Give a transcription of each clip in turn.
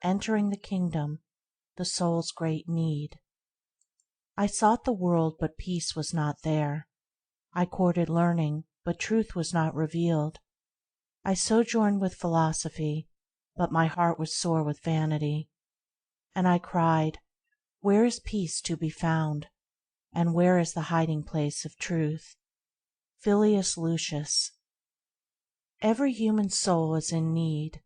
Entering the kingdom, the soul's great need. I sought the world, but peace was not there. I courted learning, but truth was not revealed. I sojourned with philosophy, but my heart was sore with vanity. And I cried, where is peace to be found, and where is the hiding place of truth? Filius Lucius. Every human soul is in need.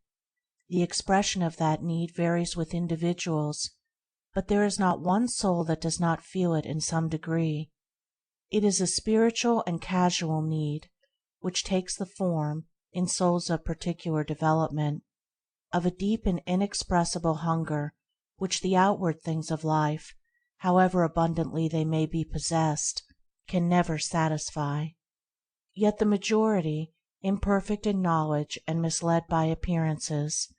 The expression of that need varies with individuals, but there is not one soul that does not feel it in some degree. It is a spiritual and casual need, which takes the form, in souls of particular development, of a deep and inexpressible hunger which the outward things of life, however abundantly they may be possessed, can never satisfy. Yet the majority, imperfect in knowledge and misled by appearances,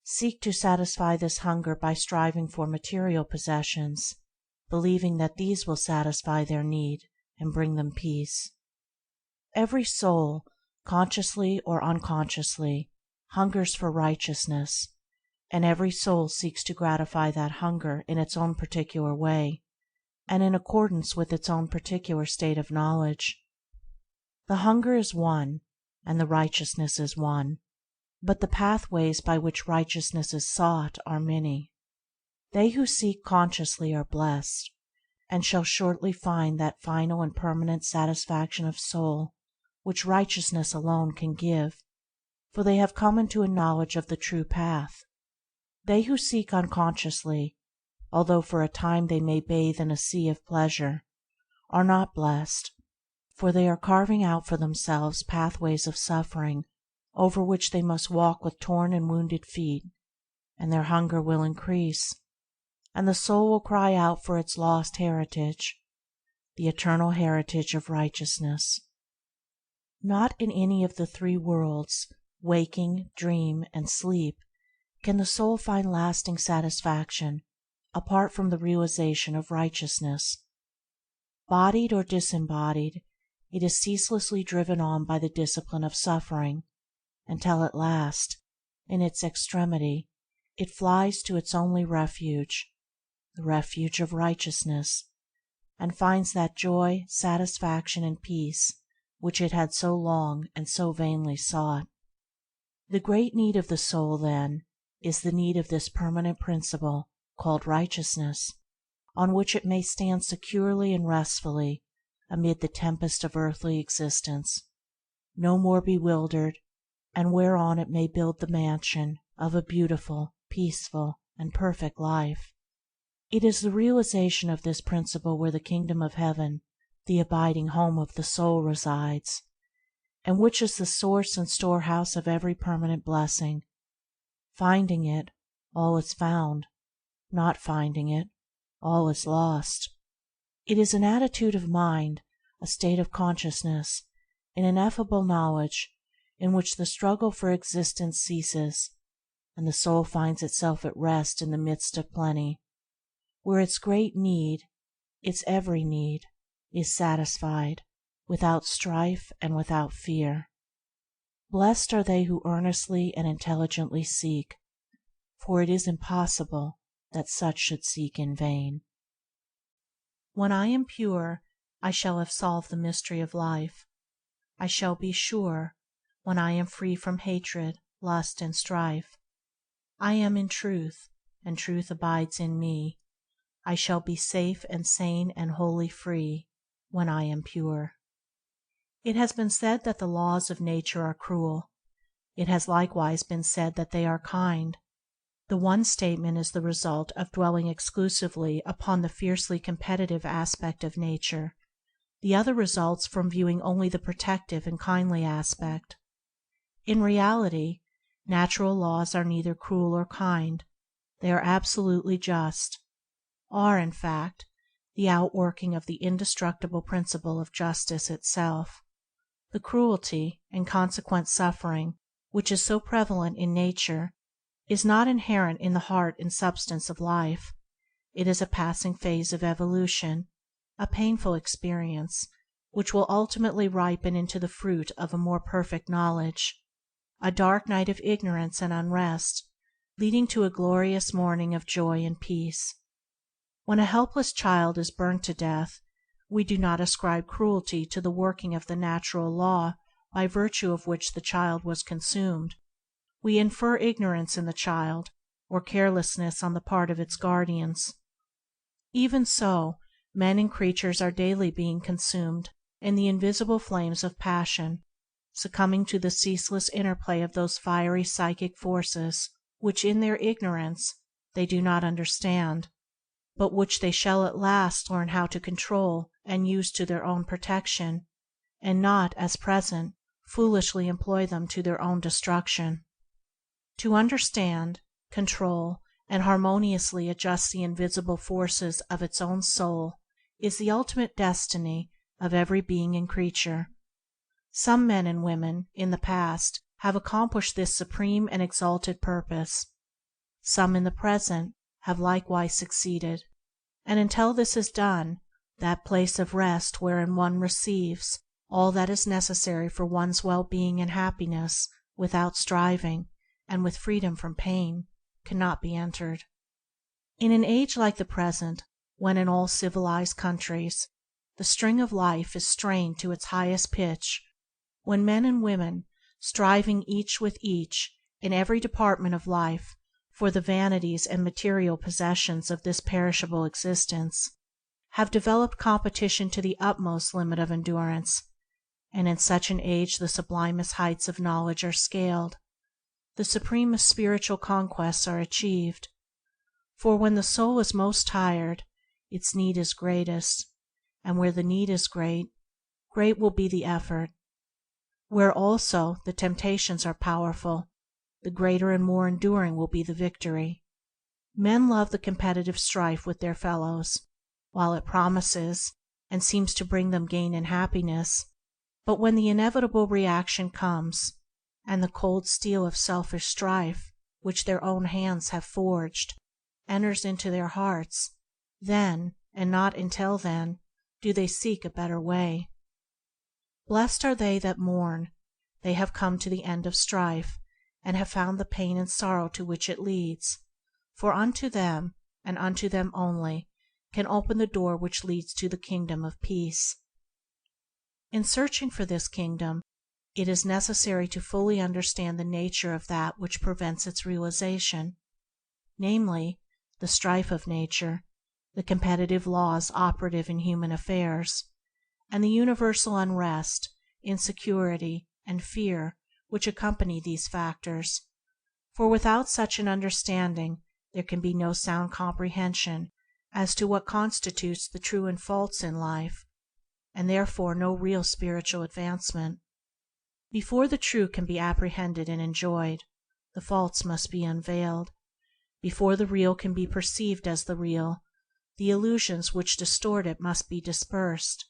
seek to satisfy this hunger by striving for material possessions, believing that these will satisfy their need and bring them peace. Every soul, consciously or unconsciously, hungers for righteousness, and every soul seeks to gratify that hunger in its own particular way, and in accordance with its own particular state of knowledge. The hunger is one, and the righteousness is one, but the pathways by which righteousness is sought are many. They who seek consciously are blessed, and shall shortly find that final and permanent satisfaction of soul which righteousness alone can give, for they have come into a knowledge of the true path. They who seek unconsciously, although for a time they may bathe in a sea of pleasure, are not blessed, for they are carving out for themselves pathways of suffering over which they must walk with torn and wounded feet, and their hunger will increase, and the soul will cry out for its lost heritage, the eternal heritage of righteousness. Not in any of the three worlds, waking, dream, and sleep, can the soul find lasting satisfaction apart from the realization of righteousness. Bodied or disembodied, it is ceaselessly driven on by the discipline of suffering, until at last, in its extremity, it flies to its only refuge, the refuge of righteousness, and finds that joy, satisfaction, and peace which it had so long and so vainly sought. The great need of the soul, then, is the need of this permanent principle called righteousness, on which it may stand securely and restfully amid the tempest of earthly existence, no more bewildered, and whereon it may build the mansion of a beautiful, peaceful, and perfect life. It is the realization of this principle where the kingdom of heaven, the abiding home of the soul, resides, and which is the source and storehouse of every permanent blessing. Finding it, all is found; not finding it, all is lost. It is an attitude of mind, a state of consciousness, an ineffable knowledge, in which the struggle for existence ceases, and the soul finds itself at rest in the midst of plenty, where its great need, its every need, is satisfied, without strife and without fear. Blessed are they who earnestly and intelligently seek, for it is impossible that such should seek in vain. When I am pure, I shall have solved the mystery of life. I shall be sure, when I am free from hatred, lust, and strife. I am in truth, and truth abides in me. I shall be safe and sane and wholly free, when I am pure. It has been said that the laws of nature are cruel. It has likewise been said that they are kind. The one statement is the result of dwelling exclusively upon the fiercely competitive aspect of nature; the other results from viewing only the protective and kindly aspect. In reality, natural laws are neither cruel nor kind; they are absolutely just, are, in fact, the outworking of the indestructible principle of justice itself. The cruelty, and consequent suffering, which is so prevalent in nature, is not inherent in the heart and substance of life. It is a passing phase of evolution, a painful experience, which will ultimately ripen into the fruit of a more perfect knowledge, a dark night of ignorance and unrest, leading to a glorious morning of joy and peace. When a helpless child is burnt to death, we do not ascribe cruelty to the working of the natural law by virtue of which the child was consumed. We infer ignorance in the child, or carelessness on the part of its guardians. Even so, men and creatures are daily being consumed in the invisible flames of passion, succumbing to the ceaseless interplay of those fiery psychic forces which in their ignorance they do not understand, but which they shall at last learn how to control and use to their own protection, and not, as at present, foolishly employ them to their own destruction. To understand, control, and harmoniously adjust the invisible forces of its own soul is the ultimate destiny of every being and creature. Some men and women in the past have accomplished this supreme and exalted purpose. Some in the present have likewise succeeded, and until this is done, that place of rest wherein one receives all that is necessary for one's well-being and happiness without striving and with freedom from pain cannot be entered. In an age like the present, when in all civilized countries the string of life is strained to its highest pitch, when men and women, striving each with each in every department of life for the vanities and material possessions of this perishable existence, have developed competition to the utmost limit of endurance, and in such an age the sublimest heights of knowledge are scaled, the supremest spiritual conquests are achieved. For when the soul is most tired, its need is greatest, and where the need is great, great will be the effort. Where also the temptations are powerful, the greater and more enduring will be the victory. Men love the competitive strife with their fellows, while it promises and seems to bring them gain and happiness, but when the inevitable reaction comes, and the cold steel of selfish strife, which their own hands have forged, enters into their hearts, then, and not until then, do they seek a better way. Blessed are they that mourn; they have come to the end of strife, and have found the pain and sorrow to which it leads, for unto them, and unto them only, can open the door which leads to the kingdom of peace. In searching for this kingdom, it is necessary to fully understand the nature of that which prevents its realization, namely, the strife of nature, the competitive laws operative in human affairs, and the universal unrest, insecurity, and fear which accompany these factors. For without such an understanding there can be no sound comprehension as to what constitutes the true and false in life, and therefore no real spiritual advancement. Before the true can be apprehended and enjoyed, the false must be unveiled. Before the real can be perceived as the real, the illusions which distort it must be dispersed.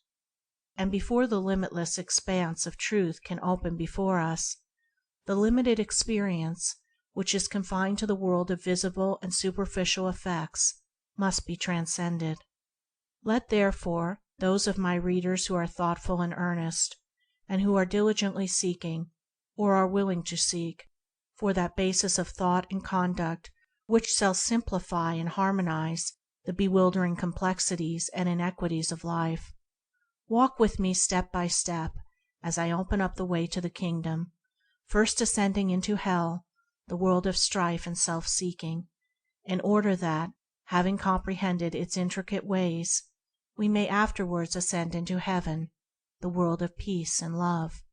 And before the limitless expanse of truth can open before us, the limited experience, which is confined to the world of visible and superficial effects, must be transcended. Let therefore those of my readers who are thoughtful and earnest, and who are diligently seeking, or are willing to seek, for that basis of thought and conduct which shall simplify and harmonize the bewildering complexities and inequities of life, walk with me step by step as I open up the way to the kingdom, first descending into hell, the world of strife and self-seeking, in order that, having comprehended its intricate ways, we may afterwards ascend into heaven, the world of peace and love.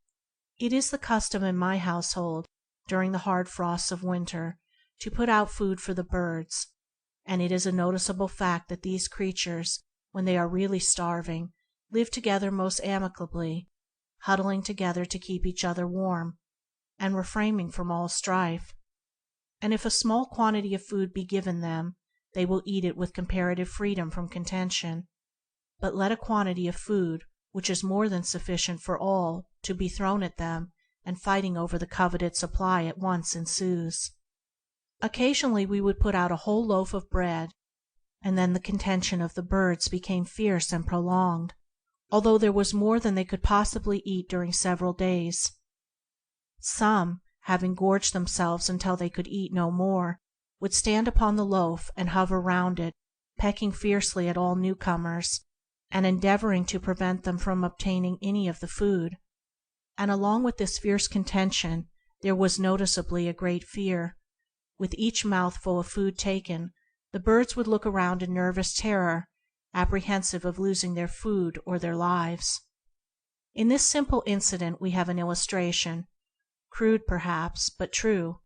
It is the custom in my household, during the hard frosts of winter, to put out food for the birds, and it is a noticeable fact that these creatures, when they are really starving, live together most amicably, huddling together to keep each other warm, and refraining from all strife. And if a small quantity of food be given them, they will eat it with comparative freedom from contention. But let a quantity of food, which is more than sufficient for all, to be thrown at them, and fighting over the coveted supply at once ensues. Occasionally we would put out a whole loaf of bread, and then the contention of the birds became fierce and prolonged, although there was more than they could possibly eat during several days. Some, having gorged themselves until they could eat no more, would stand upon the loaf and hover round it, pecking fiercely at all newcomers, and endeavoring to prevent them from obtaining any of the food. And along with this fierce contention there was noticeably a great fear. With each mouthful of food taken, the birds would look around in nervous terror, apprehensive of losing their food or their lives. In this simple incident we have an illustration, crude perhaps, but true,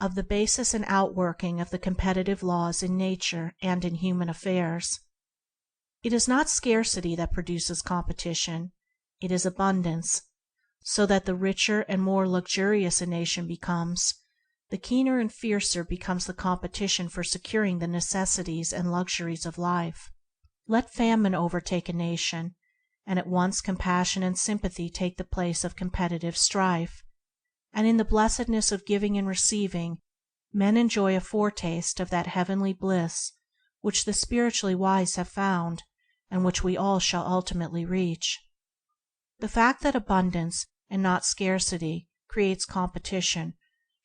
of the basis and outworking of the competitive laws in nature and in human affairs. It is not scarcity that produces competition, it is abundance, so that the richer and more luxurious a nation becomes, the keener and fiercer becomes the competition for securing the necessities and luxuries of life. Let famine overtake a nation, and at once compassion and sympathy take the place of competitive strife, and in the blessedness of giving and receiving men enjoy a foretaste of that heavenly bliss which the spiritually wise have found, and which we all shall ultimately reach. The fact that abundance and not scarcity creates competition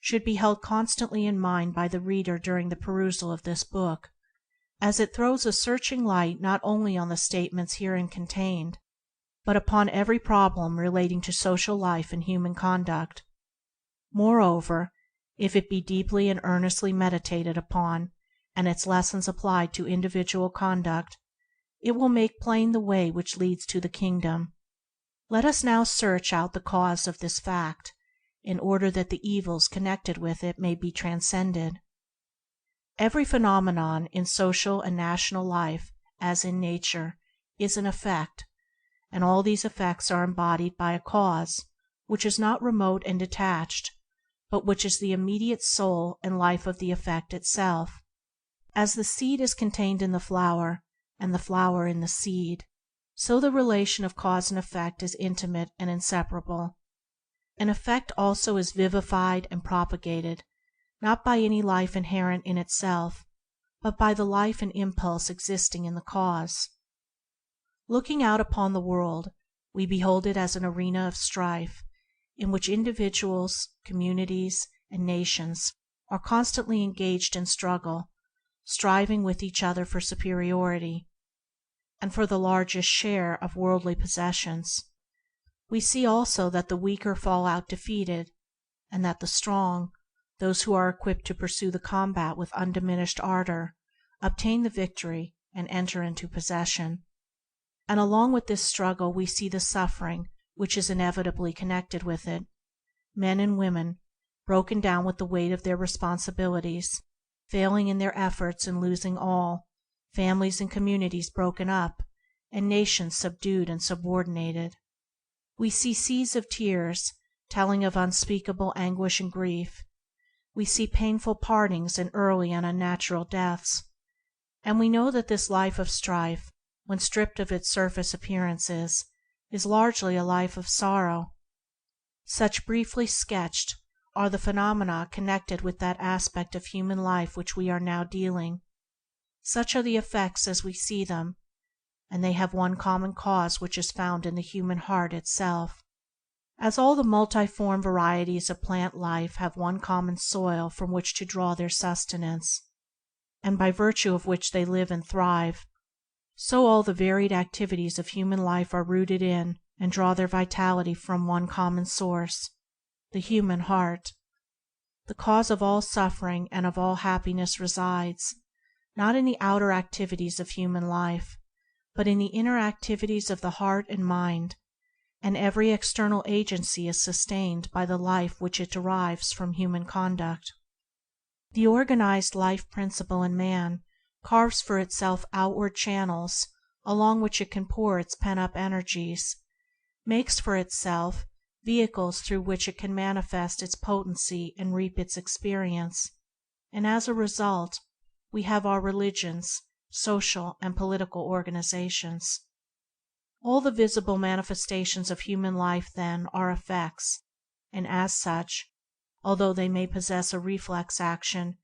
should be held constantly in mind by the reader during the perusal of this book, as it throws a searching light not only on the statements herein contained, but upon every problem relating to social life and human conduct. Moreover, if it be deeply and earnestly meditated upon, and its lessons applied to individual conduct, it will make plain the way which leads to the kingdom. Let us now search out the cause of this fact, in order that the evils connected with it may be transcended. Every phenomenon in social and national life, as in nature, is an effect, and all these effects are embodied by a cause, which is not remote and detached, but which is the immediate soul and life of the effect itself. As the seed is contained in the flower, and the flower in the seed, so the relation of cause and effect is intimate and inseparable. An effect also is vivified and propagated, not by any life inherent in itself, but by the life and impulse existing in the cause. Looking out upon the world, we behold it as an arena of strife, in which individuals, communities, and nations are constantly engaged in struggle, striving with each other for superiority, and for the largest share of worldly possessions. We see also that the weaker fall out defeated, and that the strong, those who are equipped to pursue the combat with undiminished ardor, obtain the victory and enter into possession. And along with this struggle we see the suffering which is inevitably connected with it. Men and women, broken down with the weight of their responsibilities, failing in their efforts and losing all, families and communities broken up, and nations subdued and subordinated. We see seas of tears, telling of unspeakable anguish and grief. We see painful partings and early and unnatural deaths, and we know that this life of strife, when stripped of its surface appearances, is largely a life of sorrow. Such, briefly sketched, are the phenomena connected with that aspect of human life which we are now dealing. Such are the effects as we see them, and they have one common cause which is found in the human heart itself. As all the multiform varieties of plant life have one common soil from which to draw their sustenance, and by virtue of which they live and thrive, so all the varied activities of human life are rooted in and draw their vitality from one common source, the human heart. The cause of all suffering and of all happiness resides, not in the outer activities of human life, but in the inner activities of the heart and mind, and every external agency is sustained by the life which it derives from human conduct. The organized life principle in man carves for itself outward channels along which it can pour its pent-up energies, makes for itself vehicles through which it can manifest its potency and reap its experience, and as a result we have our religions, social and political organizations. All the visible manifestations of human life, then, are effects, and as such, although they may possess a reflex action,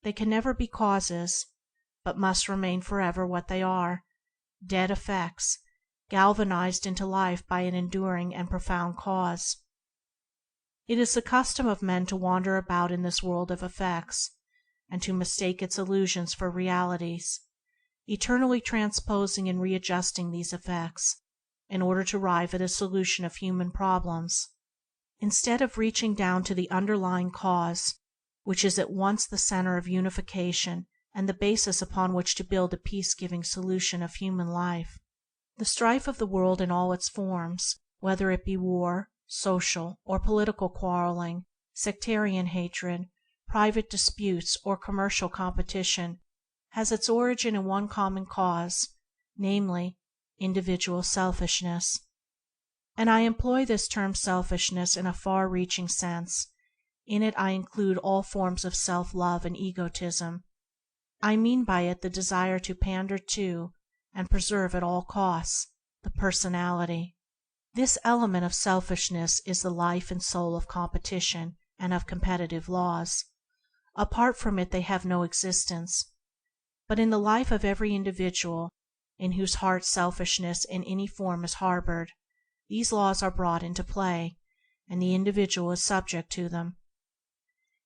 they can never be causes, but must remain forever what they are, dead effects, galvanized into life by an enduring and profound cause. It is the custom of men to wander about in this world of effects, and to mistake its illusions for realities, eternally transposing and readjusting these effects in order to arrive at a solution of human problems, instead of reaching down to the underlying cause, which is at once the center of unification and the basis upon which to build a peace-giving solution of human life. The strife of the world in all its forms, whether it be war, social or political quarreling, sectarian hatred, private disputes, or commercial competition, has its origin in one common cause, namely, individual selfishness. And I employ this term selfishness in a far-reaching sense. In it I include all forms of self-love and egotism. I mean by it the desire to pander to and preserve at all costs the personality. This element of selfishness is the life and soul of competition and of competitive laws. Apart from it they have no existence. But in the life of every individual in whose heart selfishness in any form is harbored, these laws are brought into play, and the individual is subject to them.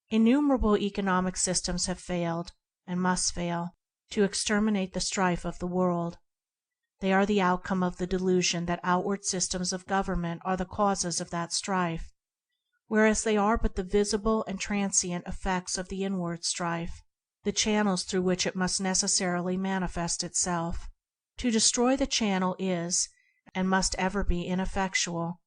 Innumerable economic systems have failed, and must fail, to exterminate the strife of the world. They are the outcome of the delusion that outward systems of government are the causes of that strife, whereas they are but the visible and transient effects of the inward strife, the channels through which it must necessarily manifest itself. To destroy the channel is, and must ever be, ineffectual,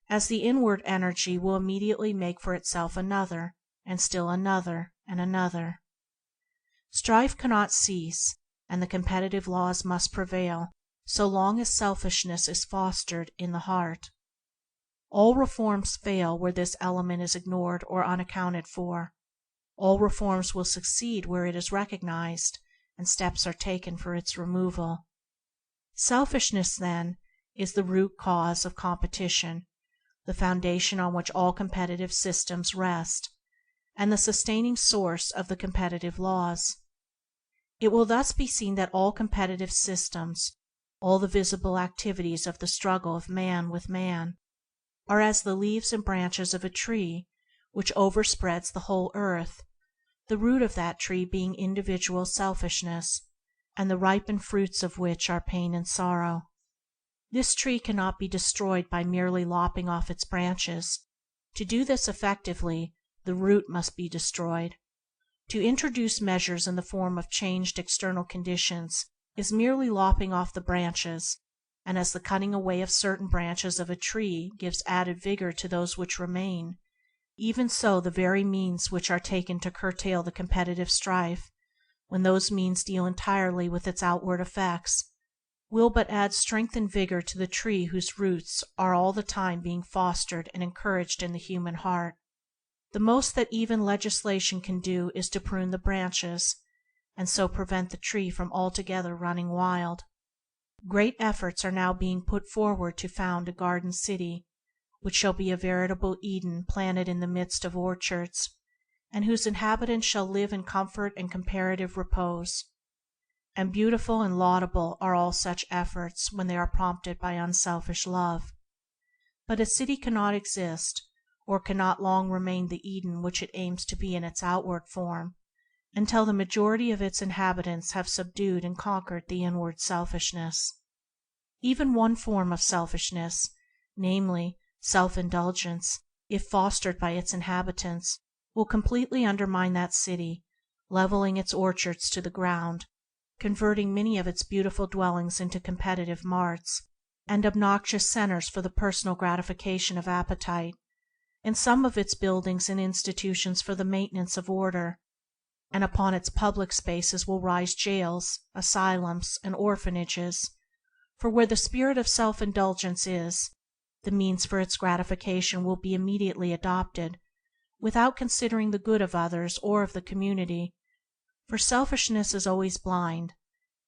as the inward energy will immediately make for itself another, and still another, and another. Strife cannot cease, and the competitive laws must prevail so long as selfishness is fostered in the heart. All reforms fail where this element is ignored or unaccounted for. All reforms will succeed where it is recognized and steps are taken for its removal. Selfishness, then, is the root cause of competition, the foundation on which all competitive systems rest, and the sustaining source of the competitive laws. It will thus be seen that all competitive systems, all the visible activities of the struggle of man with man, are as the leaves and branches of a tree which overspreads the whole earth, the root of that tree being individual selfishness, and the ripened fruits of which are pain and sorrow. This tree cannot be destroyed by merely lopping off its branches. To do this effectively, the root must be destroyed. To introduce measures in the form of changed external conditions is merely lopping off the branches, and as the cutting away of certain branches of a tree gives added vigor to those which remain, even so the very means which are taken to curtail the competitive strife, when those means deal entirely with its outward effects, will but add strength and vigor to the tree whose roots are all the time being fostered and encouraged in the human heart. The most that even legislation can do is to prune the branches, and so prevent the tree from altogether running wild. Great efforts are now being put forward to found a garden city, which shall be a veritable Eden planted in the midst of orchards, and whose inhabitants shall live in comfort and comparative repose. And beautiful and laudable are all such efforts when they are prompted by unselfish love. But a city cannot exist, or cannot long remain the Eden which it aims to be in its outward form, until the majority of its inhabitants have subdued and conquered the inward selfishness. Even one form of selfishness, namely, self-indulgence, if fostered by its inhabitants, will completely undermine that city, leveling its orchards to the ground, converting many of its beautiful dwellings into competitive marts, and obnoxious centers for the personal gratification of appetite, and some of its buildings and institutions for the maintenance of order, and upon its public spaces will rise jails, asylums, and orphanages, for where the spirit of self-indulgence is, the means for its gratification will be immediately adopted, without considering the good of others or of the community, for selfishness is always blind,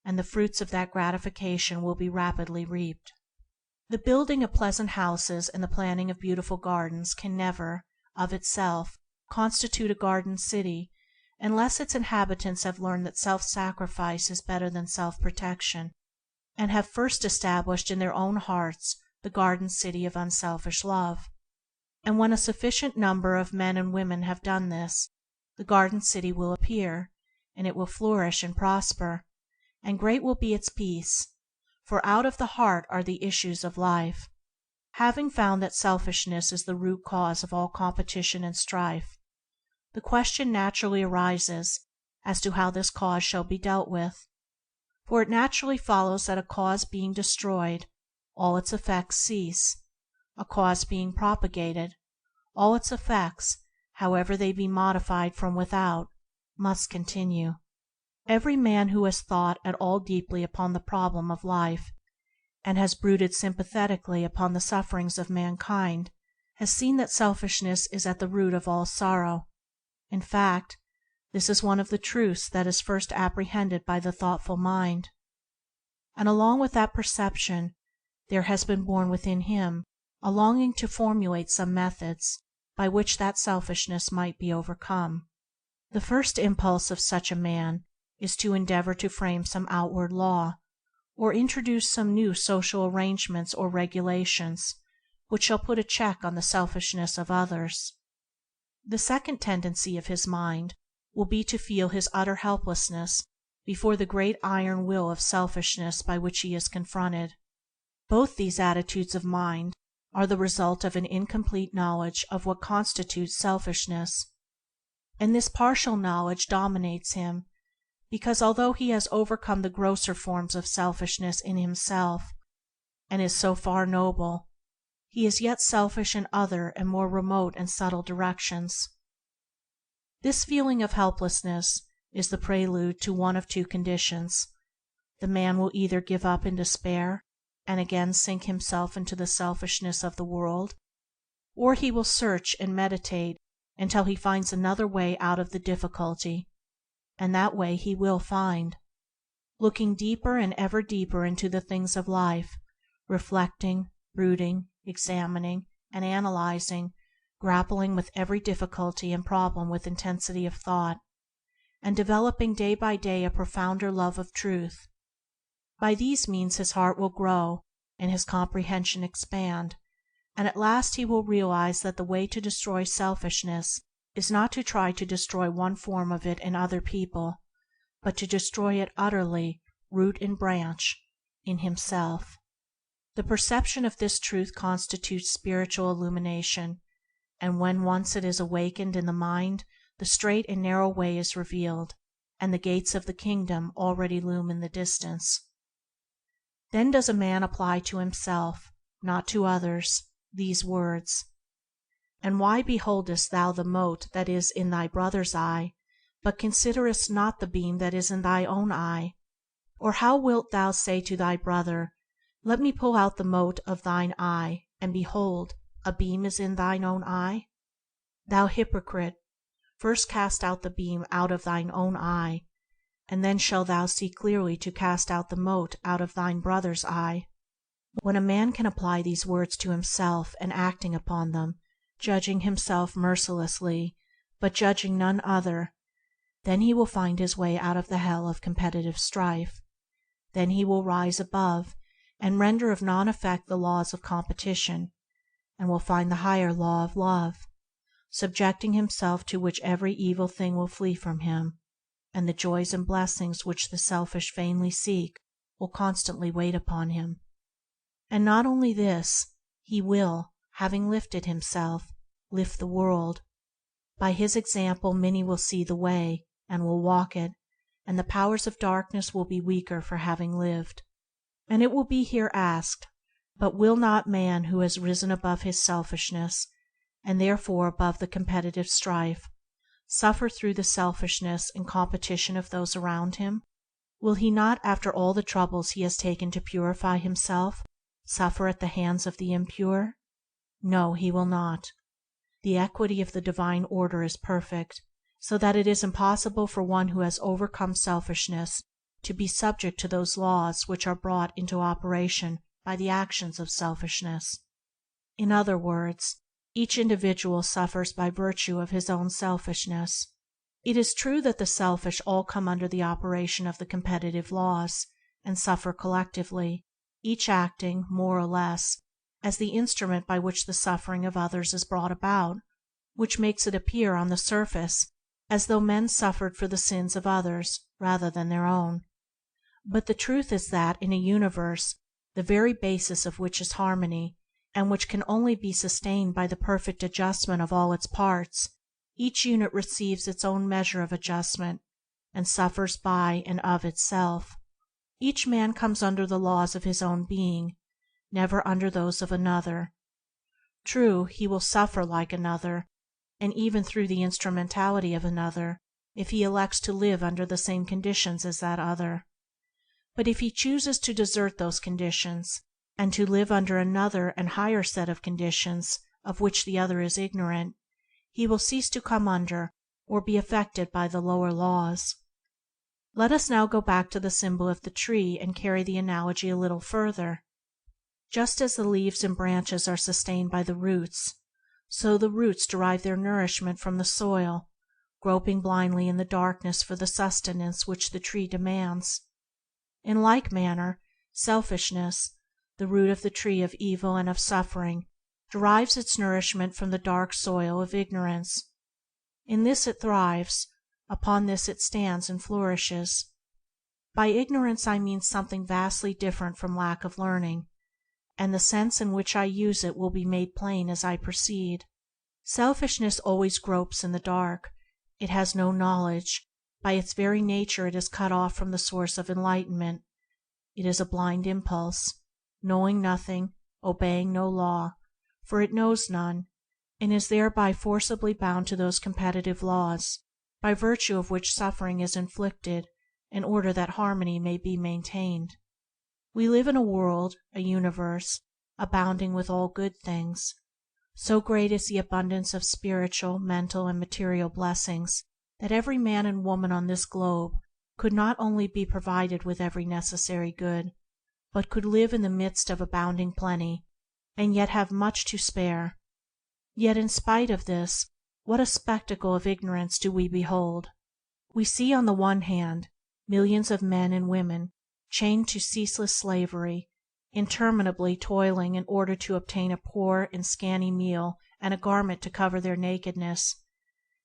and the fruits of that gratification will be rapidly reaped. The building of pleasant houses and the planting of beautiful gardens can never, of itself, constitute a garden city unless its inhabitants have learned that self-sacrifice is better than self-protection, and have first established in their own hearts the garden city of unselfish love. And when a sufficient number of men and women have done this, the garden city will appear, and it will flourish and prosper, and great will be its peace, for out of the heart are the issues of life. Having found that selfishness is the root cause of all competition and strife, the question naturally arises as to how this cause shall be dealt with. For it naturally follows that a cause being destroyed, all its effects cease; a cause being propagated, all its effects, however they be modified from without, must continue. Every man who has thought at all deeply upon the problem of life, and has brooded sympathetically upon the sufferings of mankind, has seen that selfishness is at the root of all sorrow. In fact, this is one of the truths that is first apprehended by the thoughtful mind. And along with that perception there has been born within him a longing to formulate some methods by which that selfishness might be overcome. The first impulse of such a man is to endeavor to frame some outward law, or introduce some new social arrangements or regulations which shall put a check on the selfishness of others. The second tendency of his mind will be to feel his utter helplessness before the great iron will of selfishness by which he is confronted. Both these attitudes of mind are the result of an incomplete knowledge of what constitutes selfishness, and this partial knowledge dominates him, because although he has overcome the grosser forms of selfishness in himself, and is so far noble, he is yet selfish in other and more remote and subtle directions. This feeling of helplessness is the prelude to one of two conditions: the man will either give up in despair and again sink himself into the selfishness of the world, or he will search and meditate until he finds another way out of the difficulty, and that way he will find. Looking deeper and ever deeper into the things of life, reflecting, brooding, examining, and analyzing, grappling with every difficulty and problem with intensity of thought, and developing day by day a profounder love of truth. By these means his heart will grow and his comprehension expand, and at last he will realize that the way to destroy selfishness is not to try to destroy one form of it in other people, but to destroy it utterly, root and branch, in himself. The perception of this truth constitutes spiritual illumination, and when once it is awakened in the mind, the straight and narrow way is revealed, and the gates of the kingdom already loom in the distance. Then does a man apply to himself, not to others, these words: "And why beholdest thou the mote that is in thy brother's eye, but considerest not the beam that is in thy own eye? Or how wilt thou say to thy brother, Let me pull out the mote of thine eye, and behold, a beam is in thine own eye? Thou hypocrite, first cast out the beam out of thine own eye, and then shalt thou see clearly to cast out the mote out of thine brother's eye." When a man can apply these words to himself, and acting upon them, judging himself mercilessly, but judging none other, then he will find his way out of the hell of competitive strife. Then he will rise above, and render of non-effect the laws of competition, and will find the higher law of love, subjecting himself to which every evil thing will flee from him, and the joys and blessings which the selfish vainly seek will constantly wait upon him. And not only this, he will, having lifted himself, lift the world. By his example many will see the way, and will walk it, and the powers of darkness will be weaker for having lived. And it will be here asked, but will not man who has risen above his selfishness, and therefore above the competitive strife, suffer through the selfishness and competition of those around him? Will he not, after all the troubles he has taken to purify himself, suffer at the hands of the impure? No, he will not. The equity of the divine order is perfect, so that it is impossible for one who has overcome selfishness to be subject to those laws which are brought into operation by the actions of selfishness. In other words, each individual suffers by virtue of his own selfishness. It is true that the selfish all come under the operation of the competitive laws, and suffer collectively, each acting, more or less, as the instrument by which the suffering of others is brought about, which makes it appear on the surface as though men suffered for the sins of others rather than their own. But the truth is that in a universe the very basis of which is harmony, and which can only be sustained by the perfect adjustment of all its parts, each unit receives its own measure of adjustment, and suffers by and of itself. Each man comes under the laws of his own being, never under those of another. True, he will suffer like another, and even through the instrumentality of another, if he elects to live under the same conditions as that other. But if he chooses to desert those conditions, and to live under another and higher set of conditions of which the other is ignorant, he will cease to come under or be affected by the lower laws. Let us now go back to the symbol of the tree and carry the analogy a little further. Just as the leaves and branches are sustained by the roots, so the roots derive their nourishment from the soil, groping blindly in the darkness for the sustenance which the tree demands. In like manner, selfishness, the root of the tree of evil and of suffering, derives its nourishment from the dark soil of ignorance. In this it thrives, upon this it stands and flourishes. By ignorance I mean something vastly different from lack of learning, and the sense in which I use it will be made plain as I proceed. Selfishness always gropes in the dark. It has no knowledge. By its very nature it is cut off from the source of enlightenment. It is a blind impulse, knowing nothing, obeying no law, for it knows none, and is thereby forcibly bound to those competitive laws, by virtue of which suffering is inflicted in order that harmony may be maintained. We live in a world, a universe, abounding with all good things. So great is the abundance of spiritual, mental, and material blessings that every man and woman on this globe could not only be provided with every necessary good, but could live in the midst of abounding plenty, and yet have much to spare. Yet in spite of this, what a spectacle of ignorance do we behold! We see on the one hand millions of men and women chained to ceaseless slavery, interminably toiling in order to obtain a poor and scanty meal and a garment to cover their nakedness,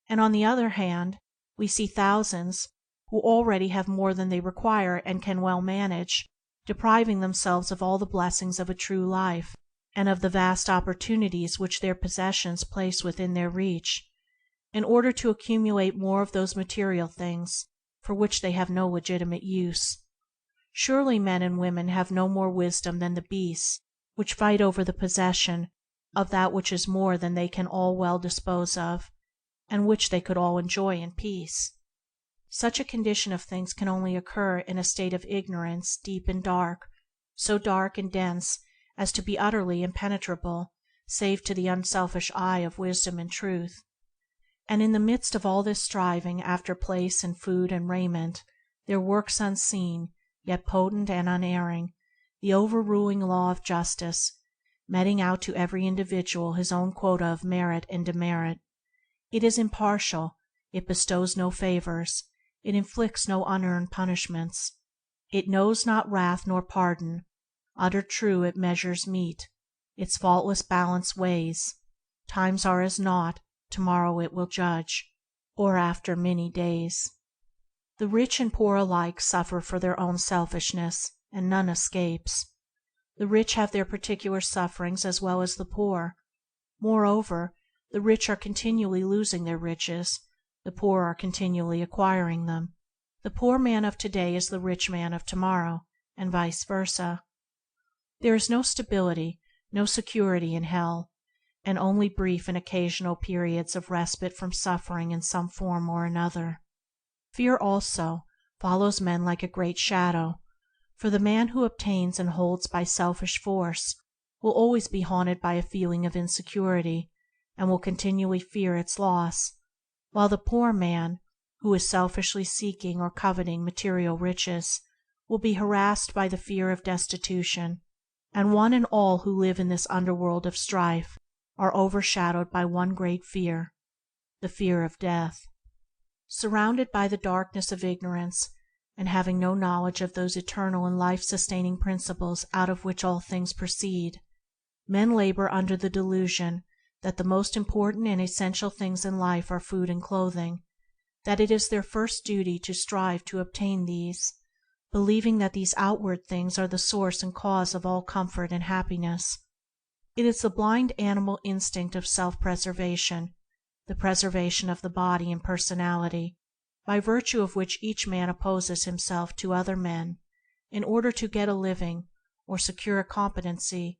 and on the other hand we see thousands, who already have more than they require and can well manage, depriving themselves of all the blessings of a true life, and of the vast opportunities which their possessions place within their reach, in order to accumulate more of those material things for which they have no legitimate use. Surely men and women have no more wisdom than the beasts, which fight over the possession of that which is more than they can all well dispose of, and which they could all enjoy in peace. Such a condition of things can only occur in a state of ignorance deep and dark, so dark and dense as to be utterly impenetrable save to the unselfish eye of wisdom and truth. And in the midst of all this striving after place and food and raiment, there works unseen, yet potent and unerring, the overruling law of justice, meting out to every individual his own quota of merit and demerit. It is impartial, it bestows no favors, it inflicts no unearned punishments. It knows not wrath nor pardon. Utter true it measures meet, its faultless balance weighs. Times are as naught, tomorrow it will judge, or after many days. The rich and poor alike suffer for their own selfishness, and none escapes. The rich have their particular sufferings as well as the poor. Moreover, the rich are continually losing their riches, the poor are continually acquiring them. The poor man of today is the rich man of tomorrow, and vice versa. There is no stability, no security in hell, and only brief and occasional periods of respite from suffering in some form or another. Fear also follows men like a great shadow, for the man who obtains and holds by selfish force will always be haunted by a feeling of insecurity, and will continually fear its loss, while the poor man, who is selfishly seeking or coveting material riches, will be harassed by the fear of destitution, and one and all who live in this underworld of strife are overshadowed by one great fear, the fear of death. Surrounded by the darkness of ignorance, and having no knowledge of those eternal and life-sustaining principles out of which all things proceed, men labor under the delusion that the most important and essential things in life are food and clothing, that it is their first duty to strive to obtain these, believing that these outward things are the source and cause of all comfort and happiness. It is the blind animal instinct of self-preservation, the preservation of the body and personality, by virtue of which each man opposes himself to other men in order to get a living or secure a competency,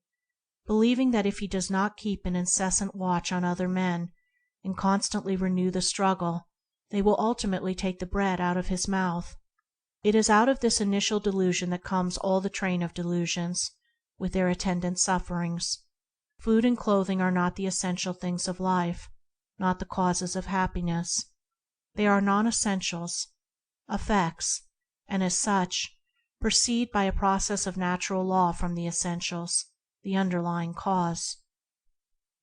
believing that if he does not keep an incessant watch on other men and constantly renew the struggle, they will ultimately take the bread out of his mouth. It is out of this initial delusion that comes all the train of delusions, with their attendant sufferings. Food and clothing are not the essential things of life, not the causes of happiness. They are non-essentials, effects, and as such, proceed by a process of natural law from the essentials, the underlying cause.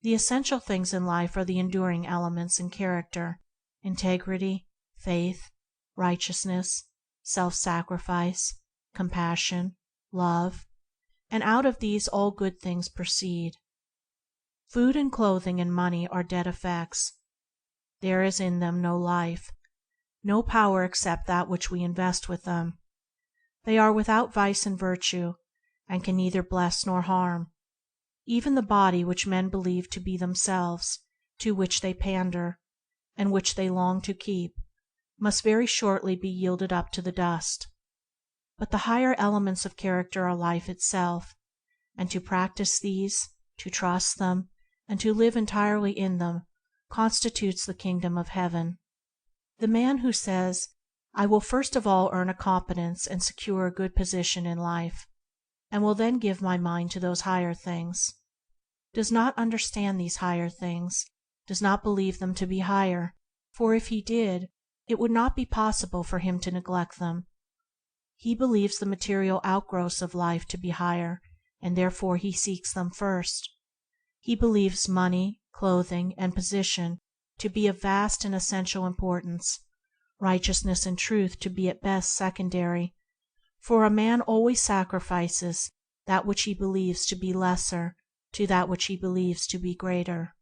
The essential things in life are the enduring elements in character: integrity, faith, righteousness, self-sacrifice, compassion, love, and out of these all good things proceed. Food and clothing and money are dead effects. There is in them no life, no power except that which we invest with them. They are without vice and virtue, and can neither bless nor harm. Even the body which men believe to be themselves, to which they pander, and which they long to keep, must very shortly be yielded up to the dust. But the higher elements of character are life itself, and to practice these, to trust them, and to live entirely in them, constitutes the kingdom of heaven. The man who says, "I will first of all earn a competence and secure a good position in life, and will then give my mind to those higher things," does not understand these higher things, does not believe them to be higher, for if he did, it would not be possible for him to neglect them. He believes the material outgrowths of life to be higher, and therefore he seeks them first. He believes money, clothing, and position to be of vast and essential importance, righteousness and truth to be at best secondary, for a man always sacrifices that which he believes to be lesser to that which he believes to be greater.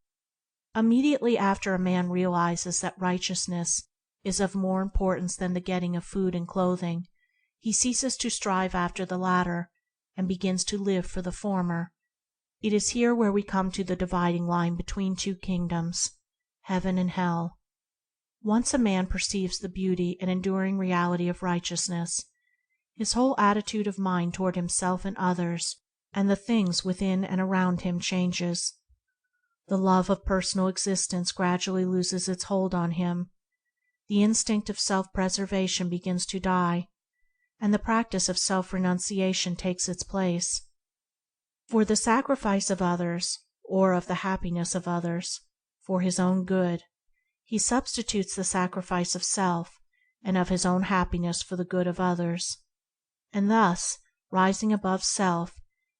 Immediately after a man realizes that righteousness is of more importance than the getting of food and clothing, he ceases to strive after the latter, and begins to live for the former. It is here where we come to the dividing line between two kingdoms, heaven and hell. Once a man perceives the beauty and enduring reality of righteousness, his whole attitude of mind toward himself and others and the things within and around him changes. The love of personal existence gradually loses its hold on him. The instinct of self-preservation begins to die, and the practice of self-renunciation takes its place. For the sacrifice of others, or of the happiness of others, for his own good, he substitutes the sacrifice of self and of his own happiness for the good of others, and thus, rising above self,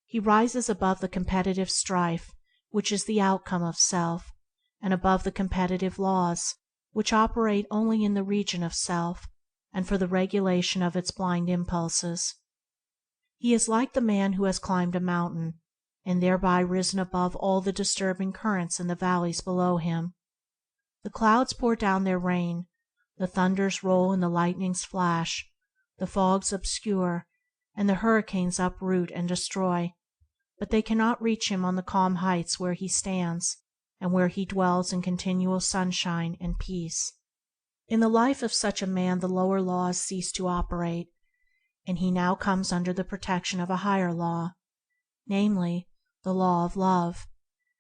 he rises above the competitive strife which is the outcome of self, and above the competitive laws which operate only in the region of self and for the regulation of its blind impulses. He is like the man who has climbed a mountain, and thereby risen above all the disturbing currents in the valleys below him. The clouds pour down their rain, the thunders roll and the lightnings flash, the fogs obscure, and the hurricanes uproot and destroy, but they cannot reach him on the calm heights where he stands, and where he dwells in continual sunshine and peace. In the life of such a man the lower laws cease to operate, and he now comes under the protection of a higher law, namely, the law of love,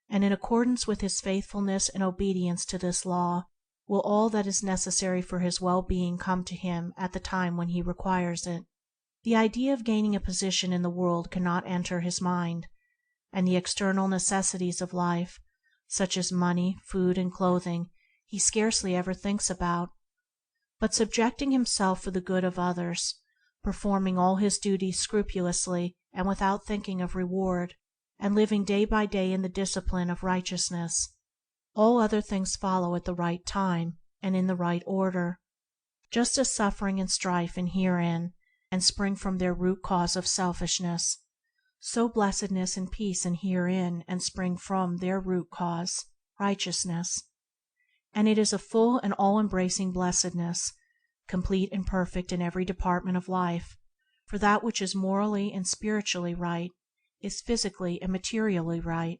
and in accordance with his faithfulness and obedience to this law will all that is necessary for his well-being come to him at the time when he requires it. The idea of gaining a position in the world cannot enter his mind, and the external necessities of life, such as money, food, and clothing, he scarcely ever thinks about. But subjecting himself for the good of others, performing all his duties scrupulously and without thinking of reward, and living day by day in the discipline of righteousness, all other things follow at the right time and in the right order. Just as suffering and strife inhere in and spring from their root cause of selfishness, so blessedness and peace inhere in and spring from their root cause, righteousness. and it is a full and all-embracing blessedness, complete and perfect in every department of life, for that which is morally and spiritually right is physically and materially right.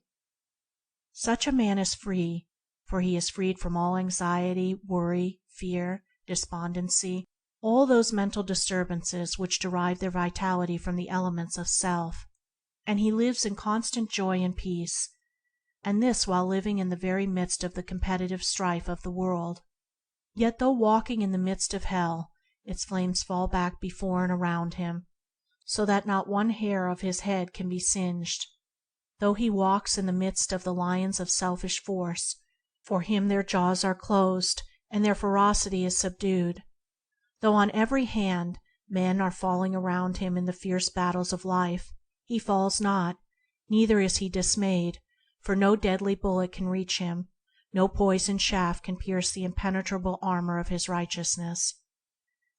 Such a man is free, for he is freed from all anxiety, worry, fear, despondency, all those mental disturbances which derive their vitality from the elements of self, and he lives in constant joy and peace, and this while living in the very midst of the competitive strife of the world. Yet though walking in the midst of hell, its flames fall back before and around him, so that not one hair of his head can be singed. Though he walks in the midst of the lions of selfish force, for him their jaws are closed and their ferocity is subdued. Though on every hand men are falling around him in the fierce battles of life, he falls not, neither is he dismayed, for no deadly bullet can reach him, no poisoned shaft can pierce the impenetrable armor of his righteousness.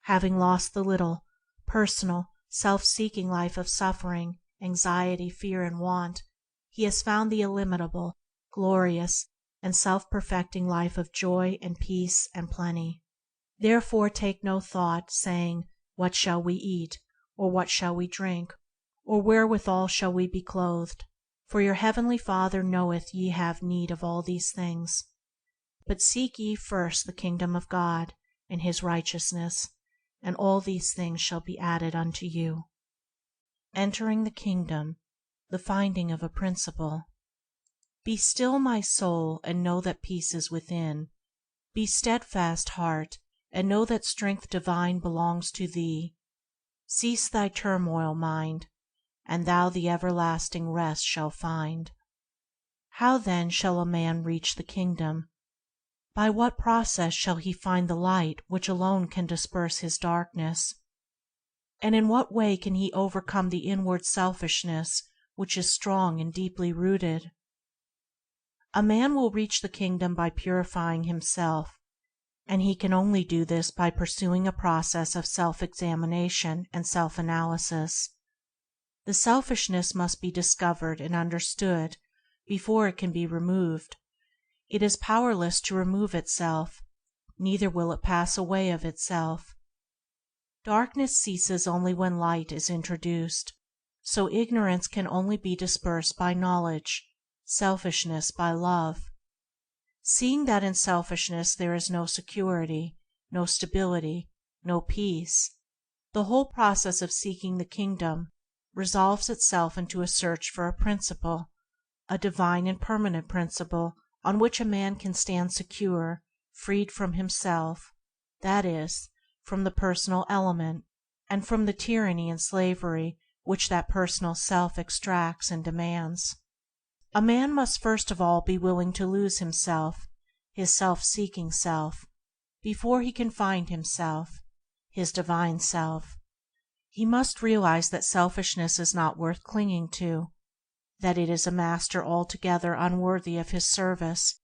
Having lost the little, personal, self-seeking life of suffering, anxiety, fear, and want, he has found the illimitable, glorious, and self-perfecting life of joy and peace and plenty. Therefore take no thought, saying, "What shall we eat?" or "What shall we drink?" or "Wherewithal shall we be clothed?" For your heavenly Father knoweth ye have need of all these things. But seek ye first the kingdom of God and His righteousness, and all these things shall be added unto you. Entering the kingdom, the finding of a principle. Be still, my soul, and know that peace is within. Be steadfast, heart, and know that strength divine belongs to thee. Cease thy turmoil, mind, and thou the everlasting rest shalt find. How then shall a man reach the kingdom? By what process shall he find the light which alone can disperse his darkness? And in what way can he overcome the inward selfishness which is strong and deeply rooted? A man will reach the kingdom by purifying himself, and he can only do this by pursuing a process of self-examination and self-analysis. The selfishness must be discovered and understood before it can be removed. It is powerless to remove itself, neither will it pass away of itself. Darkness ceases only when light is introduced, so ignorance can only be dispersed by knowledge, selfishness by love. Seeing that in selfishness there is no security, no stability, no peace, the whole process of seeking the kingdom resolves itself into a search for a principle, a divine and permanent principle on which a man can stand secure, freed from himself, that is, from the personal element, and from the tyranny and slavery which that personal self exacts and demands. A man must first of all be willing to lose himself, his self-seeking self, before he can find himself, his divine self. He must realize that selfishness is not worth clinging to, that it is a master altogether unworthy of his service,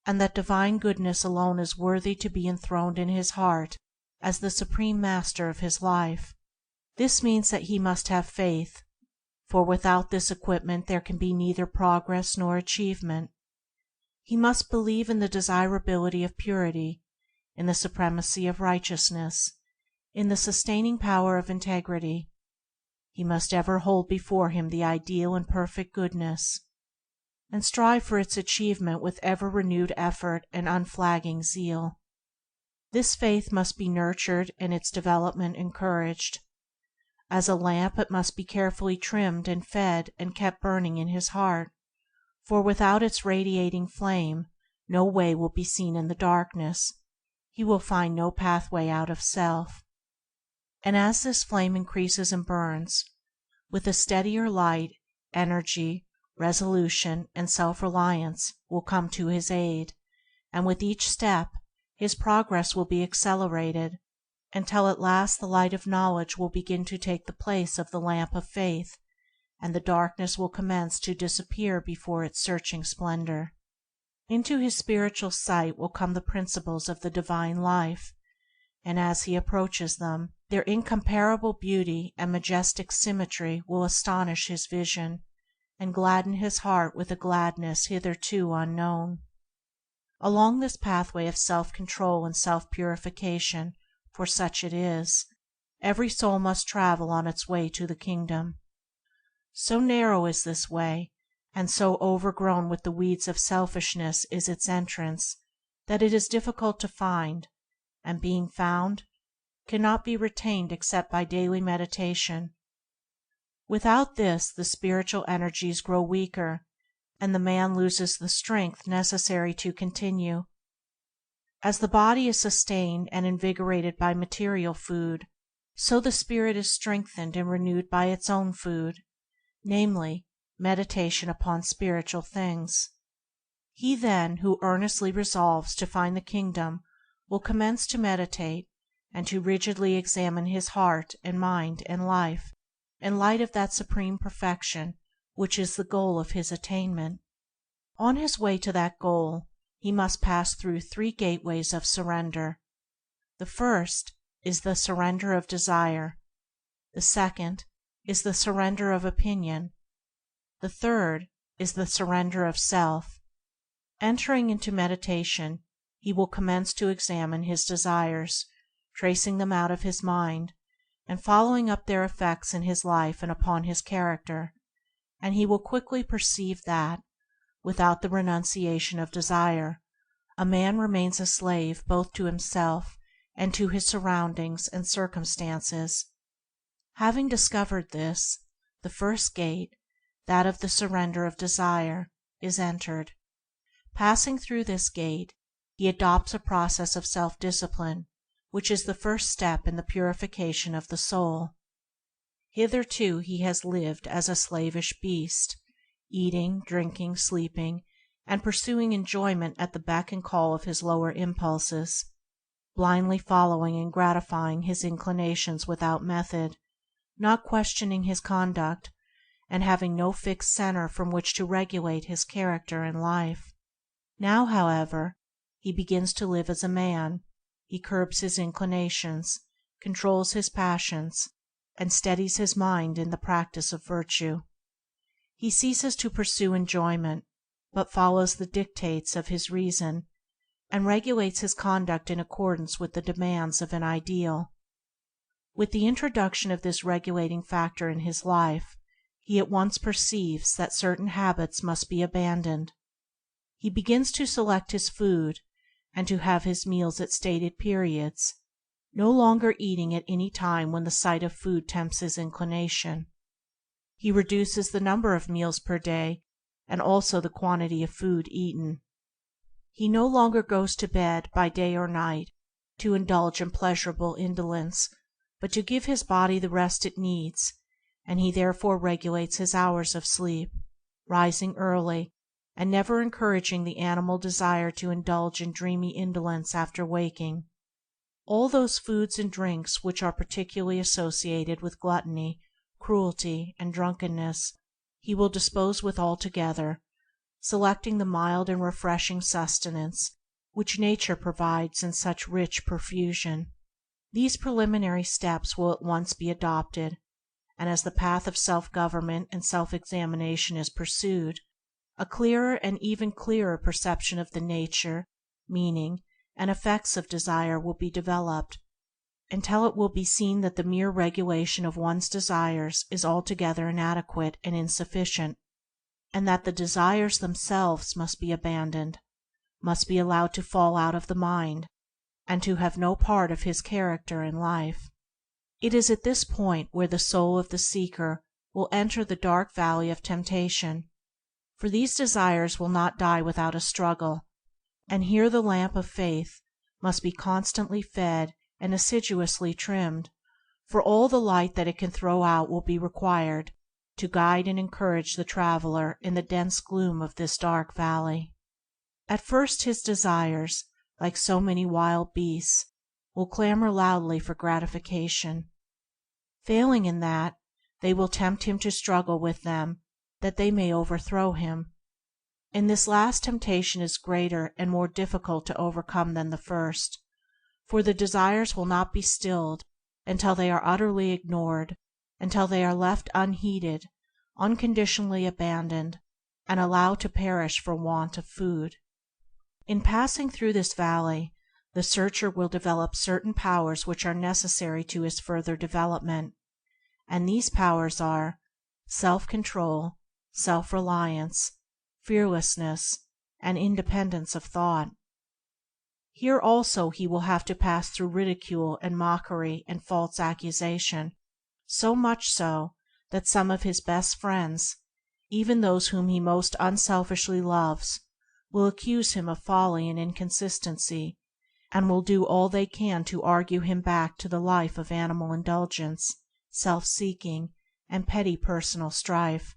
and that divine goodness alone is worthy to be enthroned in his heart as the supreme master of his life. This means that he must have faith, for without this equipment there can be neither progress nor achievement. He must believe in the desirability of purity, in the supremacy of righteousness, in the sustaining power of integrity. He must ever hold before him the ideal and perfect goodness, and strive for its achievement with ever renewed effort and unflagging zeal. This faith must be nurtured and its development encouraged. As a lamp it must be carefully trimmed and fed and kept burning in his heart, for without its radiating flame no way will be seen in the darkness. He will find no pathway out of self. And as this flame increases and burns, with a steadier light, energy, resolution, and self-reliance will come to his aid, and with each step his progress will be accelerated, until at last the light of knowledge will begin to take the place of the lamp of faith, and the darkness will commence to disappear before its searching splendor. Into his spiritual sight will come the principles of the divine life, and as he approaches them, their incomparable beauty and majestic symmetry will astonish his vision, and gladden his heart with a gladness hitherto unknown. Along this pathway of self-control and self-purification, for such it is, every soul must travel on its way to the Kingdom. So narrow is this way, and so overgrown with the weeds of selfishness is its entrance, that it is difficult to find, and being found, cannot be retained except by daily meditation. Without this the spiritual energies grow weaker, and the man loses the strength necessary to continue. As the body is sustained and invigorated by material food, so the spirit is strengthened and renewed by its own food, namely, meditation upon spiritual things. He, then, who earnestly resolves to find the Kingdom will commence to meditate, and to rigidly examine his heart and mind and life in light of that supreme perfection which is the goal of his attainment. On his way to that goal he must pass through 3 gateways of surrender. The first is the surrender of desire. The second is the surrender of opinion. The third is the surrender of self. Entering into meditation, he will commence to examine his desires, tracing them out of his mind, and following up their effects in his life and upon his character, and he will quickly perceive that, without the renunciation of desire, a man remains a slave both to himself and to his surroundings and circumstances. Having discovered this, the first gate, that of the surrender of desire, is entered. Passing through this gate, he adopts a process of self-discipline, which is the first step in the purification of the soul. Hitherto he has lived as a slavish beast, eating, drinking, sleeping, and pursuing enjoyment at the beck and call of his lower impulses, blindly following and gratifying his inclinations without method, not questioning his conduct, and having no fixed centre from which to regulate his character and life. Now, however, he begins to live as a man. He curbs his inclinations, controls his passions, and steadies his mind in the practice of virtue. He ceases to pursue enjoyment, but follows the dictates of his reason, and regulates his conduct in accordance with the demands of an ideal. With the introduction of this regulating factor in his life, he at once perceives that certain habits must be abandoned. He begins to select his food, and to have his meals at stated periods, no longer eating at any time when the sight of food tempts his inclination. He reduces the number of meals per day, and also the quantity of food eaten. He no longer goes to bed by day or night to indulge in pleasurable indolence, but to give his body the rest it needs, and he therefore regulates his hours of sleep, rising early, and never encouraging the animal desire to indulge in dreamy indolence after waking. All those foods and drinks which are particularly associated with gluttony, cruelty, and drunkenness, he will dispose with altogether, selecting the mild and refreshing sustenance which nature provides in such rich profusion. These preliminary steps will at once be adopted, and as the path of self-government and self-examination is pursued, a clearer and even clearer perception of the nature, meaning, and effects of desire will be developed, until it will be seen that the mere regulation of one's desires is altogether inadequate and insufficient, and that the desires themselves must be abandoned, must be allowed to fall out of the mind, and to have no part of his character and life. It is at this point where the soul of the seeker will enter the dark valley of temptation, for these desires will not die without a struggle, and here the lamp of faith must be constantly fed and assiduously trimmed, for all the light that it can throw out will be required to guide and encourage the traveler in the dense gloom of this dark valley. At first his desires, like so many wild beasts, will clamor loudly for gratification. Failing in that, they will tempt him to struggle with them, that they may overthrow him. And this last temptation is greater and more difficult to overcome than the first, for the desires will not be stilled until they are utterly ignored, until they are left unheeded, unconditionally abandoned, and allowed to perish for want of food. In passing through this valley, the searcher will develop certain powers which are necessary to his further development, and these powers are self-control, self-reliance, fearlessness, and independence of thought. Here also he will have to pass through ridicule and mockery and false accusation, so much so that some of his best friends, even those whom he most unselfishly loves, will accuse him of folly and inconsistency, and will do all they can to argue him back to the life of animal indulgence, self-seeking, and petty personal strife.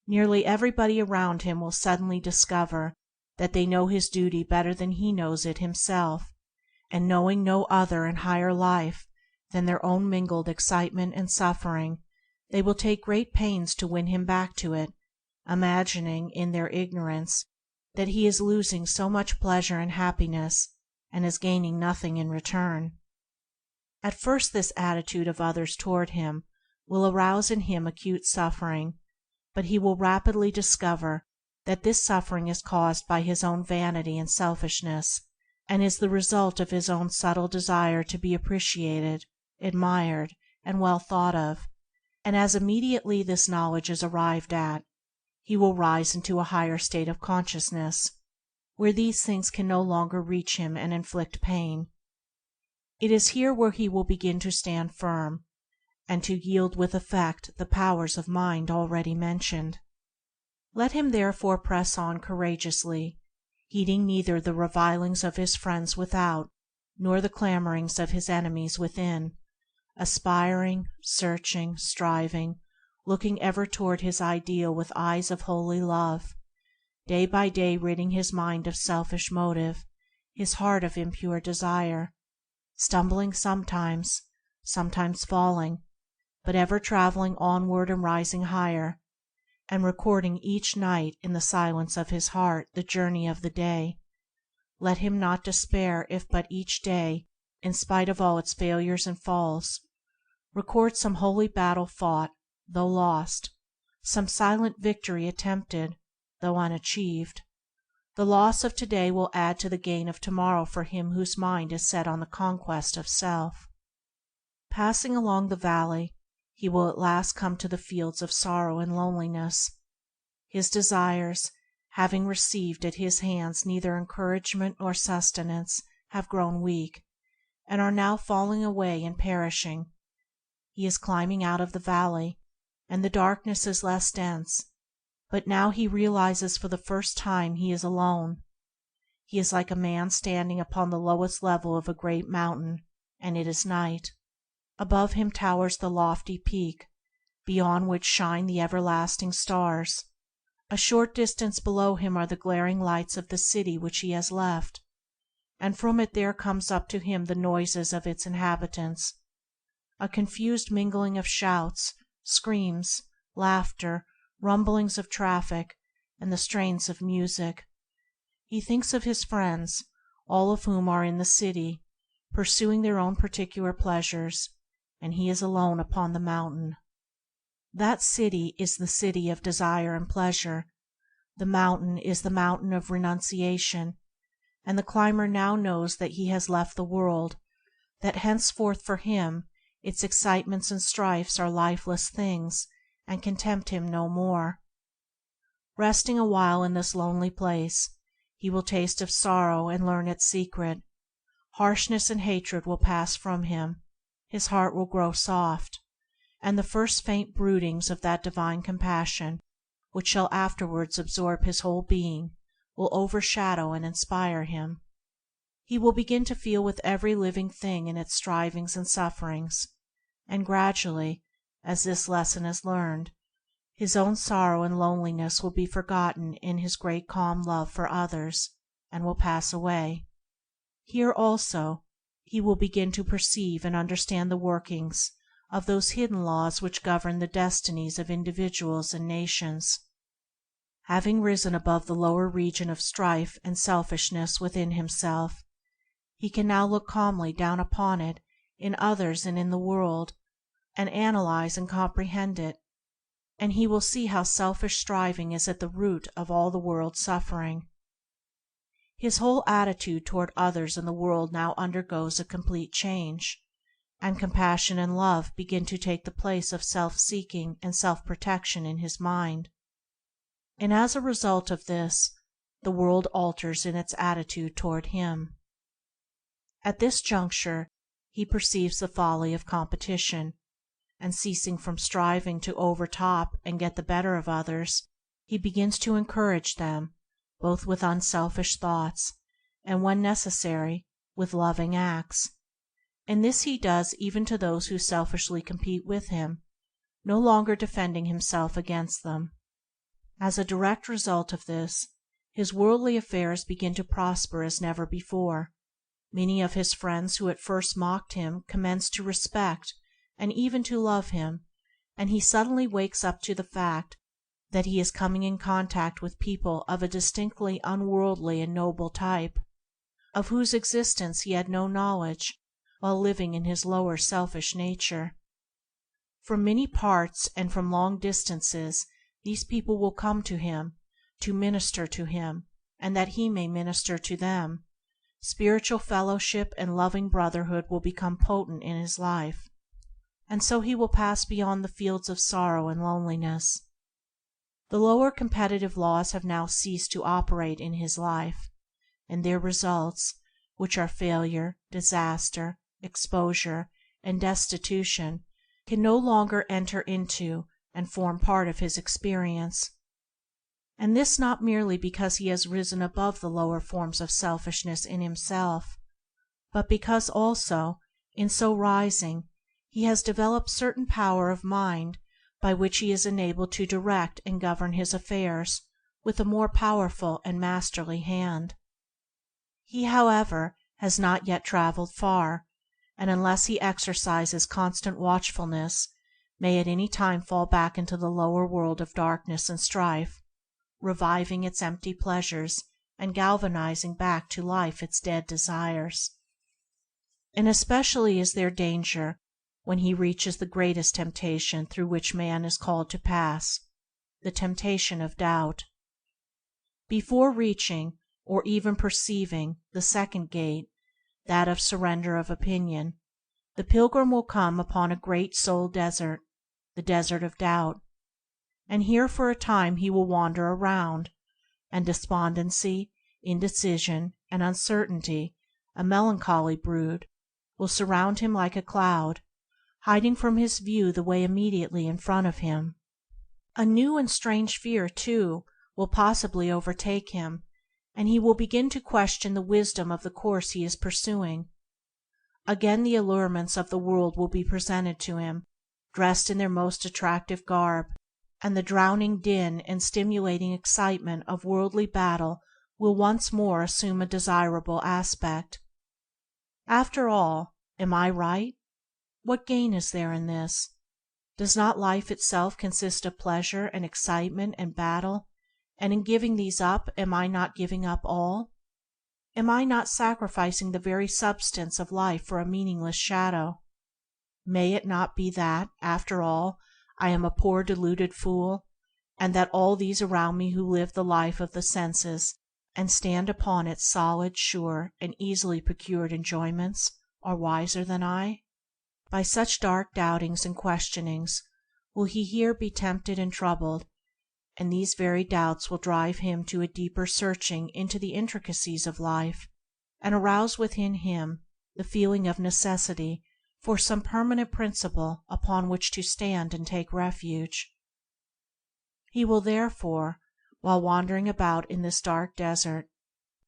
Nearly everybody around him will suddenly discover that they know his duty better than he knows it himself, and knowing no other and higher life than their own mingled excitement and suffering, they will take great pains to win him back to it, imagining in their ignorance that he is losing so much pleasure and happiness and is gaining nothing in return. At first this attitude of others toward him will arouse in him acute suffering, but he will rapidly discover that this suffering is caused by his own vanity and selfishness, and is the result of his own subtle desire to be appreciated, admired, and well thought of, and as immediately this knowledge is arrived at, he will rise into a higher state of consciousness, where these things can no longer reach him and inflict pain. It is here where he will begin to stand firm, and to yield with effect the powers of mind already mentioned. Let him therefore press on courageously, heeding neither the revilings of his friends without nor the clamorings of his enemies within, aspiring, searching, striving, looking ever toward his ideal with eyes of holy love, day by day ridding his mind of selfish motive, his heart of impure desire, stumbling sometimes falling, but ever traveling onward and rising higher, and recording each night in the silence of his heart the journey of the day. Let him not despair if but each day, in spite of all its failures and falls, record some holy battle fought, though lost, some silent victory attempted, though unachieved. The loss of today will add to the gain of tomorrow for him whose mind is set on the conquest of self. Passing along the valley, he will at last come to the fields of sorrow and loneliness. His desires, having received at his hands neither encouragement nor sustenance, have grown weak, and are now falling away and perishing. He is climbing out of the valley, and the darkness is less dense, but now he realizes for the first time he is alone. He is like a man standing upon the lowest level of a great mountain, and it is night. Above him towers the lofty peak, beyond which shine the everlasting stars. A short distance below him are the glaring lights of the city which he has left, and from it there comes up to him the noises of its inhabitants, a confused mingling of shouts, screams, laughter, rumblings of traffic, and the strains of music. He thinks of his friends, all of whom are in the city, pursuing their own particular pleasures, and he is alone upon the mountain. That city is the city of desire and pleasure. The mountain is the mountain of renunciation, and the climber now knows that he has left the world, that henceforth for him its excitements and strifes are lifeless things and can tempt him no more. Resting a while in this lonely place, he will taste of sorrow and learn its secret. Harshness and hatred will pass from him, his heart will grow soft, and the first faint broodings of that divine compassion, which shall afterwards absorb his whole being, will overshadow and inspire him. He will begin to feel with every living thing in its strivings and sufferings, and gradually, as this lesson is learned, his own sorrow and loneliness will be forgotten in his great calm love for others, and will pass away. Here also he will begin to perceive and understand the workings of those hidden laws which govern the destinies of individuals and nations. Having risen above the lower region of strife and selfishness within himself, he can now look calmly down upon it in others and in the world, and analyze and comprehend it, and he will see how selfish striving is at the root of all the world's suffering. His whole attitude toward others and the world now undergoes a complete change, and compassion and love begin to take the place of self-seeking and self-protection in his mind. And as a result of this, the world alters in its attitude toward him. At this juncture he perceives the folly of competition, and ceasing from striving to overtop and get the better of others, he begins to encourage them, both with unselfish thoughts, and when necessary, with loving acts. And this he does even to those who selfishly compete with him, no longer defending himself against them. As a direct result of this, his worldly affairs begin to prosper as never before. Many of his friends who at first mocked him commence to respect and even to love him, and he suddenly wakes up to the fact that he is coming in contact with people of a distinctly unworldly and noble type, of whose existence he had no knowledge while living in his lower selfish nature. From many parts and from long distances these people will come to him, to minister to him, and that he may minister to them. Spiritual fellowship and loving brotherhood will become potent in his life, and so he will pass beyond the fields of sorrow and loneliness. The lower competitive laws have now ceased to operate in his life, and their results, which are failure, disaster, exposure, and destitution, can no longer enter into and form part of his experience. And this not merely because he has risen above the lower forms of selfishness in himself, but because also, in so rising, he has developed certain power of mind by which he is enabled to direct and govern his affairs with a more powerful and masterly hand. He, however, has not yet travelled far, and unless he exercises constant watchfulness, may at any time fall back into the lower world of darkness and strife, reviving its empty pleasures and galvanizing back to life its dead desires. And especially is there danger when he reaches the greatest temptation through which man is called to pass, the temptation of doubt. Before reaching, or even perceiving, the second gate, that of surrender of opinion, the pilgrim will come upon a great soul desert, the desert of doubt, and here for a time he will wander around, and despondency, indecision, and uncertainty, a melancholy brood, will surround him like a cloud, hiding from his view the way immediately in front of him. A new and strange fear, too, will possibly overtake him, and he will begin to question the wisdom of the course he is pursuing. Again the allurements of the world will be presented to him, dressed in their most attractive garb, and the drowning din and stimulating excitement of worldly battle will once more assume a desirable aspect. After all, am I right? What gain is there in this? Does not life itself consist of pleasure and excitement and battle, and in giving these up am I not giving up all? Am I not sacrificing the very substance of life for a meaningless shadow? May it not be that, after all, I am a poor deluded fool, and that all these around me who live the life of the senses and stand upon its solid, sure, and easily procured enjoyments are wiser than I? By such dark doubtings and questionings will he here be tempted and troubled, and these very doubts will drive him to a deeper searching into the intricacies of life, and arouse within him the feeling of necessity for some permanent principle upon which to stand and take refuge. He will therefore, while wandering about in this dark desert,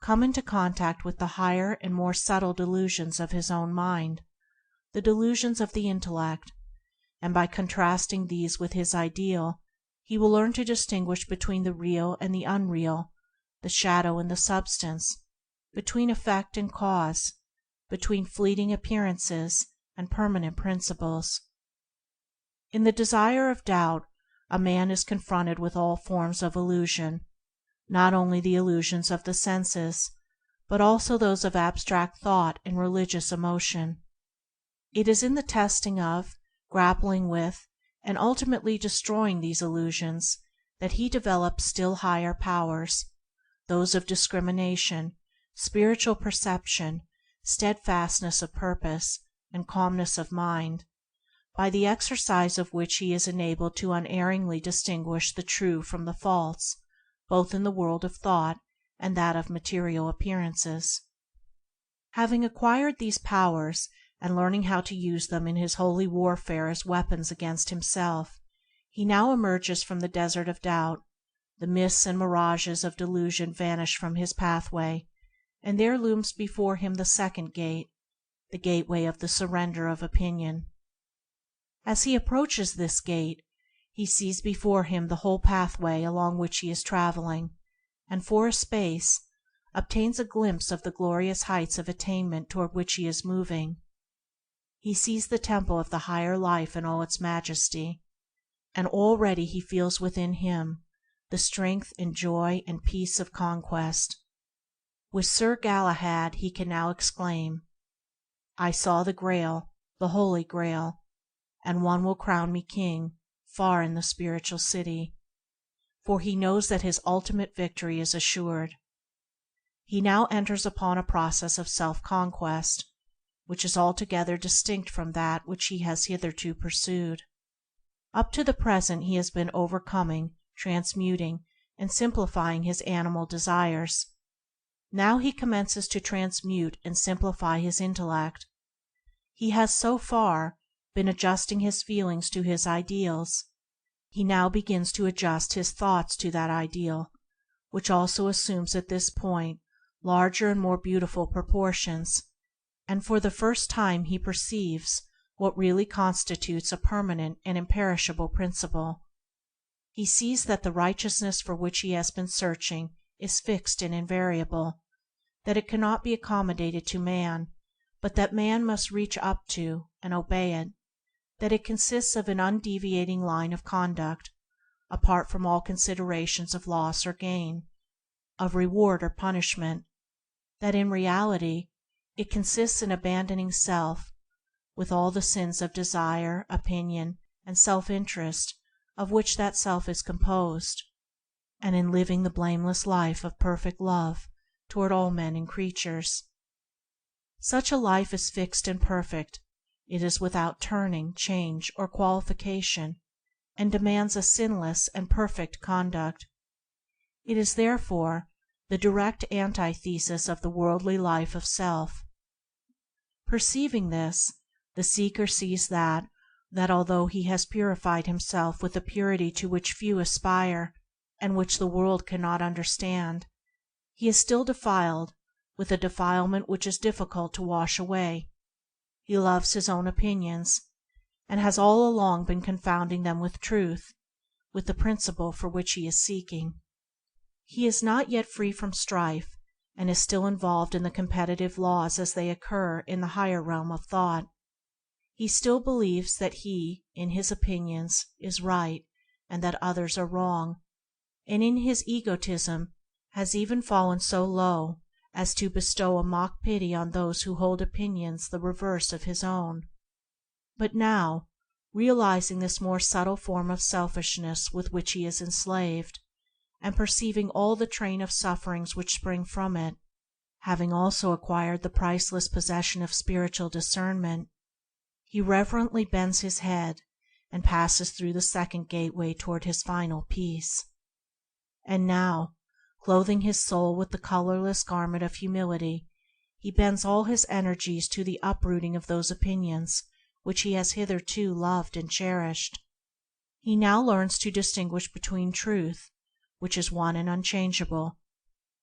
come into contact with the higher and more subtle delusions of his own mind, the delusions of the intellect, and by contrasting these with his ideal, he will learn to distinguish between the real and the unreal, the shadow and the substance, between effect and cause, between fleeting appearances and permanent principles. In the desire of doubt, a man is confronted with all forms of illusion, not only the illusions of the senses, but also those of abstract thought and religious emotion. It is in the testing of, grappling with, and ultimately destroying these illusions that he develops still higher powers, those of discrimination, spiritual perception, steadfastness of purpose, and calmness of mind, by the exercise of which he is enabled to unerringly distinguish the true from the false, both in the world of thought and that of material appearances. Having acquired these powers, and learning how to use them in his holy warfare as weapons against himself, he now emerges from the desert of doubt. The mists and mirages of delusion vanish from his pathway, and there looms before him the second gate, the gateway of the surrender of opinion. As he approaches this gate, he sees before him the whole pathway along which he is traveling, and for a space obtains a glimpse of the glorious heights of attainment toward which he is moving. He sees the temple of the higher life in all its majesty, and already he feels within him the strength and joy and peace of conquest. With Sir Galahad he can now exclaim, "I saw the Grail, the Holy Grail, and one will crown me king far in the spiritual city," for he knows that his ultimate victory is assured. He now enters upon a process of self-conquest, which is altogether distinct from that which he has hitherto pursued. Up to the present he has been overcoming, transmuting, and simplifying his animal desires. Now he commences to transmute and simplify his intellect. He has so far been adjusting his feelings to his ideals. He now begins to adjust his thoughts to that ideal, which also assumes at this point larger and more beautiful proportions, and for the first time he perceives what really constitutes a permanent and imperishable principle. He sees that the righteousness for which he has been searching is fixed and invariable, that it cannot be accommodated to man, but that man must reach up to and obey it, that it consists of an undeviating line of conduct, apart from all considerations of loss or gain, of reward or punishment, that in reality it consists in abandoning self, with all the sins of desire, opinion, and self-interest of which that self is composed, and in living the blameless life of perfect love toward all men and creatures. Such a life is fixed and perfect. It is without turning, change, or qualification, and demands a sinless and perfect conduct. It is therefore the direct antithesis of the worldly life of self. Perceiving this, the seeker sees that although he has purified himself with a purity to which few aspire, and which the world cannot understand, he is still defiled with a defilement which is difficult to wash away. He loves his own opinions, and has all along been confounding them with truth, with the principle for which he is seeking. He is not yet free from strife, and is still involved in the competitive laws as they occur in the higher realm of thought. He still believes that he, in his opinions, is right, and that others are wrong, and in his egotism has even fallen so low as to bestow a mock pity on those who hold opinions the reverse of his own. But now, realizing this more subtle form of selfishness with which he is enslaved, and perceiving all the train of sufferings which spring from it, having also acquired the priceless possession of spiritual discernment, he reverently bends his head and passes through the second gateway toward his final peace. And now, clothing his soul with the colorless garment of humility, he bends all his energies to the uprooting of those opinions which he has hitherto loved and cherished. He now learns to distinguish between truth, which is one and unchangeable,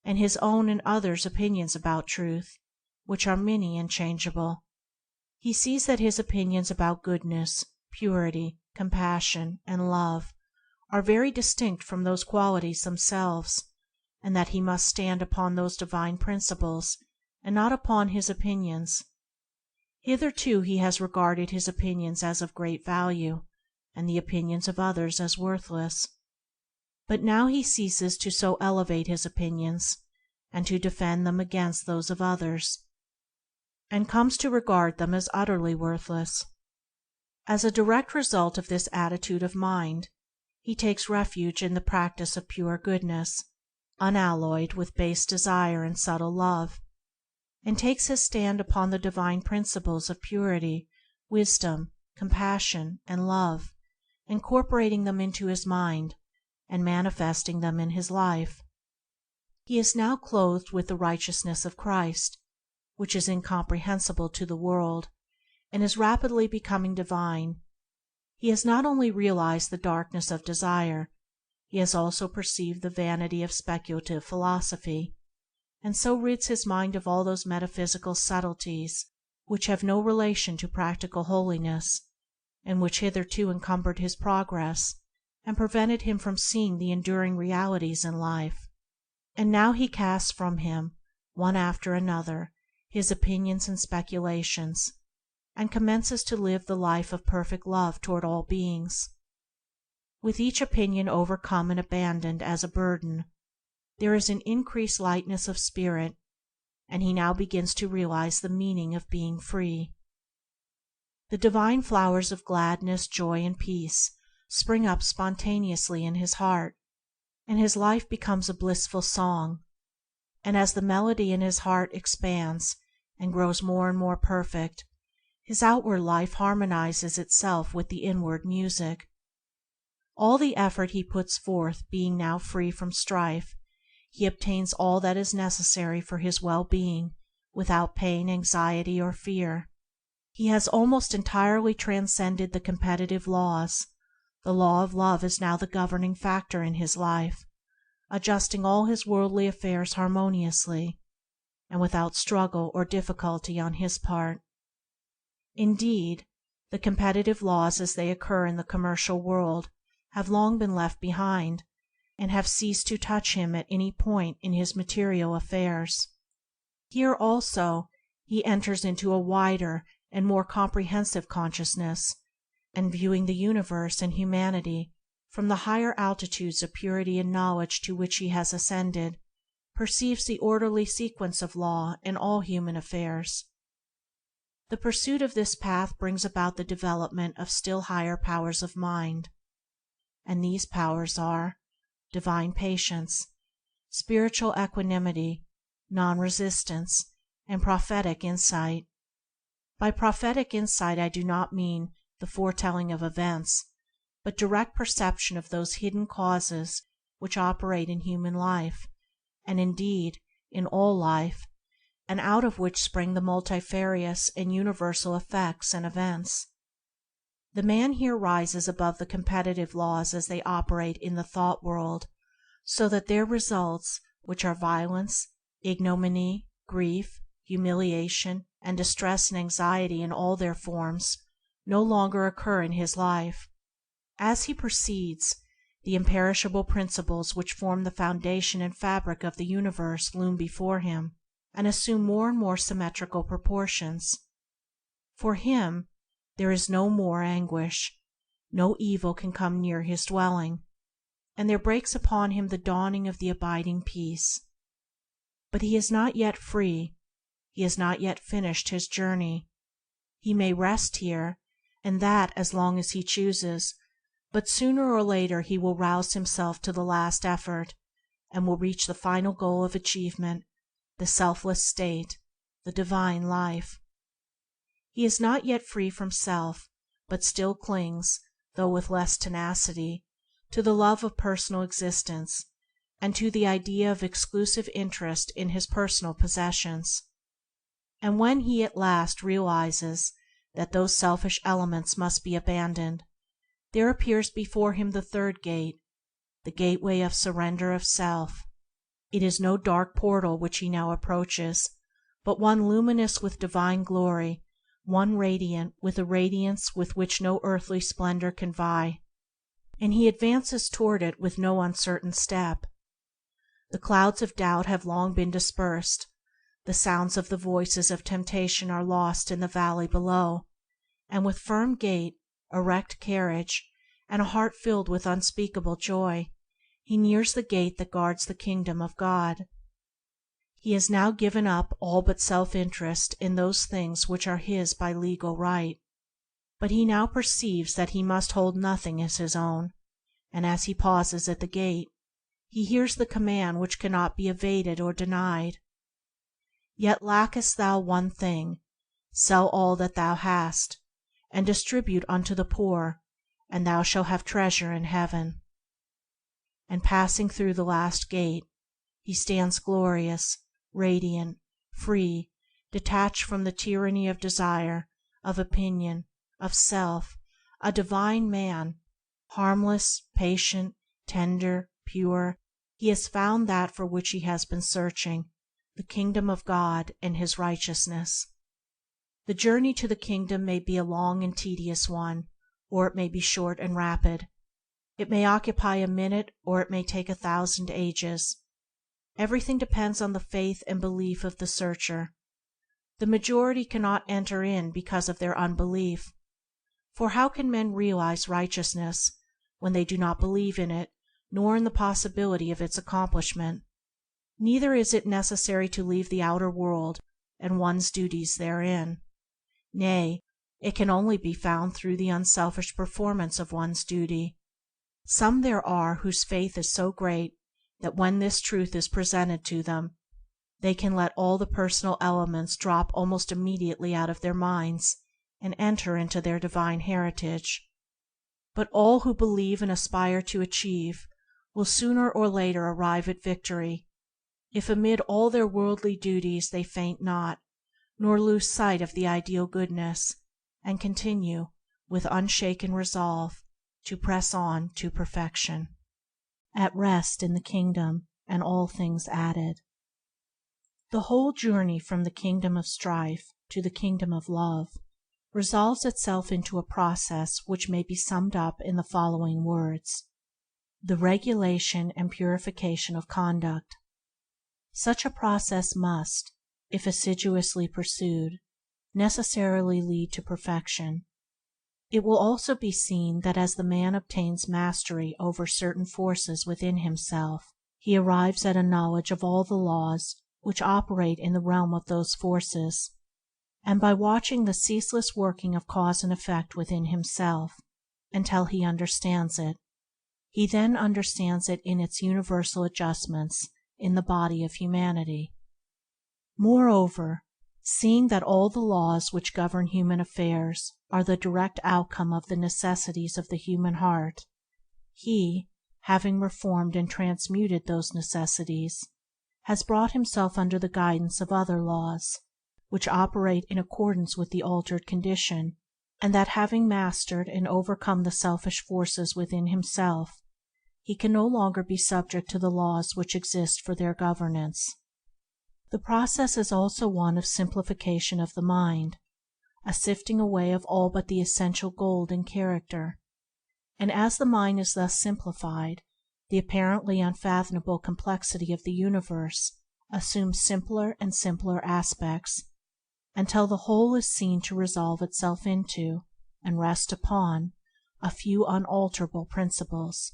and his own and others' opinions about truth, which are many and changeable. He sees that his opinions about goodness, purity, compassion, and love are very distinct from those qualities themselves, and that he must stand upon those divine principles and not upon his opinions. Hitherto he has regarded his opinions as of great value, and the opinions of others as worthless. But now he ceases to so elevate his opinions, and to defend them against those of others, and comes to regard them as utterly worthless. As a direct result of this attitude of mind, he takes refuge in the practice of pure goodness, unalloyed with base desire and subtle love, and takes his stand upon the divine principles of purity, wisdom, compassion, and love, incorporating them into his mind and manifesting them in his life. He is now clothed with the righteousness of Christ, which is incomprehensible to the world, and is rapidly becoming divine. He has not only realized the darkness of desire, he has also perceived the vanity of speculative philosophy, and so rids his mind of all those metaphysical subtleties which have no relation to practical holiness, and which hitherto encumbered his progress and prevented him from seeing the enduring realities in life. And now he casts from him, one after another, his opinions and speculations, and commences to live the life of perfect love toward all beings. With each opinion overcome and abandoned as a burden, there is an increased lightness of spirit, and he now begins to realize the meaning of being free. The divine flowers of gladness, joy, and peace spring up spontaneously in his heart, and his life becomes a blissful song. And as the melody in his heart expands and grows more and more perfect, his outward life harmonizes itself with the inward music. All the effort he puts forth being now free from strife, he obtains all that is necessary for his well-being without pain, anxiety, or fear. He has almost entirely transcended the competitive laws. The law of love is now the governing factor in his life, adjusting all his worldly affairs harmoniously, and without struggle or difficulty on his part. Indeed, the competitive laws as they occur in the commercial world have long been left behind, and have ceased to touch him at any point in his material affairs. Here also he enters into a wider and more comprehensive consciousness, and viewing the universe and humanity from the higher altitudes of purity and knowledge to which he has ascended, perceives the orderly sequence of law in all human affairs. The pursuit of this path brings about the development of still higher powers of mind, and these powers are divine patience, spiritual equanimity, non-resistance, and prophetic insight. By prophetic insight I do not mean the foretelling of events, but direct perception of those hidden causes which operate in human life, and indeed in all life, and out of which spring the multifarious and universal effects and events. The man here rises above the competitive laws as they operate in the thought world, so that their results, which are violence, ignominy, grief, humiliation, and distress and anxiety in all their forms, no longer occur in his life. As he proceeds, the imperishable principles which form the foundation and fabric of the universe loom before him, and assume more and more symmetrical proportions. For him there is no more anguish, no evil can come near his dwelling, and there breaks upon him the dawning of the abiding peace. But he is not yet free, he has not yet finished his journey. He may rest here, and that as long as he chooses, but sooner or later he will rouse himself to the last effort, and will reach the final goal of achievement, the selfless state, the divine life. He is not yet free from self, but still clings, though with less tenacity, to the love of personal existence, and to the idea of exclusive interest in his personal possessions. And when he at last realizes that those selfish elements must be abandoned, there appears before him the third gate, the gateway of surrender of self. It is no dark portal which he now approaches, but one luminous with divine glory, one radiant with a radiance with which no earthly splendor can vie, and he advances toward it with no uncertain step. The clouds of doubt have long been dispersed, the sounds of the voices of temptation are lost in the valley below, and with firm gait, erect carriage, and a heart filled with unspeakable joy, he nears the gate that guards the kingdom of God. He has now given up all but self-interest in those things which are his by legal right, but he now perceives that he must hold nothing as his own, and as he pauses at the gate, He hears the command which cannot be evaded or denied. Yet lackest thou one thing: sell all that thou hast, and distribute unto the poor, and thou shalt have treasure in heaven. And passing through the last gate, he stands glorious, radiant, free, detached from the tyranny of desire, of opinion, of self, a divine man, harmless, patient, tender, pure. He has found that for which he has been searching, the Kingdom of God and His righteousness. The journey to the Kingdom may be a long and tedious one, or it may be short and rapid. It may occupy a minute, or it may take 1,000 ages. Everything depends on the faith and belief of the searcher. The majority cannot enter in because of their unbelief. For how can men realize righteousness when they do not believe in it, nor in the possibility of its accomplishment? Neither is it necessary to leave the outer world and one's duties therein. Nay, it can only be found through the unselfish performance of one's duty. Some there are whose faith is so great that when this truth is presented to them, they can let all the personal elements drop almost immediately out of their minds and enter into their divine heritage. But all who believe and aspire to achieve will sooner or later arrive at victory, if amid all their worldly duties they faint not, nor lose sight of the ideal goodness, and continue, with unshaken resolve, to press on to perfection. At rest in the Kingdom, and all things added. The whole journey from the kingdom of strife to the kingdom of love resolves itself into a process which may be summed up in the following words: the regulation and purification of conduct. Such a process must, if assiduously pursued, necessarily lead to perfection. It will also be seen that as the man obtains mastery over certain forces within himself, he arrives at a knowledge of all the laws which operate in the realm of those forces, and by watching the ceaseless working of cause and effect within himself until he understands it, he then understands it in its universal adjustments in the body of humanity. Moreover, seeing that all the laws which govern human affairs are the direct outcome of the necessities of the human heart, he, having reformed and transmuted those necessities, has brought himself under the guidance of other laws, which operate in accordance with the altered condition, and that having mastered and overcome the selfish forces within himself, he can no longer be subject to the laws which exist for their governance. The process is also one of simplification of the mind, a sifting away of all but the essential gold in character, and as the mind is thus simplified, the apparently unfathomable complexity of the universe assumes simpler and simpler aspects, until the whole is seen to resolve itself into, and rest upon, a few unalterable principles,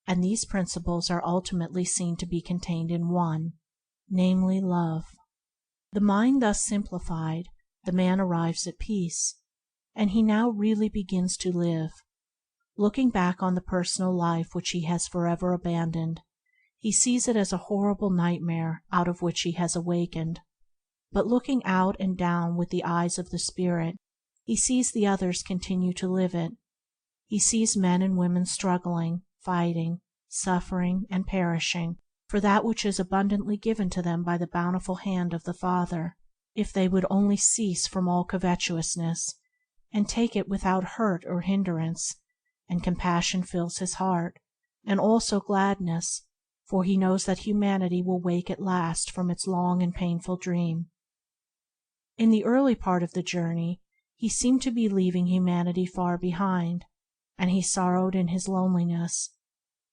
and these principles are ultimately seen to be contained in one, namely love. The mind thus simplified, the man arrives at peace, and he now really begins to live. Looking back on the personal life which he has forever abandoned, he sees it as a horrible nightmare out of which he has awakened, but looking out and down with the eyes of the spirit, he sees the others continue to live it. He sees men and women struggling, fighting, suffering, and perishing for that which is abundantly given to them by the bountiful hand of the Father, if they would only cease from all covetousness, and take it without hurt or hindrance, and compassion fills his heart, and also gladness, for he knows that humanity will wake at last from its long and painful dream. In the early part of the journey he seemed to be leaving humanity far behind, and he sorrowed in his loneliness,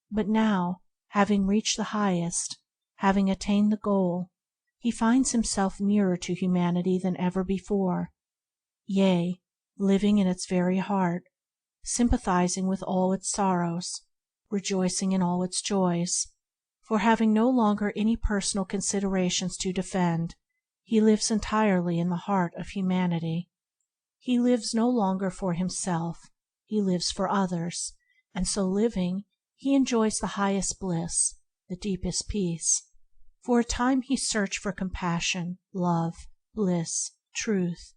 but now, having reached the highest, having attained the goal, he finds himself nearer to humanity than ever before, yea, living in its very heart, sympathizing with all its sorrows, rejoicing in all its joys, for having no longer any personal considerations to defend, he lives entirely in the heart of humanity. He lives no longer for himself, he lives for others, and so living, he enjoys the highest bliss, the deepest peace. For a time he searched for compassion, love, bliss, truth,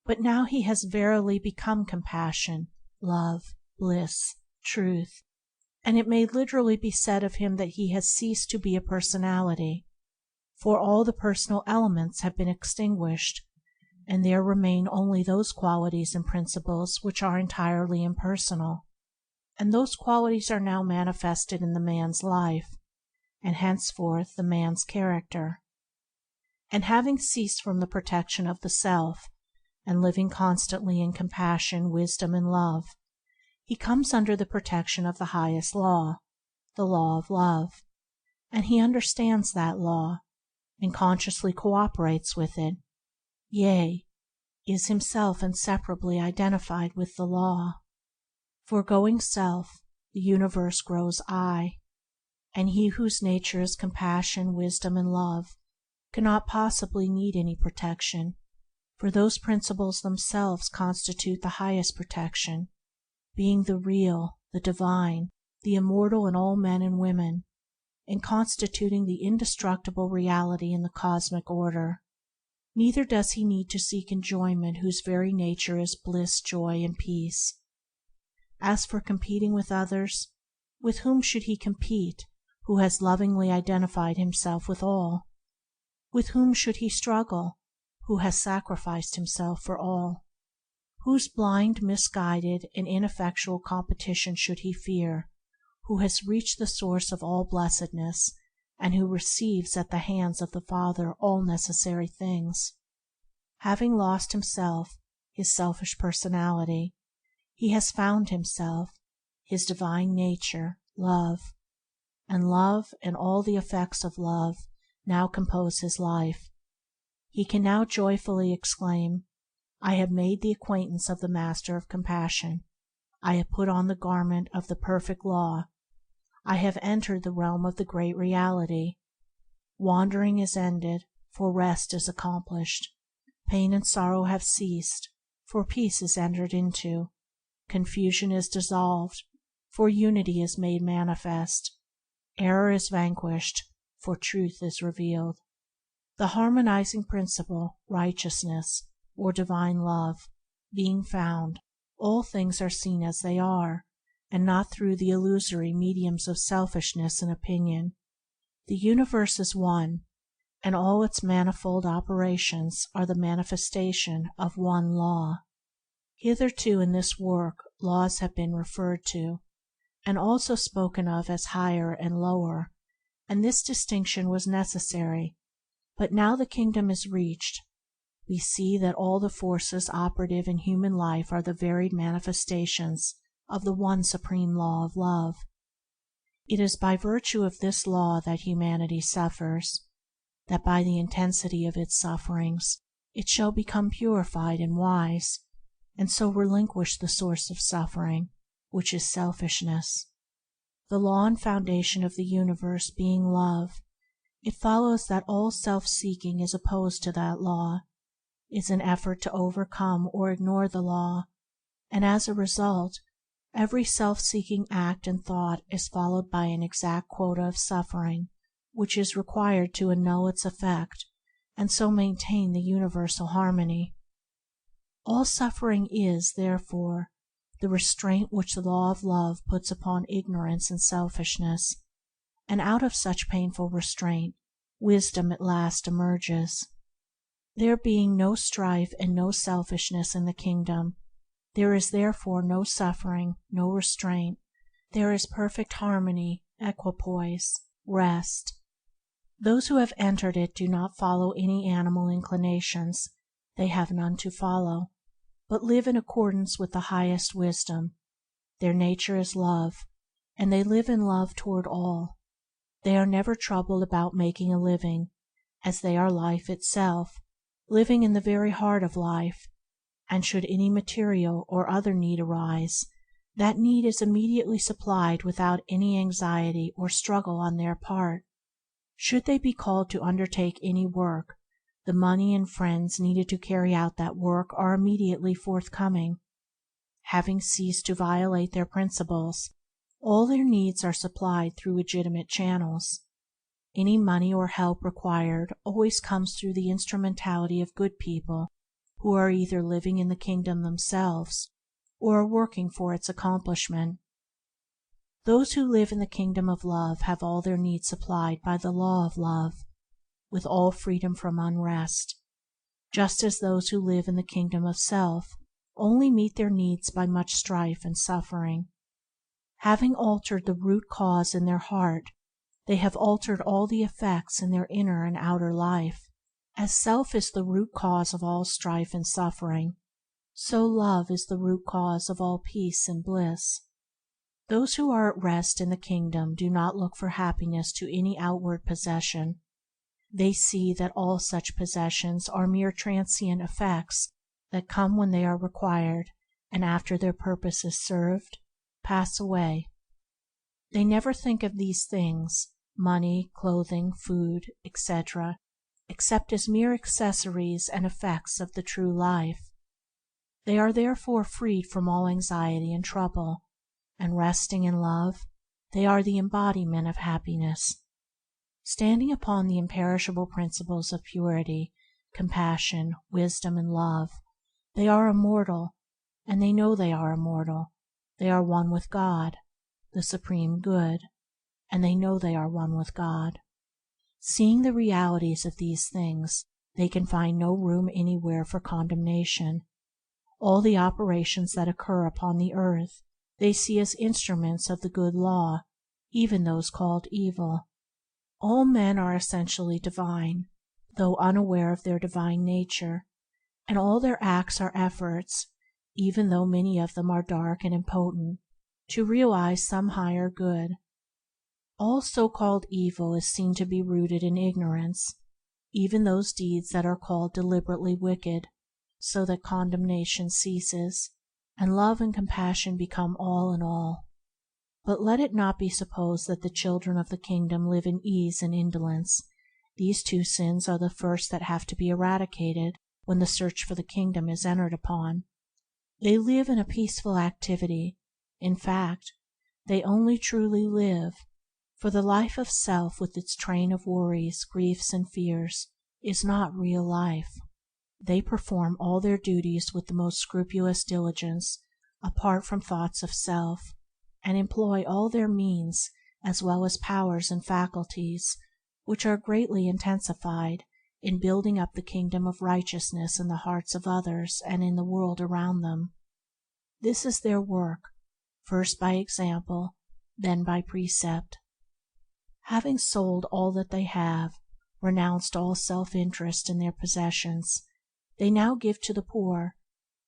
but now he has verily become compassion, love, bliss, truth, and it may literally be said of him that he has ceased to be a personality, for all the personal elements have been extinguished, and there remain only those qualities and principles which are entirely impersonal, and those qualities are now manifested in the man's life, and henceforth the man's character. And having ceased from the protection of the self, and living constantly in compassion, wisdom, and love, he comes under the protection of the highest law, the law of love, and he understands that law, and consciously cooperates with it, yea, is himself inseparably identified with the law. Foregoing self, the universe grows I, and he whose nature is compassion, wisdom, and love cannot possibly need any protection, for those principles themselves constitute the highest protection, being the real, the divine, the immortal in all men and women, and constituting the indestructible reality in the cosmic order. Neither does he need to seek enjoyment whose very nature is bliss, joy, and peace. As for competing with others, with whom should he compete who has lovingly identified himself with all? With whom should he struggle who has sacrificed himself for all? Whose blind, misguided, and ineffectual competition should he fear who has reached the source of all blessedness, and who receives at the hands of the Father all necessary things? Having lost himself, his selfish personality, he has found himself, his divine nature, love, and love and all the effects of love now compose his life. He can now joyfully exclaim, I have made the acquaintance of the Master of Compassion, I have put on the garment of the perfect law, I have entered the realm of the Great Reality. Wandering is ended, for rest is accomplished. Pain and sorrow have ceased, for peace is entered into. Confusion is dissolved, for unity is made manifest. Error is vanquished, for truth is revealed. The harmonizing principle, righteousness, or divine love, being found, all things are seen as they are, and not through the illusory mediums of selfishness and opinion. The universe is one, and all its manifold operations are the manifestation of one law. Hitherto in this work laws have been referred to, and also spoken of as higher and lower, and this distinction was necessary, but now the kingdom is reached. We see that all the forces operative in human life are the varied manifestations of the one supreme law of love. It is by virtue of this law that humanity suffers, that by the intensity of its sufferings it shall become purified and wise, and so relinquish the source of suffering, which is selfishness. The law and foundation of the universe being love, it follows that all self-seeking is opposed to that law, is an effort to overcome or ignore the law, and as a result, every self-seeking act and thought is followed by an exact quota of suffering, which is required to annul its effect and so maintain the universal harmony. All suffering is, therefore, the restraint which the law of love puts upon ignorance and selfishness, and out of such painful restraint wisdom at last emerges. There being no strife and no selfishness in the kingdom, there is therefore no suffering, no restraint, there is perfect harmony, equipoise, rest. Those who have entered it do not follow any animal inclinations, they have none to follow, but live in accordance with the highest wisdom. Their nature is love, and they live in love toward all. They are never troubled about making a living, as they are life itself, living in the very heart of life, and should any material or other need arise, that need is immediately supplied without any anxiety or struggle on their part. Should they be called to undertake any work, the money and friends needed to carry out that work are immediately forthcoming. Having ceased to violate their principles, All their needs are supplied through legitimate channels. Any money or help required always comes through the instrumentality of good people who are either living in the kingdom themselves or are working for its accomplishment. Those who live in the kingdom of love have all their needs supplied by the law of love, with all freedom from unrest, just as those who live in the kingdom of self only meet their needs by much strife and suffering. Having altered the root cause in their heart, they have altered all the effects in their inner and outer life. As self is the root cause of all strife and suffering, so love is the root cause of all peace and bliss. Those who are at rest in the kingdom do not look for happiness to any outward possession. They see that all such possessions are mere transient effects that come when they are required, and after their purpose is served, pass away. They never think of these things, money, clothing, food, etc., except as mere accessories and effects of the true life. They are therefore freed from all anxiety and trouble, and resting in love, they are the embodiment of happiness. Standing upon the imperishable principles of purity, compassion, wisdom, and love, they are immortal, and they know they are immortal. They are one with God, the Supreme Good, and they know they are one with God. Seeing the realities of these things, they can find no room anywhere for condemnation. All the operations that occur upon the earth they see as instruments of the good law, even those called evil. All men are essentially divine, though unaware of their divine nature, and all their acts are efforts, even though many of them are dark and impotent, to realize some higher good. All so-called evil is seen to be rooted in ignorance, even those deeds that are called deliberately wicked, so that condemnation ceases, and love and compassion become all in all. But let it not be supposed that the children of the kingdom live in ease and indolence. These two sins are the first that have to be eradicated when the search for the kingdom is entered upon. They live in a peaceful activity. In fact, they only truly live, for the life of self with its train of worries, griefs, and fears is not real life. They perform all their duties with the most scrupulous diligence, apart from thoughts of self, and employ all their means, as well as powers and faculties, which are greatly intensified, in building up the kingdom of righteousness in the hearts of others and in the world around them. This is their work, first by example, then by precept. Having sold all that they have, renounced all self-interest in their possessions, they now give to the poor,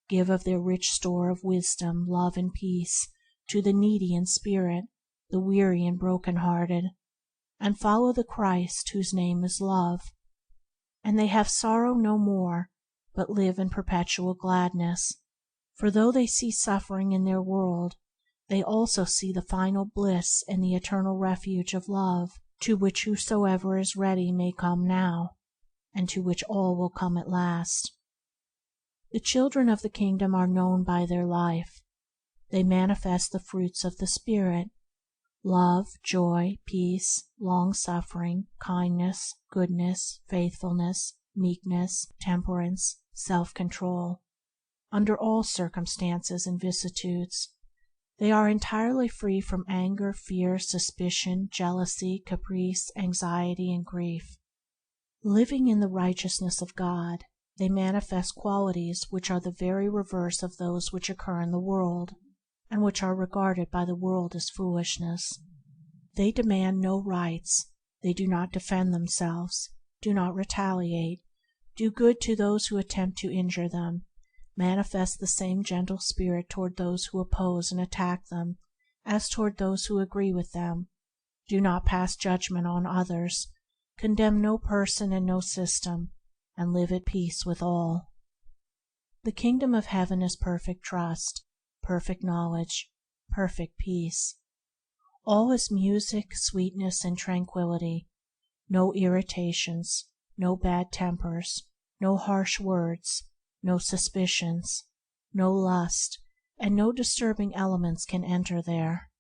give of their rich store of wisdom, love, and peace to the needy in spirit, the weary and broken-hearted, and follow the Christ whose name is love. And they have sorrow no more, but live in perpetual gladness, for though they see suffering in their world, they also see the final bliss in the eternal refuge of love, to which whosoever is ready may come now, and to which all will come at last. The children of the kingdom are known by their life. They manifest the fruits of the Spirit: love, joy, peace, long-suffering, kindness, goodness, faithfulness, meekness, temperance, self-control. Under all circumstances and vicissitudes, they are entirely free from anger, fear, suspicion, jealousy, caprice, anxiety, and grief. Living in the righteousness of God, they manifest qualities which are the very reverse of those which occur in the world, and which are regarded by the world as foolishness. They demand no rights, they do not defend themselves, do not retaliate, do good to those who attempt to injure them, manifest the same gentle spirit toward those who oppose and attack them as toward those who agree with them, do not pass judgment on others, condemn no person and no system, and live at peace with all. The kingdom of heaven is perfect trust, perfect knowledge, perfect peace. All is music, sweetness, and tranquility. No irritations, no bad tempers, no harsh words, no suspicions, no lust, and no disturbing elements can enter there.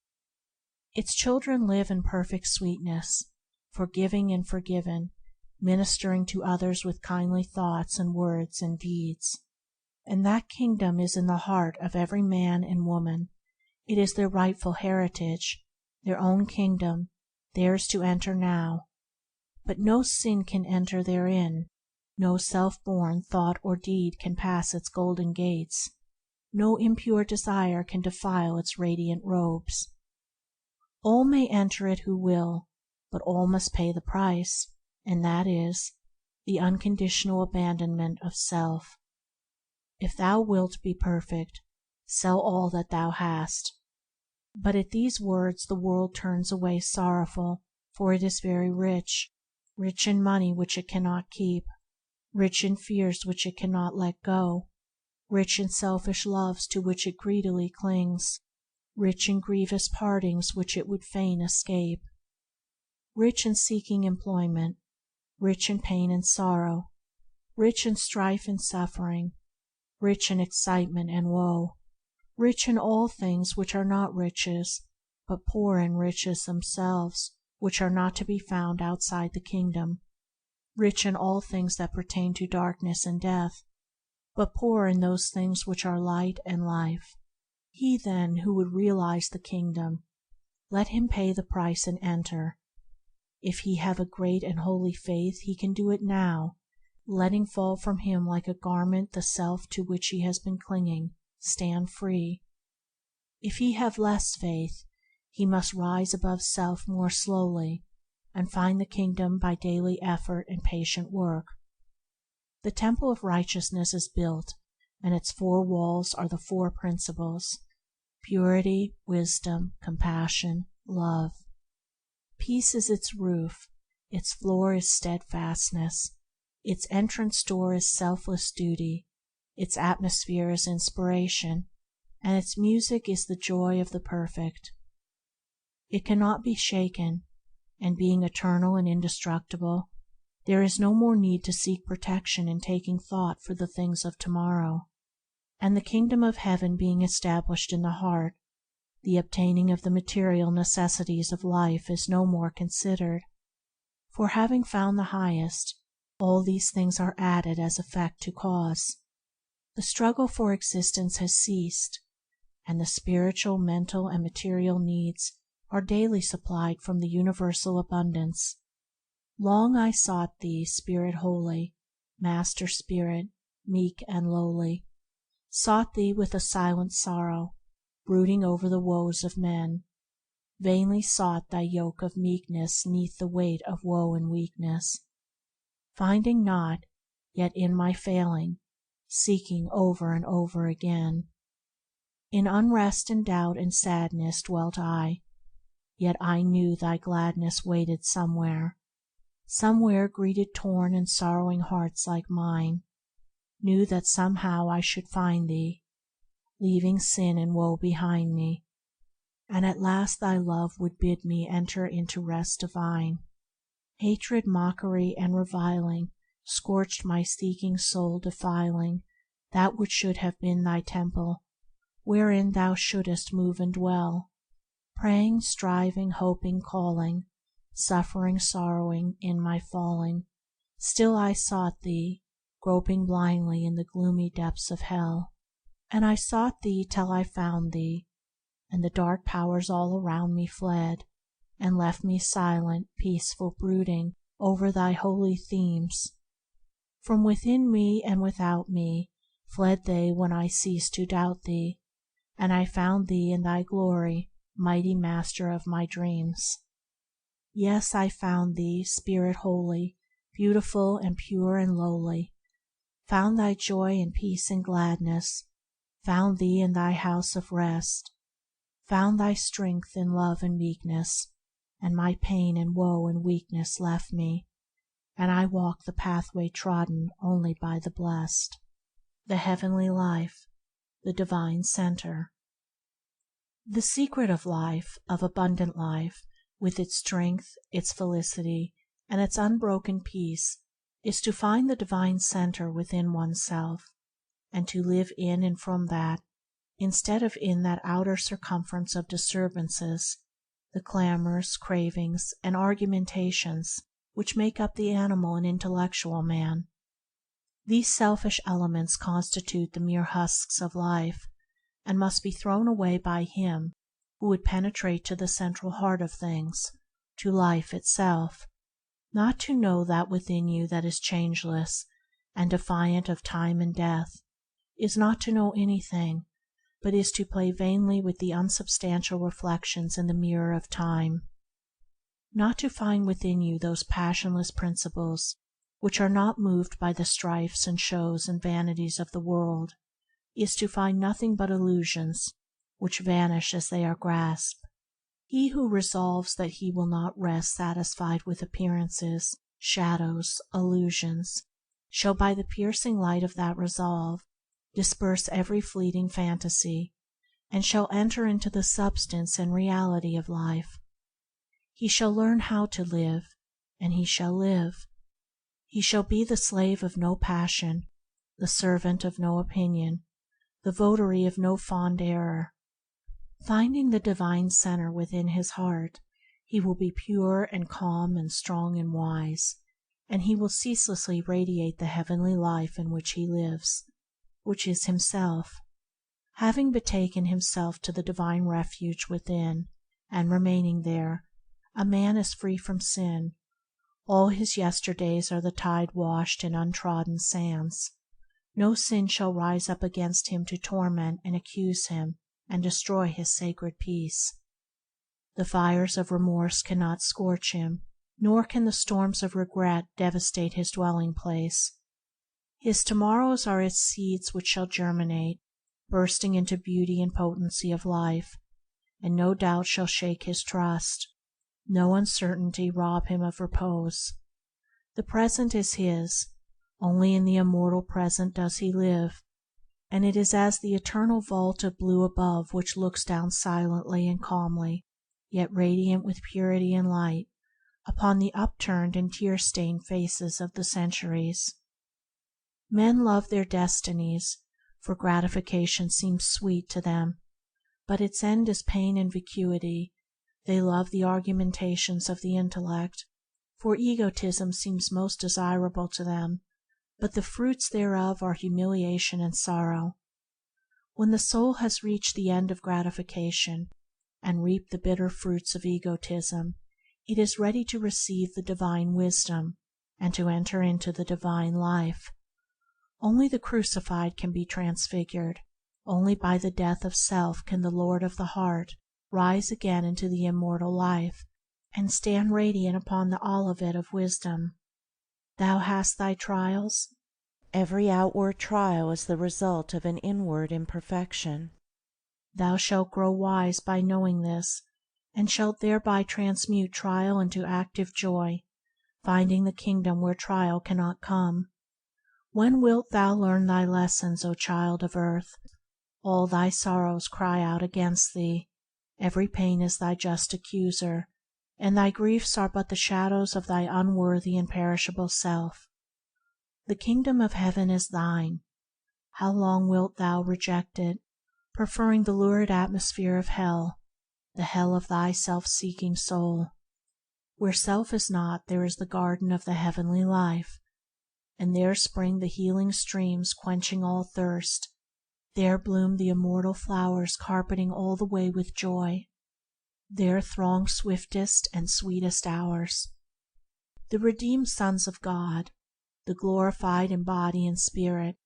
Its children live in perfect sweetness, forgiving and forgiven, ministering to others with kindly thoughts and words and deeds. And that kingdom is in the heart of every man and woman. It is their rightful heritage, their own kingdom, theirs to enter now. But no sin can enter therein, no self-born thought or deed can pass its golden gates, no impure desire can defile its radiant robes. All may enter it who will, but all must pay the price, and that is the unconditional abandonment of self. If thou wilt be perfect, sell all that thou hast. But at these words the world turns away sorrowful, for it is very rich, rich in money which it cannot keep, rich in fears which it cannot let go, rich in selfish loves to which it greedily clings, rich in grievous partings which it would fain escape, rich in seeking employment, rich in pain and sorrow, rich in strife and suffering, rich in excitement and woe, rich in all things which are not riches, but poor in riches themselves, which are not to be found outside the kingdom, rich in all things that pertain to darkness and death, but poor in those things which are light and life. He then who would realize the kingdom, let him pay the price and enter. If he have a great and holy faith, he can do it now, letting fall from him like a garment the self to which he has been clinging, stand free. If he have less faith, he must rise above self more slowly, and find the kingdom by daily effort and patient work. The temple of righteousness is built, and its 4 walls are the 4 principles: purity, wisdom, compassion, love. Peace is its roof, its floor is steadfastness, its entrance door is selfless duty, its atmosphere is inspiration, and its music is the joy of the perfect. It cannot be shaken, and being eternal and indestructible, there is no more need to seek protection in taking thought for the things of tomorrow. And the kingdom of heaven being established in the heart, the obtaining of the material necessities of life is no more considered, for having found the highest, all these things are added as effect to cause. The struggle for existence has ceased, and the spiritual, mental, and material needs are daily supplied from the universal abundance. Long I sought thee, Spirit holy, Master Spirit, meek and lowly, sought thee with a silent sorrow, brooding over the woes of men, vainly sought thy yoke of meekness 'neath the weight of woe and weakness, finding not, yet in my failing, seeking over and over again. In unrest and doubt and sadness dwelt I, yet I knew thy gladness waited somewhere, somewhere greeted torn and sorrowing hearts like mine, knew that somehow I should find thee, leaving sin and woe behind me, and at last thy love would bid me enter into rest divine. Hatred, mockery, and reviling scorched my seeking soul, defiling that which should have been thy temple, wherein thou shouldest move and dwell, praying, striving, hoping, calling, suffering, sorrowing in my falling. Still I sought thee, groping blindly in the gloomy depths of hell, and I sought thee till I found thee, and the dark powers all around me fled, and left me silent, peaceful, brooding over thy holy themes. From within me and without me fled they when I ceased to doubt thee, and I found thee in thy glory, mighty Master of my dreams. Yes, I found thee, Spirit holy, beautiful and pure and lowly, found thy joy and peace and gladness, found thee in thy house of rest, found thy strength in love and meekness, and my pain and woe and weakness left me, and I walk the pathway trodden only by the blessed. The heavenly life, the divine center. The secret of life, of abundant life, with its strength, its felicity, and its unbroken peace, is to find the divine center within oneself, and to live in and from that, instead of in that outer circumference of disturbances, the clamors, cravings, and argumentations which make up the animal and intellectual man. These selfish elements constitute the mere husks of life, and must be thrown away by him who would penetrate to the central heart of things, to life itself. Not to know that within you that is changeless and defiant of time and death is not to know anything, but is to play vainly with the unsubstantial reflections in the mirror of time. Not to find within you those passionless principles which are not moved by the strifes and shows and vanities of the world is to find nothing but illusions which vanish as they are grasped. He who resolves that he will not rest satisfied with appearances, shadows, illusions, shall by the piercing light of that resolve disperse every fleeting fantasy, and shall enter into the substance and reality of life. He shall learn how to live, and he shall live. He shall be the slave of no passion, the servant of no opinion, the votary of no fond error. Finding the divine center within his heart, he will be pure and calm and strong and wise, and he will ceaselessly radiate the heavenly life in which he lives, which is himself. Having betaken himself to the divine refuge within, and remaining there, a man is free from sin. All his yesterdays are the tide-washed and untrodden sands. No sin shall rise up against him to torment and accuse him and destroy his sacred peace. The fires of remorse cannot scorch him, nor can the storms of regret devastate his dwelling place. His tomorrows are as seeds which shall germinate, bursting into beauty and potency of life, and no doubt shall shake his trust, no uncertainty rob him of repose. The present is his, only in the immortal present does he live, and it is as the eternal vault of blue above which looks down silently and calmly, yet radiant with purity and light, upon the upturned and tear-stained faces of the centuries. Men love their destinies, for gratification seems sweet to them, but its end is pain and vacuity. They love the argumentations of the intellect, for egotism seems most desirable to them, but the fruits thereof are humiliation and sorrow. When the soul has reached the end of gratification, and reaped the bitter fruits of egotism, it is ready to receive the divine wisdom, and to enter into the divine life. Only the crucified can be transfigured. Only by the death of self can the Lord of the heart rise again into the immortal life, and stand radiant upon the olivet of wisdom. Thou hast thy trials. Every outward trial is the result of an inward imperfection. Thou shalt grow wise by knowing this, and shalt thereby transmute trial into active joy, finding the kingdom where trial cannot come. When wilt thou learn thy lessons, O child of earth? All thy sorrows cry out against thee. Every pain is thy just accuser, and thy griefs are but the shadows of thy unworthy and perishable self. The kingdom of heaven is thine. How long wilt thou reject it, preferring the lurid atmosphere of hell, the hell of thy self-seeking soul? Where self is not, there is the garden of the heavenly life, and there spring the healing streams quenching all thirst. There bloom the immortal flowers carpeting all the way with joy. There throng swiftest and sweetest hours. The redeemed sons of God, the glorified in body and spirit,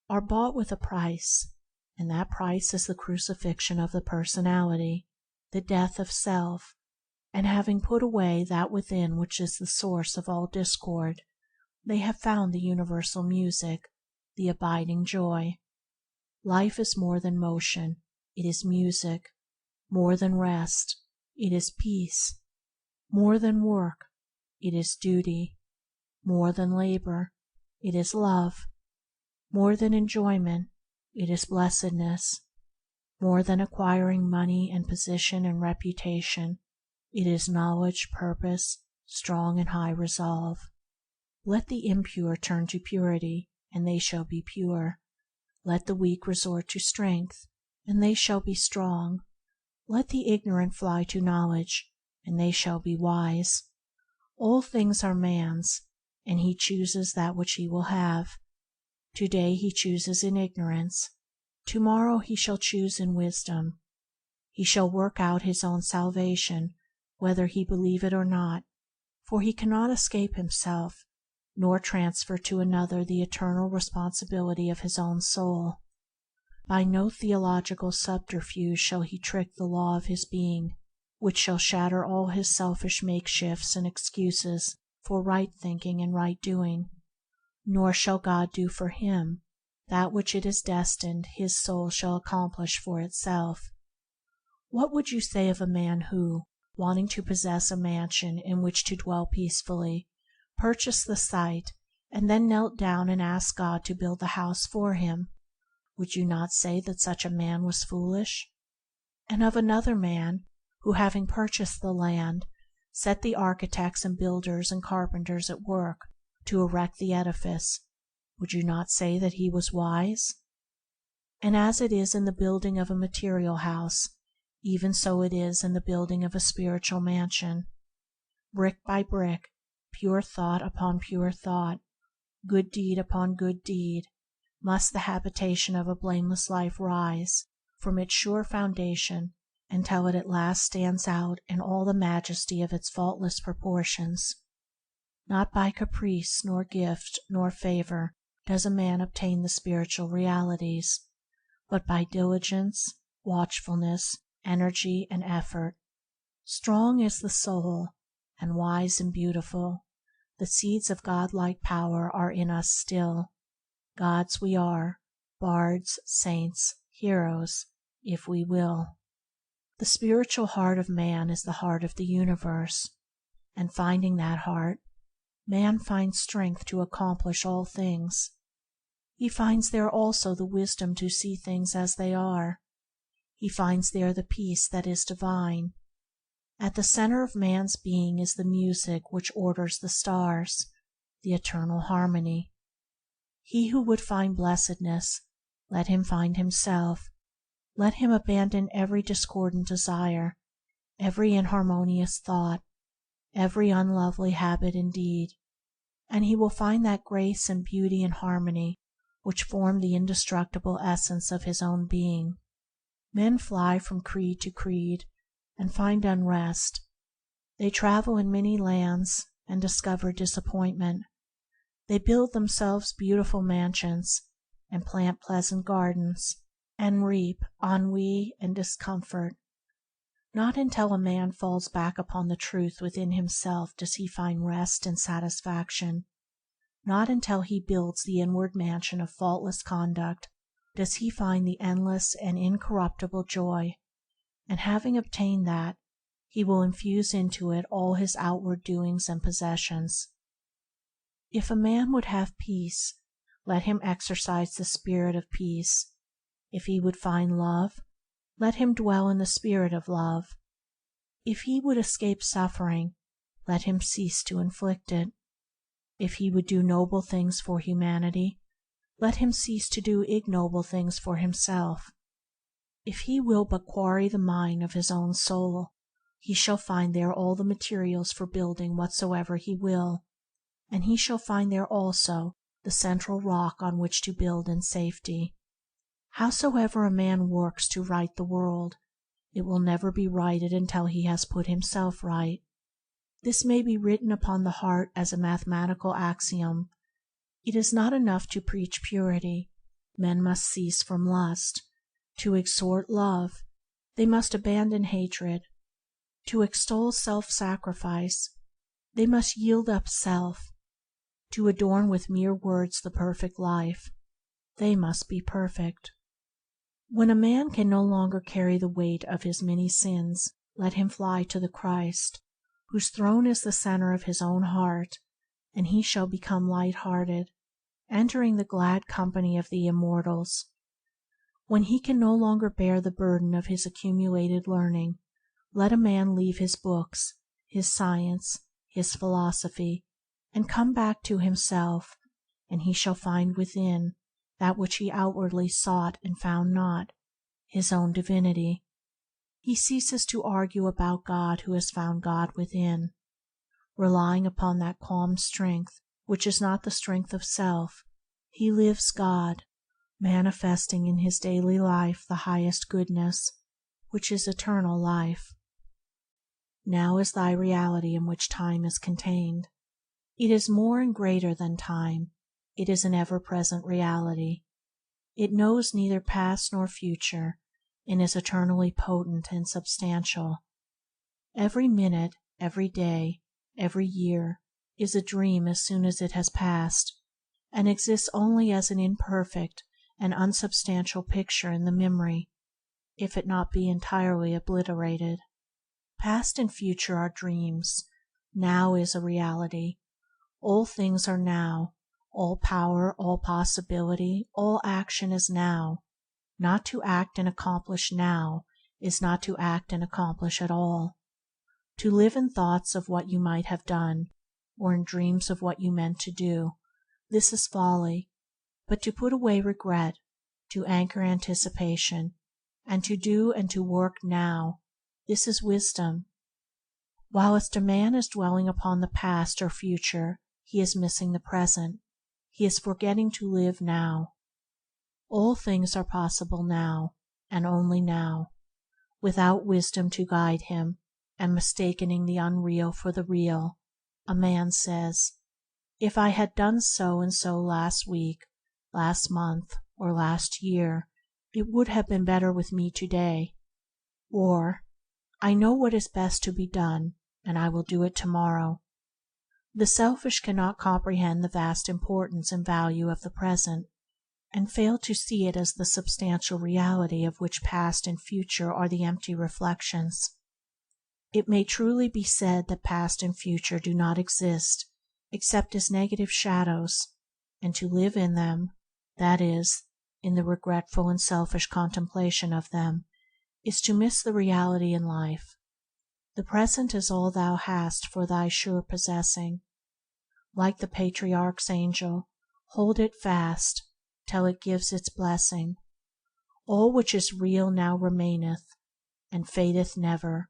are bought with a price, and that price is the crucifixion of the personality, the death of self, and having put away that within which is the source of all discord, they have found the universal music, the abiding joy. Life is more than motion, it is music; more than rest, it is peace; more than work, it is duty; more than labor, it is love; more than enjoyment, it is blessedness; more than acquiring money and position and reputation, it is knowledge, purpose, strong and high resolve. Let the impure turn to purity, and they shall be pure. Let the weak resort to strength, and they shall be strong. Let the ignorant fly to knowledge, and they shall be wise. All things are man's, and he chooses that which he will have. Today he chooses in ignorance, tomorrow he shall choose in wisdom. He shall work out his own salvation, whether he believe it or not, for he cannot escape himself, nor transfer to another the eternal responsibility of his own soul. By no theological subterfuge shall he trick the law of his being, which shall shatter all his selfish makeshifts and excuses for right thinking and right doing. Nor shall God do for him that which it is destined his soul shall accomplish for itself. What would you say of a man who, wanting to possess a mansion in which to dwell peacefully, purchased the site and then knelt down and asked God to build the house for him? Would you not say that such a man was foolish? And of another man who, having purchased the land, set the architects and builders and carpenters at work to erect the edifice, would you not say that he was wise? And as it is in the building of a material house, even so it is in the building of a spiritual mansion. Brick by brick, pure thought upon pure thought, good deed upon good deed, must the habitation of a blameless life rise from its sure foundation until it at last stands out in all the majesty of its faultless proportions. Not by caprice nor gift nor favor does a man obtain the spiritual realities, but by diligence, watchfulness, energy, and effort. Strong is the soul, and wise and beautiful. The seeds of godlike power are in us still. Gods we are, bards, saints, heroes, if we will. The spiritual heart of man is the heart of the universe, and finding that heart, man finds strength to accomplish all things. He finds there also the wisdom to see things as they are. He finds there the peace that is divine. At the center of man's being is the music which orders the stars, the eternal harmony. He who would find blessedness, let him find himself. Let him abandon every discordant desire, every inharmonious thought, every unlovely habit and deed, and he will find that grace and beauty and harmony which form the indestructible essence of his own being. Men fly from creed to creed and find unrest. They travel in many lands and discover disappointment. They build themselves beautiful mansions and plant pleasant gardens and reap ennui and discomfort. Not until a man falls back upon the truth within himself does he find rest and satisfaction. Not until he builds the inward mansion of faultless conduct does he find the endless and incorruptible joy, and having obtained that, he will infuse into it all his outward doings and possessions. If a man would have peace, let him exercise the spirit of peace. If he would find love, let him dwell in the spirit of love. If he would escape suffering, let him cease to inflict it. If he would do noble things for humanity, let him cease to do ignoble things for himself. If he will but quarry the mine of his own soul, he shall find there all the materials for building whatsoever he will, and he shall find there also the central rock on which to build in safety. Howsoever a man works to right the world, it will never be righted until he has put himself right. This may be written upon the heart as a mathematical axiom. It is not enough to preach purity. Men must cease from lust. To exhort love, they must abandon hatred. To extol self-sacrifice, they must yield up self. To adorn with mere words the perfect life, they must be perfect. When a man can no longer carry the weight of his many sins, let him fly to the Christ, whose throne is the center of his own heart, and he shall become light-hearted, entering the glad company of the immortals. When he can no longer bear the burden of his accumulated learning, let a man leave his books, his science, his philosophy, and come back to himself, and he shall find within that which he outwardly sought and found not, his own divinity. He ceases to argue about God who has found God within. Relying upon that calm strength which is not the strength of self, he lives God, manifesting in his daily life the highest goodness, which is eternal life. Now is thy reality in which time is contained. It is more and greater than time. It is an ever-present reality. It knows neither past nor future, and is eternally potent and substantial. Every minute, every day, every year is a dream as soon as it has passed, and exists only as an imperfect and unsubstantial picture in the memory, if it not be entirely obliterated. Past and future are dreams. Now is a reality. All things are now. All power, all possibility, all action is now. Not to act and accomplish now is not to act and accomplish at all. To live in thoughts of what you might have done, or in dreams of what you meant to do, this is folly. But to put away regret, to anchor anticipation, and to do and to work now, this is wisdom. Whilst a man is dwelling upon the past or future, he is missing the present. He is forgetting to live now. All things are possible now, and only now. Without wisdom to guide him, and mistaking the unreal for the real, a man says, "If I had done so and so last week, last month, or last year, it would have been better with me today." Or, "I know what is best to be done, and I will do it tomorrow." The selfish cannot comprehend the vast importance and value of the present, and fail to see it as the substantial reality of which past and future are the empty reflections. It may truly be said that past and future do not exist except as negative shadows, and to live in them, that is, in the regretful and selfish contemplation of them, is to miss the reality in life. The present is all thou hast for thy sure possessing. Like the patriarch's angel, hold it fast till it gives its blessing. All which is real now remaineth, and fadeth never.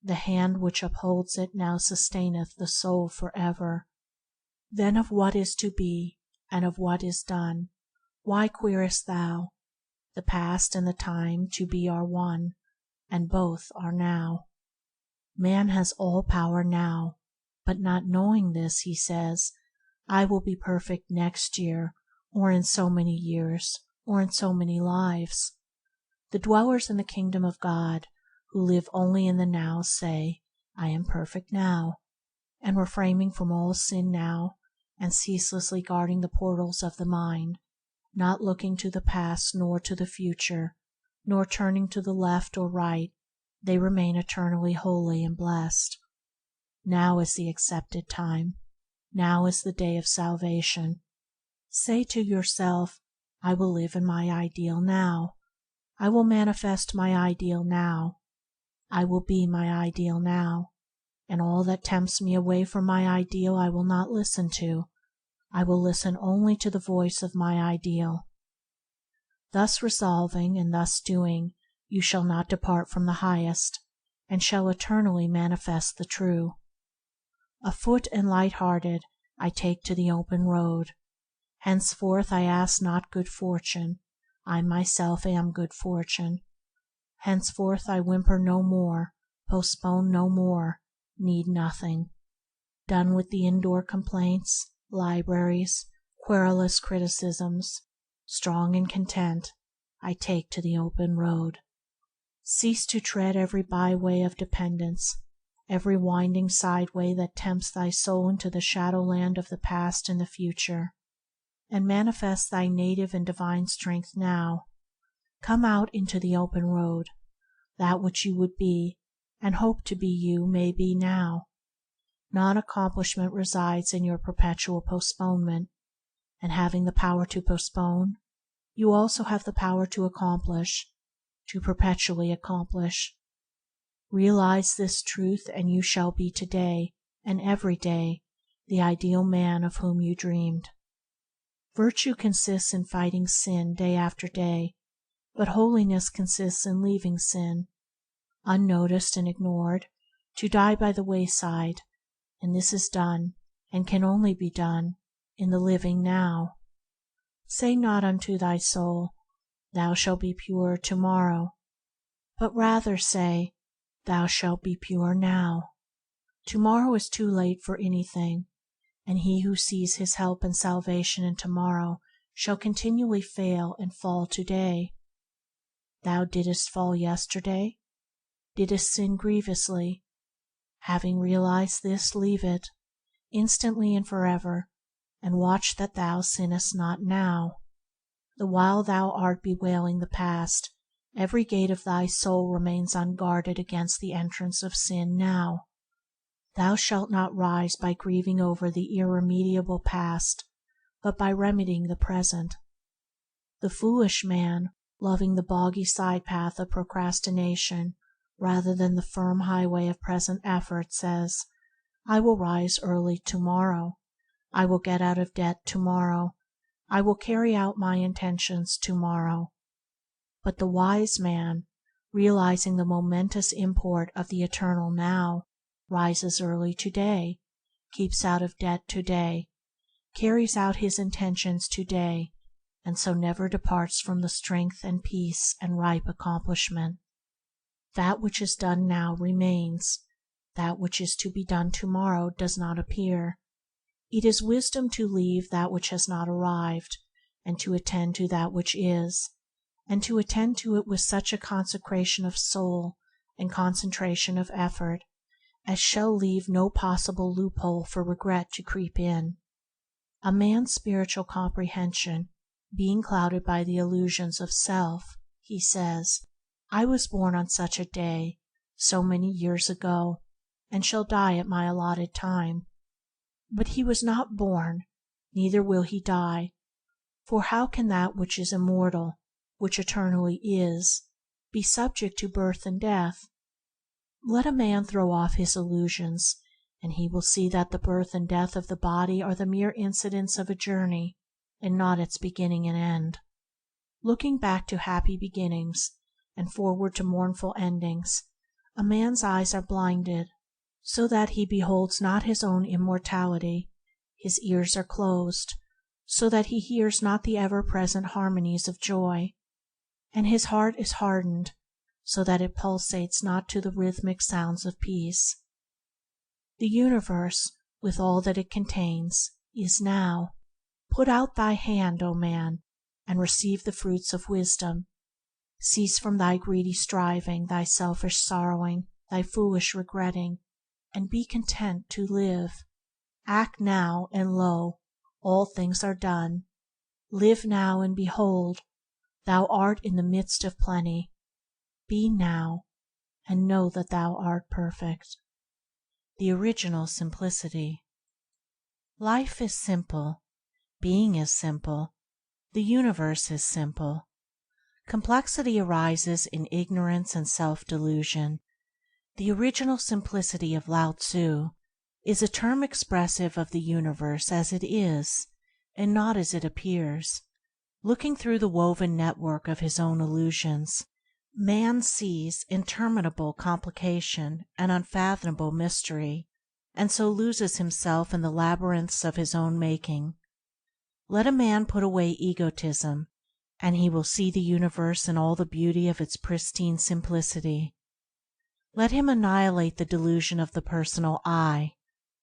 The hand which upholds it now sustaineth the soul for ever. Then of what is to be, and of what is done, why querest thou? The past and the time to be are one, and both are now. Man has all power now, but not knowing this, he says, "I will be perfect next year, or in so many years, or in so many lives." The dwellers in the kingdom of God, who live only in the now, say, "I am perfect now," and refraining from all sin now, and ceaselessly guarding the portals of the mind, not looking to the past nor to the future, nor turning to the left or right, they remain eternally holy and blessed. Now is the accepted time. Now is the day of salvation. Say to yourself, "I will live in my ideal now. I will manifest my ideal now. I will be my ideal now, and all that tempts me away from my ideal I will not listen to. I will listen only to the voice of my ideal." Thus resolving and thus doing, you shall not depart from the highest, and shall eternally manifest the true. Afoot and light-hearted, I take to the open road. Henceforth I ask not good fortune, I myself am good fortune. Henceforth I whimper no more, postpone no more, need nothing. Done with the indoor complaints, libraries, querulous criticisms, strong and content, I take to the open road. Cease to tread every byway of dependence, every winding sideway that tempts thy soul into the shadowland of the past and the future, and manifest thy native and divine strength now. Come out into the open road. That which you would be, and hope to be you, may be now. Non-accomplishment resides in your perpetual postponement, and having the power to postpone, you also have the power to accomplish, to perpetually accomplish. Realize this truth, and you shall be today, and every day, the ideal man of whom you dreamed. Virtue consists in fighting sin day after day, but holiness consists in leaving sin. unnoticed and ignored, to die by the wayside, and this is done, and can only be done, in the living now. Say not unto thy soul, Thou shalt be pure tomorrow, but rather say, Thou shalt be pure now. Tomorrow is too late for anything, and he who sees his help and salvation in tomorrow shall continually fail and fall today. Thou didst fall yesterday, didst sin grievously. Having realized this, leave it, instantly and forever, and watch that thou sinnest not now. The while thou art bewailing the past, every gate of thy soul remains unguarded against the entrance of sin now. Thou shalt not rise by grieving over the irremediable past, but by remedying the present. The foolish man, loving the boggy side path of procrastination rather than the firm highway of present effort, says, I will rise early tomorrow, I will get out of debt tomorrow, I will carry out my intentions tomorrow. But the wise man, realizing the momentous import of the eternal now, rises early today, keeps out of debt today, carries out his intentions today, and so never departs from the strength and peace and ripe accomplishment. That which is done now remains, that which is to be done tomorrow does not appear. It is wisdom to leave that which has not arrived, and to attend to that which is, and to attend to it with such a consecration of soul and concentration of effort as shall leave no possible loophole for regret to creep in. A man's spiritual comprehension being clouded by the illusions of self, he says, I was born on such a day, so many years ago, and shall die at my allotted time. But he was not born, neither will he die, for how can that which is immortal, which eternally is, be subject to birth and death? Let a man throw off his illusions, and he will see that the birth and death of the body are the mere incidents of a journey, and not its beginning and end. Looking back to happy beginnings and forward to mournful endings, a man's eyes are blinded, so that he beholds not his own immortality. His ears are closed, so that he hears not the ever-present harmonies of joy, and his heart is hardened, so that it pulsates not to the rhythmic sounds of peace. The universe, with all that it contains, is now. Put out thy hand, O man, and receive the fruits of wisdom. Cease from thy greedy striving, thy selfish sorrowing, thy foolish regretting, and be content to live. Act now, and lo, all things are done. Live now, and behold, thou art in the midst of plenty. Be now, and know that thou art perfect. The original simplicity. Life is simple. Being is simple. The universe is simple. Complexity arises in ignorance and self-delusion. The original simplicity of Lao Tzu is a term expressive of the universe as it is, and not as it appears. Looking through the woven network of his own illusions, man sees interminable complication and unfathomable mystery, and so loses himself in the labyrinths of his own making. Let a man put away egotism, and he will see the universe in all the beauty of its pristine simplicity. Let him annihilate the delusion of the personal I,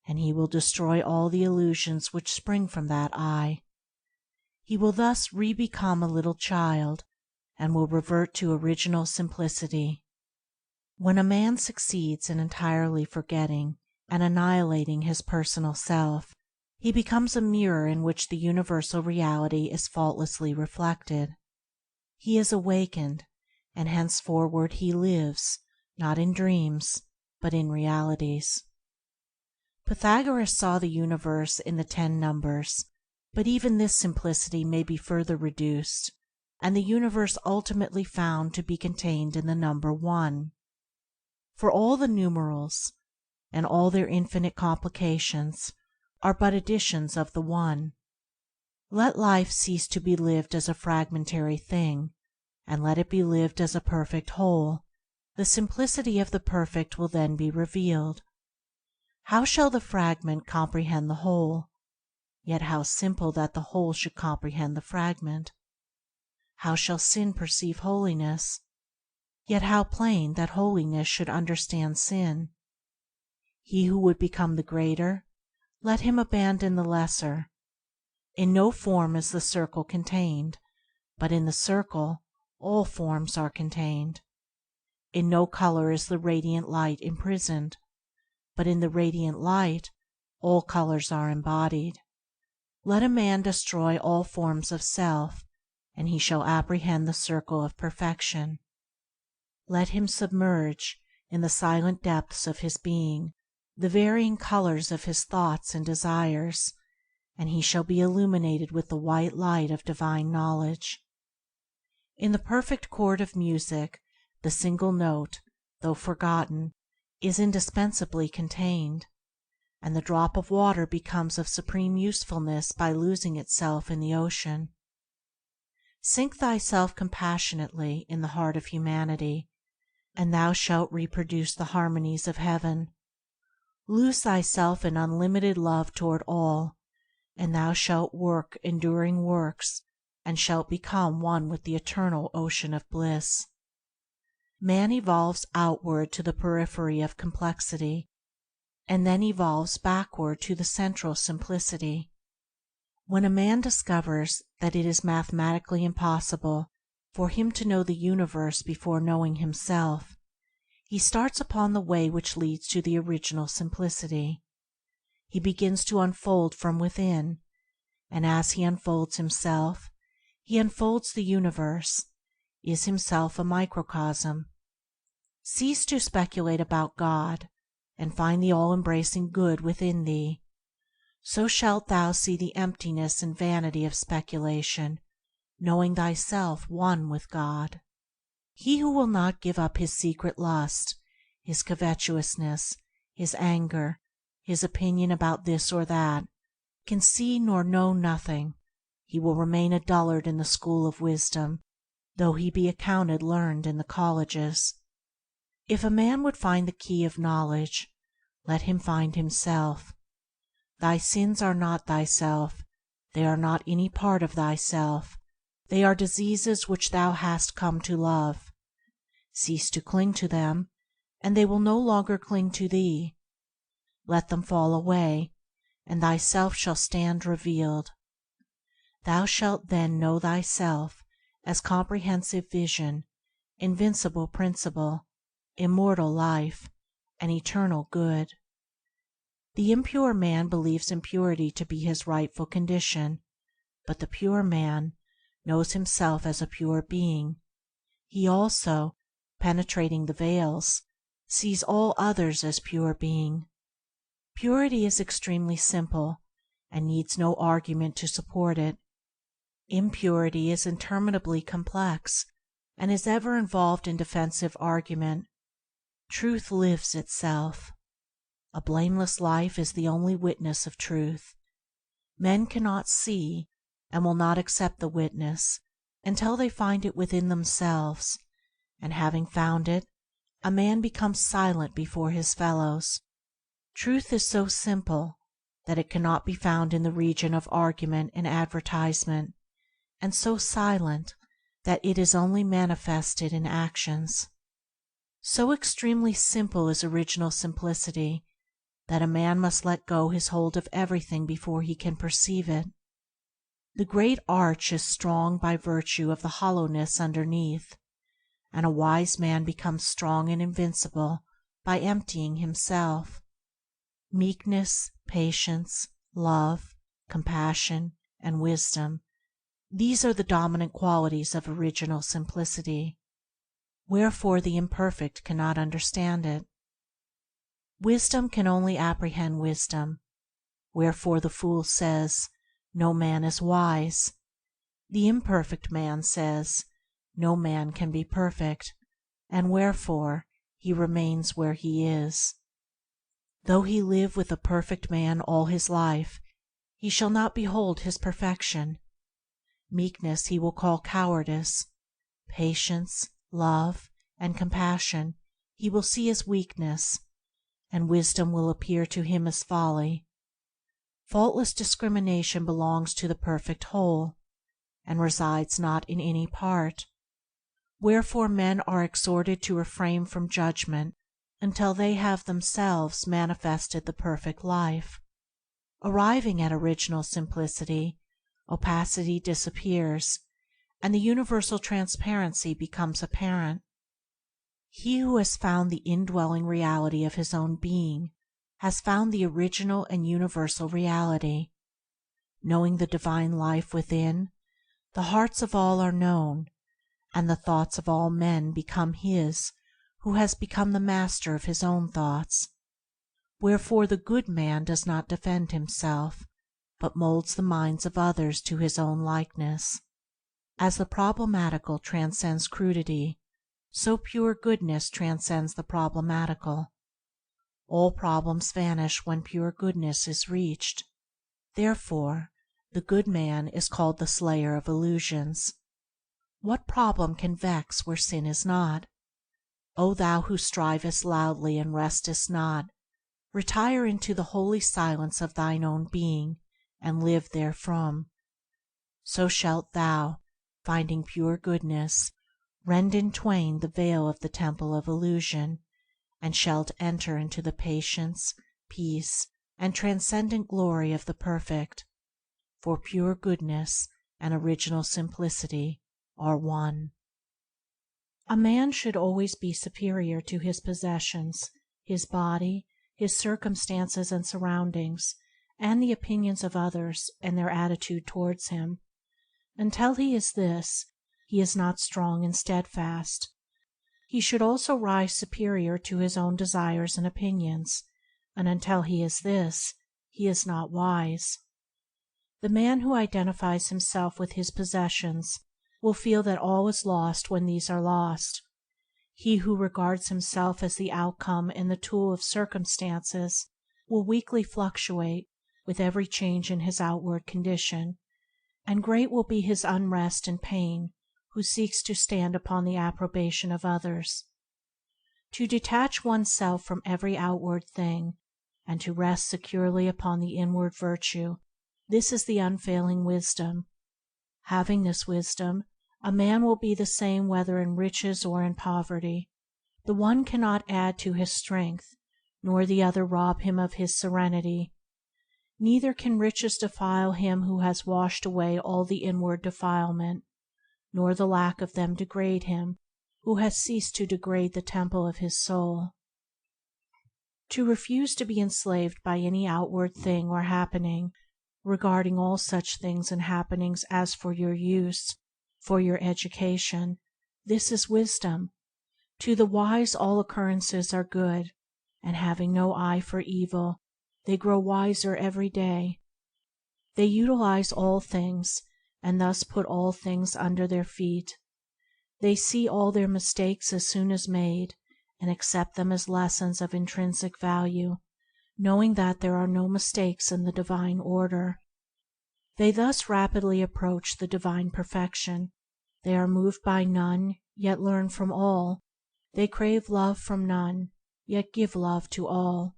and he will destroy all the illusions which spring from that I. He will thus re-become a little child, and will revert to original simplicity. When a man succeeds in entirely forgetting and annihilating his personal self, he becomes a mirror in which the universal reality is faultlessly reflected. He is awakened, and henceforward he lives, not in dreams, but in realities. Pythagoras saw the universe in the 10 numbers, but even this simplicity may be further reduced, and the universe ultimately found to be contained in the number 1. For all the numerals, and all their infinite complications, are but additions of the One. Let life cease to be lived as a fragmentary thing, and let it be lived as a perfect whole, The simplicity of the perfect will then be revealed. How shall the fragment comprehend the whole? Yet how simple that the whole should comprehend the fragment. How shall sin perceive holiness? Yet how plain that holiness should understand sin. He who would become the greater, let him abandon the lesser. In no form is the circle contained, but in the circle all forms are contained. In no color is the radiant light imprisoned, but in the radiant light all colors are embodied. Let a man destroy all forms of self, and he shall apprehend the circle of perfection. Let him submerge, in the silent depths of his being, the varying colors of his thoughts and desires, and he shall be illuminated with the white light of divine knowledge. In the perfect chord of music, the single note, though forgotten, is indispensably contained, and the drop of water becomes of supreme usefulness by losing itself in the ocean. Sink thyself compassionately in the heart of humanity, and thou shalt reproduce the harmonies of heaven. Lose thyself in unlimited love toward all, and thou shalt work enduring works, and shalt become one with the eternal ocean of bliss. Man evolves outward to the periphery of complexity, and then evolves backward to the central simplicity. When a man discovers that it is mathematically impossible for him to know the universe before knowing himself, he starts upon the way which leads to the original simplicity. He begins to unfold from within, and as he unfolds himself, he unfolds the universe, is himself a microcosm. Cease to speculate about God, and find the all-embracing Good within thee. So shalt thou see the emptiness and vanity of speculation, knowing thyself one with God. He who will not give up his secret lust, his covetousness, his anger, his opinion about this or that, can see nor know nothing. He will remain a dullard in the school of wisdom, though he be accounted learned in the colleges. If a man would find the key of knowledge, let him find himself. Thy sins are not thyself, they are not any part of thyself, they are diseases which thou hast come to love. Cease to cling to them, and they will no longer cling to thee. Let them fall away, and thyself shall stand revealed. Thou shalt then know thyself as comprehensive vision, invincible principle, immortal life, and eternal good. The impure man believes impurity to be his rightful condition, but the pure man knows himself as a pure being. He also, penetrating the veils, sees all others as pure being. Purity is extremely simple, and needs no argument to support it. Impurity is interminably complex, and is ever involved in defensive argument. Truth lives itself. A blameless life is the only witness of truth. Men cannot see, and will not accept the witness until they find it within themselves, and having found it, a man becomes silent before his fellows. Truth is so simple that it cannot be found in the region of argument and advertisement, and so silent that it is only manifested in actions. So extremely simple is original simplicity that a man must let go his hold of everything before he can perceive it. The great arch is strong by virtue of the hollowness underneath, and a wise man becomes strong and invincible by emptying himself. Meekness, patience, love, compassion, and wisdom, these are the dominant qualities of original simplicity. Wherefore the imperfect cannot understand it. Wisdom can only apprehend wisdom. Wherefore the fool says, "No man is wise." The imperfect man says, "No man can be perfect," and wherefore he remains where he is. Though he live with a perfect man all his life, he shall not behold his perfection. Meekness he will call cowardice. Patience, love, and compassion he will see as weakness, and wisdom will appear to him as folly. Faultless discrimination belongs to the perfect whole, and resides not in any part. Wherefore men are exhorted to refrain from judgment until they have themselves manifested the perfect life. Arriving at original simplicity, opacity disappears, and the universal transparency becomes apparent. He who has found the indwelling reality of his own being has found the original and universal reality. Knowing the divine life within, the hearts of all are known, and the thoughts of all men become his who has become the master of his own thoughts. Wherefore the good man does not defend himself, but molds the minds of others to his own likeness. As the problematical transcends crudity, so pure goodness transcends the problematical. All problems vanish when pure goodness is reached. Therefore, the good man is called the slayer of illusions. What problem can vex where sin is not? O thou who strivest loudly and restest not, retire into the holy silence of thine own being, and live therefrom. So shalt thou, finding pure goodness, rend in twain the veil of the temple of illusion, and shalt enter into the patience, peace, and transcendent glory of the perfect. For pure goodness and original simplicity are one. A man should always be superior to his possessions, his body, his circumstances and surroundings, and the opinions of others and their attitude towards him. Until he is this, he is not strong and steadfast. He should also rise superior to his own desires and opinions, and until he is this, he is not wise. The man who identifies himself with his possessions will feel that all is lost when these are lost. He who regards himself as the outcome and the tool of circumstances will weakly fluctuate with every change in his outward condition, and great will be his unrest and pain who seeks to stand upon the approbation of others. To detach oneself from every outward thing, and to rest securely upon the inward virtue, this is the unfailing wisdom. Having this wisdom, a man will be the same whether in riches or in poverty. The one cannot add to his strength, nor the other rob him of his serenity. Neither can riches defile him who has washed away all the inward defilement, nor the lack of them degrade him who has ceased to degrade the temple of his soul. To refuse to be enslaved by any outward thing or happening, regarding all such things and happenings as for your use, for your education, this is wisdom. To the wise all occurrences are good, and having no eye for evil, they grow wiser every day. They utilize all things, and thus put all things under their feet. They see all their mistakes as soon as made, and accept them as lessons of intrinsic value, knowing that there are no mistakes in the divine order. They thus rapidly approach the divine perfection. They are moved by none, yet learn from all. They crave love from none, yet give love to all.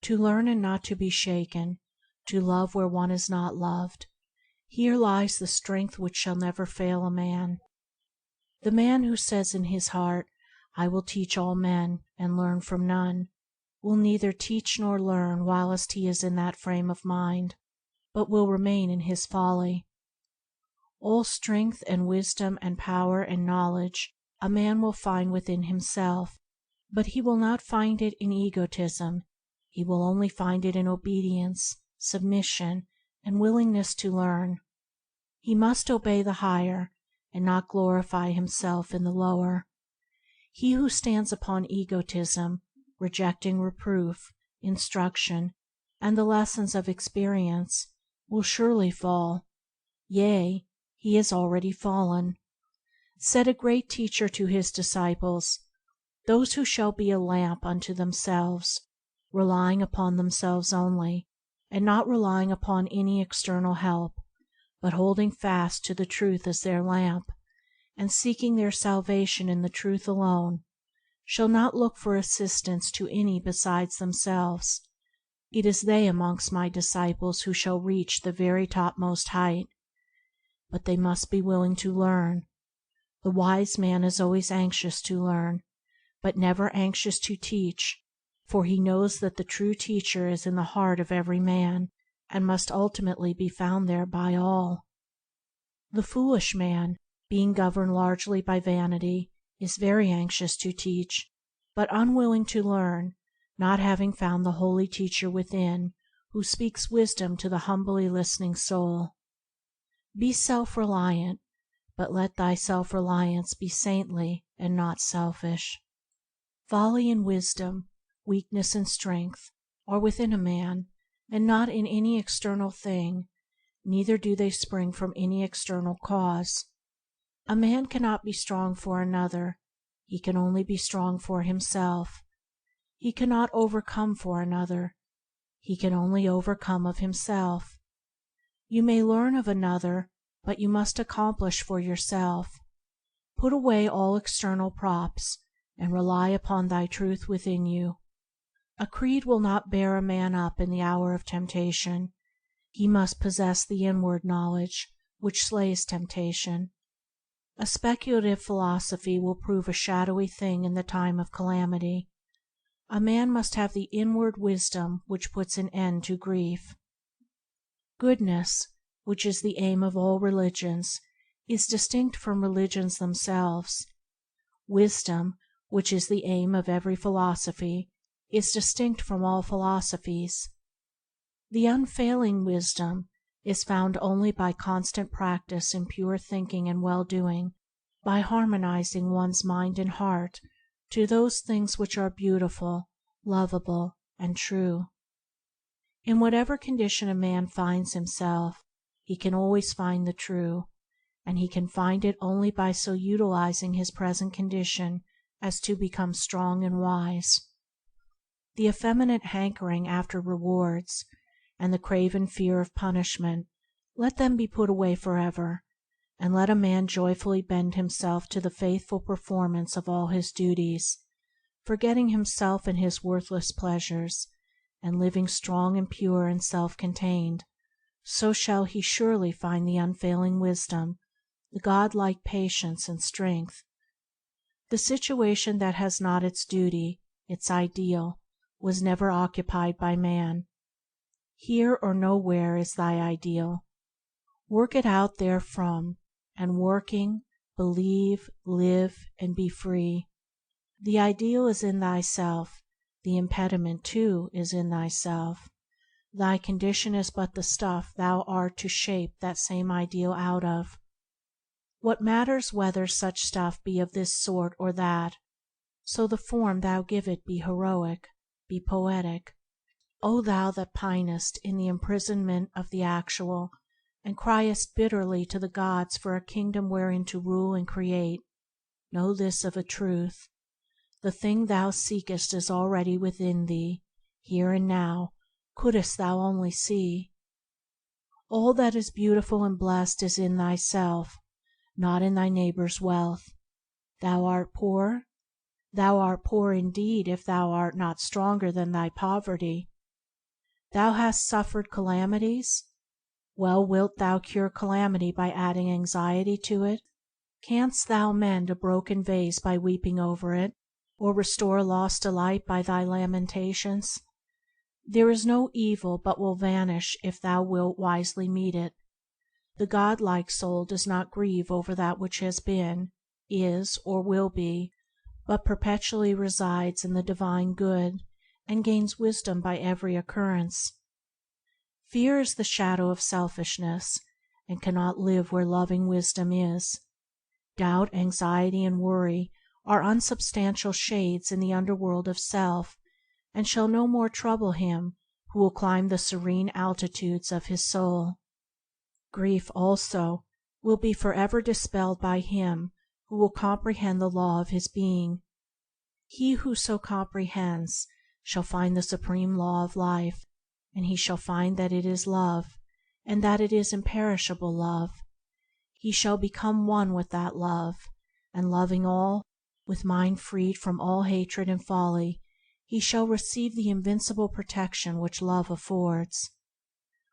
To learn and not to be shaken, to love where one is not loved, here lies the strength which shall never fail a man. The man who says in his heart, "I will teach all men, and learn from none," will neither teach nor learn whilst he is in that frame of mind, but will remain in his folly. All strength and wisdom and power and knowledge a man will find within himself, but he will not find it in egotism. He will only find it in obedience, submission, and willingness to learn. He must obey the higher, and not glorify himself in the lower. He who stands upon egotism, rejecting reproof, instruction, and the lessons of experience, will surely fall. Yea, he is already fallen. Said a great teacher to his disciples, "Those who shall be a lamp unto themselves, relying upon themselves only, and not relying upon any external help, but holding fast to the truth as their lamp, and seeking their salvation in the truth alone, shall not look for assistance to any besides themselves. It is they amongst my disciples who shall reach the very topmost height. But they must be willing to learn. The wise man is always anxious to learn, but never anxious to teach, for he knows that the true teacher is in the heart of every man, and must ultimately be found there by all. The foolish man, being governed largely by vanity, is very anxious to teach, but unwilling to learn, not having found the holy teacher within, who speaks wisdom to the humbly listening soul. Be self-reliant, but let thy self-reliance be saintly and not selfish. Folly and wisdom, weakness and strength, are within a man, and not in any external thing, neither do they spring from any external cause. A man cannot be strong for another, he can only be strong for himself. He cannot overcome for another, he can only overcome of himself. You may learn of another, but you must accomplish for yourself. Put away all external props, and rely upon thy truth within you. A creed will not bear a man up in the hour of temptation. He must possess the inward knowledge, which slays temptation. A speculative philosophy will prove a shadowy thing in the time of calamity. A man must have the inward wisdom which puts an end to grief. Goodness, which is the aim of all religions, is distinct from religions themselves. Wisdom, which is the aim of every philosophy, is distinct from all philosophies. The unfailing wisdom is found only by constant practice in pure thinking and well-doing, by harmonizing one's mind and heart to those things which are beautiful, lovable, and true. In whatever condition a man finds himself, he can always find the true, and he can find it only by so utilizing his present condition as to become strong and wise. The effeminate hankering after rewards, and the craven fear of punishment, let them be put away forever, and let a man joyfully bend himself to the faithful performance of all his duties, forgetting himself and his worthless pleasures, and living strong and pure and self-contained. So shall he surely find the unfailing wisdom, the God-like patience and strength. The situation that has not its duty, its ideal, was never occupied by man. Here or nowhere is thy ideal. Work it out therefrom, and working, believe, live, and be free. The ideal is in thyself, the impediment too is in thyself. Thy condition is but the stuff thou art to shape that same ideal out of. What matters whether such stuff be of this sort or that, so the form thou give it be heroic, be poetic. O thou that pinest in the imprisonment of the actual, and criest bitterly to the gods for a kingdom wherein to rule and create, know this of a truth: the thing thou seekest is already within thee, here and now, couldst thou only see. All that is beautiful and blessed is in thyself, not in thy neighbor's wealth. Thou art poor? Thou art poor indeed if thou art not stronger than thy poverty. Thou hast suffered calamities? Well, wilt thou cure calamity by adding anxiety to it? Canst thou mend a broken vase by weeping over it, or restore lost delight by thy lamentations? There is no evil but will vanish if thou wilt wisely meet it. The God-like soul does not grieve over that which has been, is, or will be, but perpetually resides in the divine good, and gains wisdom by every occurrence. Fear is the shadow of selfishness, and cannot live where loving wisdom is. Doubt, anxiety, and worry are unsubstantial shades in the underworld of self, and shall no more trouble him who will climb the serene altitudes of his soul. Grief, also, will be forever dispelled by him who will comprehend the law of his being. He who so comprehends shall find the supreme law of life, and he shall find that it is love, and that it is imperishable love. He shall become one with that love, and loving all, With mind freed from all hatred and folly, he shall receive the invincible protection which love affords.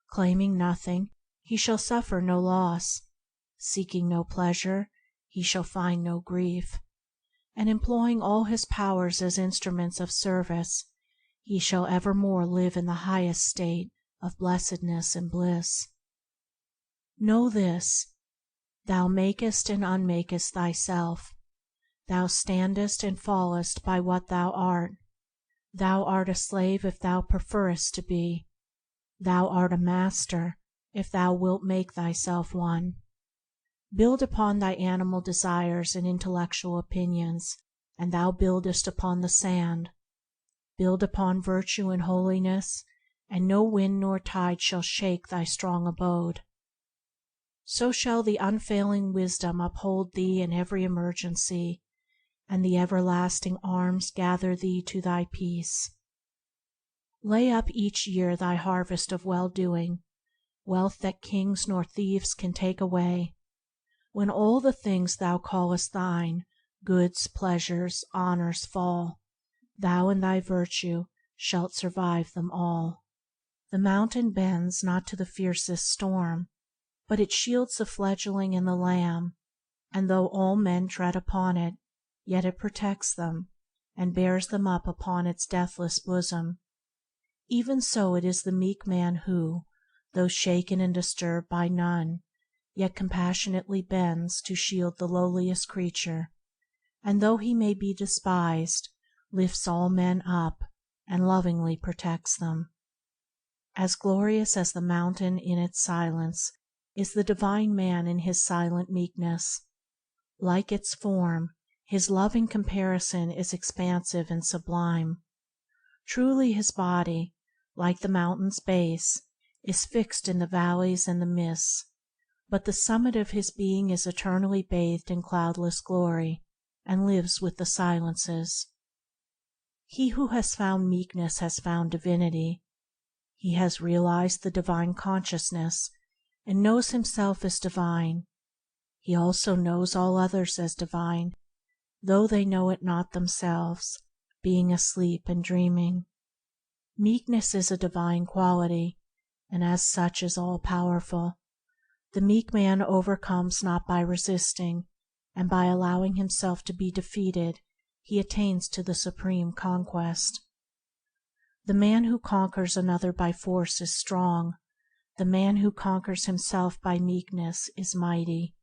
Claiming nothing, he shall suffer no loss; seeking no pleasure, he shall find no grief; and employing all his powers as instruments of service, he shall evermore live in the highest state of blessedness and bliss. Know this: thou makest and unmakest thyself; thou standest and fallest by what thou art; thou art a slave if thou preferrest to be; thou art a master if thou wilt make thyself one. Build upon thy animal desires and intellectual opinions, and thou buildest upon the sand. Build upon virtue and holiness, and no wind nor tide shall shake thy strong abode. So shall the unfailing wisdom uphold thee in every emergency, and the everlasting arms gather thee to thy peace. Lay up each year thy harvest of well-doing, wealth that kings nor thieves can take away. When all the things thou callest thine, goods, pleasures, honors, fall, thou in thy virtue shalt survive them all. The mountain bends not to the fiercest storm, but it shields the fledgeling and the lamb, and though all men tread upon it, yet it protects them, and bears them up upon its deathless bosom. Even so it is the meek man who, though shaken and disturbed by none, yet compassionately bends to shield the lowliest creature, and though he may be despised, lifts all men up, and lovingly protects them. As glorious as the mountain in its silence is the divine man in his silent meekness. Like its form, his loving comparison is expansive and sublime. Truly his body, like the mountain's base, is fixed in the valleys and the mists, but the summit of his being is eternally bathed in cloudless glory, and lives with the silences. He who has found meekness has found divinity. He has realized the divine consciousness, and knows himself as divine. He also knows all others as divine, though they know it not themselves, being asleep and dreaming. Meekness is a divine quality, and as such is all-powerful. The meek man overcomes not by resisting, and by allowing himself to be defeated he attains to the supreme conquest. The man who conquers another by force is strong; the man who conquers himself by meekness is mighty.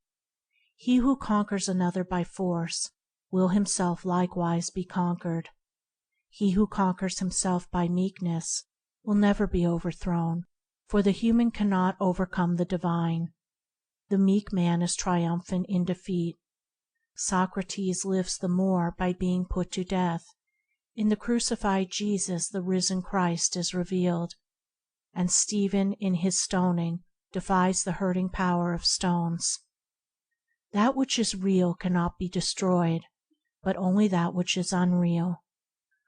He who conquers another by force will himself likewise be conquered. He who conquers himself by meekness will never be overthrown, for the human cannot overcome the divine. The meek man is triumphant in defeat. Socrates lives the more by being put to death. In the crucified Jesus the risen Christ is revealed, and Stephen in his stoning defies the hurting power of stones. That which is real cannot be destroyed, but only that which is unreal.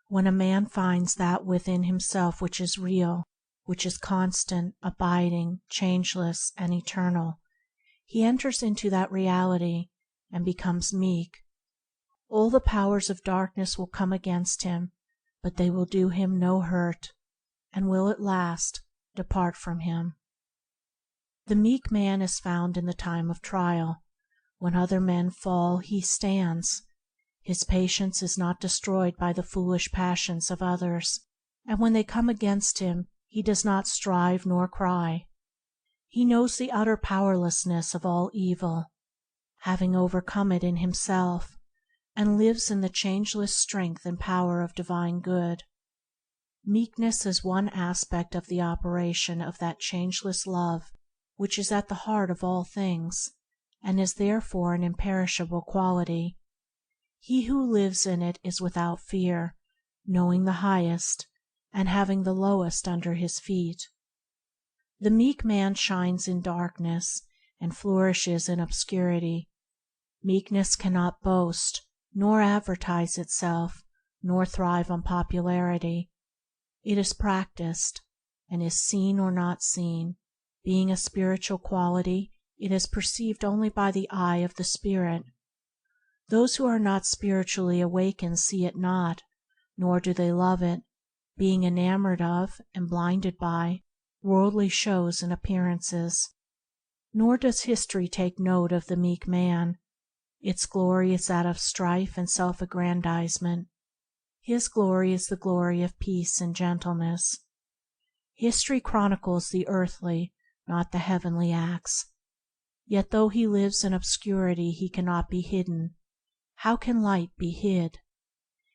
When a man finds that within himself which is real, which is constant, abiding, changeless, and eternal, he enters into that reality and becomes meek. All the powers of darkness will come against him, but they will do him no hurt, and will at last depart from him. The meek man is found in the time of trial. When other men fall, he stands. His patience is not destroyed by the foolish passions of others, and when they come against him, he does not strive nor cry. He knows the utter powerlessness of all evil, having overcome it in himself, and lives in the changeless strength and power of divine good. Meekness is one aspect of the operation of that changeless love which is at the heart of all things, and is therefore an imperishable quality. He who lives in it is without fear, knowing the highest, and having the lowest under his feet. The meek man shines in darkness, and flourishes in obscurity. Meekness cannot boast, nor advertise itself, nor thrive on popularity. It is practiced, and is seen or not seen. Being a spiritual quality, it is perceived only by the eye of the spirit. Those who are not spiritually awakened see it not, nor do they love it, being enamored of, and blinded by, worldly shows and appearances. Nor does history take note of the meek man. Its glory is that of strife and self-aggrandizement. His glory is the glory of peace and gentleness. History chronicles the earthly, not the heavenly acts. Yet though he lives in obscurity, he cannot be hidden. How can light be hid?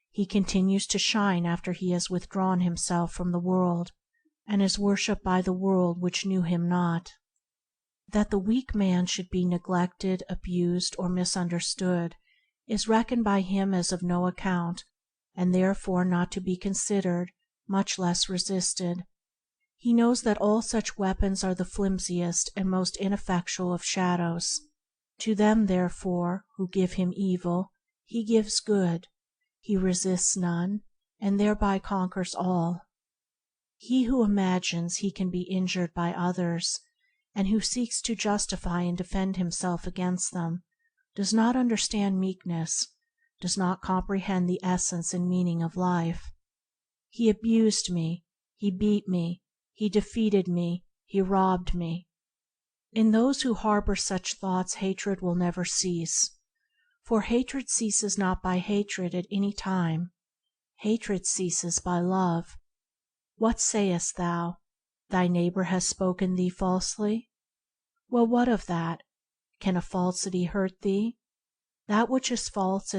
He continues to shine after he has withdrawn himself from the world, and is worshipped by the world which knew him not. That the weak man should be neglected, abused, or misunderstood is reckoned by him as of no account, and therefore not to be considered, much less resisted. He knows that all such weapons are the flimsiest and most ineffectual of shadows. To them, therefore, who give him evil, he gives good. He resists none, and thereby conquers all. He who imagines he can be injured by others, and who seeks to justify and defend himself against them, does not understand meekness, does not comprehend the essence and meaning of life. He abused me, he beat me, he defeated me, he robbed me. In those who harbor such thoughts, hatred will never cease. For hatred ceases not by hatred at any time. Hatred ceases by love. What sayest thou? Thy neighbor has spoken thee falsely? Well, what of that? Can a falsity hurt thee? That which is false,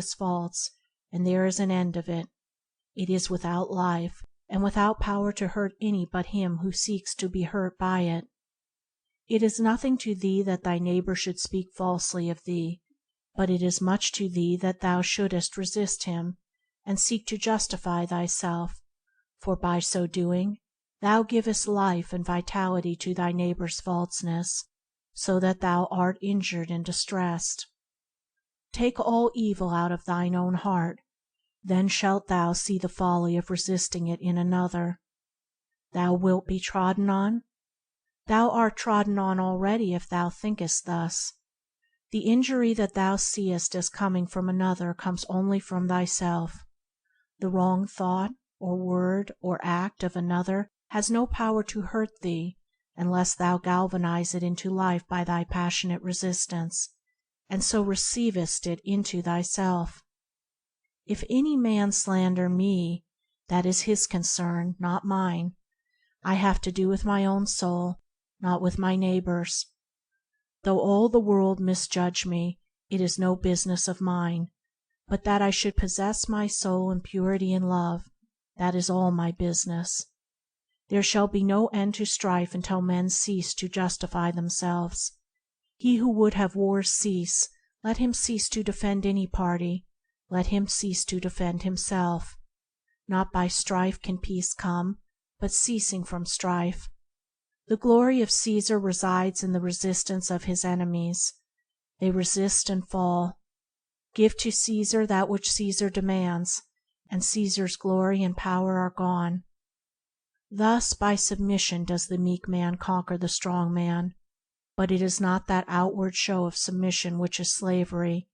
and there is an end of it. It is without life, and without power to hurt any but him who seeks to be hurt by it. It is nothing to thee that thy neighbor should speak falsely of thee, but it is much to thee that thou shouldest resist him, and seek to justify thyself, for by so doing thou givest life and vitality to thy neighbor's falseness, so that thou art injured and distressed. Take all evil out of thine own heart, then shalt thou see the folly of resisting it in another. Thou wilt be trodden on? Thou art trodden on already if thou thinkest thus. The injury that thou seest as coming from another comes only from thyself. The wrong thought, or word, or act of another has no power to hurt thee unless thou galvanize it into life by thy passionate resistance, and so receivest it into thyself. If any man slander me, that is his concern, not mine. I have to do with my own soul, not with my neighbor's. Though all the world misjudge me, it is no business of mine, but that I should possess my soul in purity and love, that is all my business. There shall be no end to strife until men cease to justify themselves. He who would have wars cease, let him cease to defend any party, let him cease to defend himself. Not by strife can peace come, but ceasing from strife. The glory of Caesar resides in the resistance of his enemies. They resist and fall. Give to Caesar that which Caesar demands, and Caesar's glory and power are gone. Thus by submission does the meek man conquer the strong man, but it is not that outward show of submission which is slavery,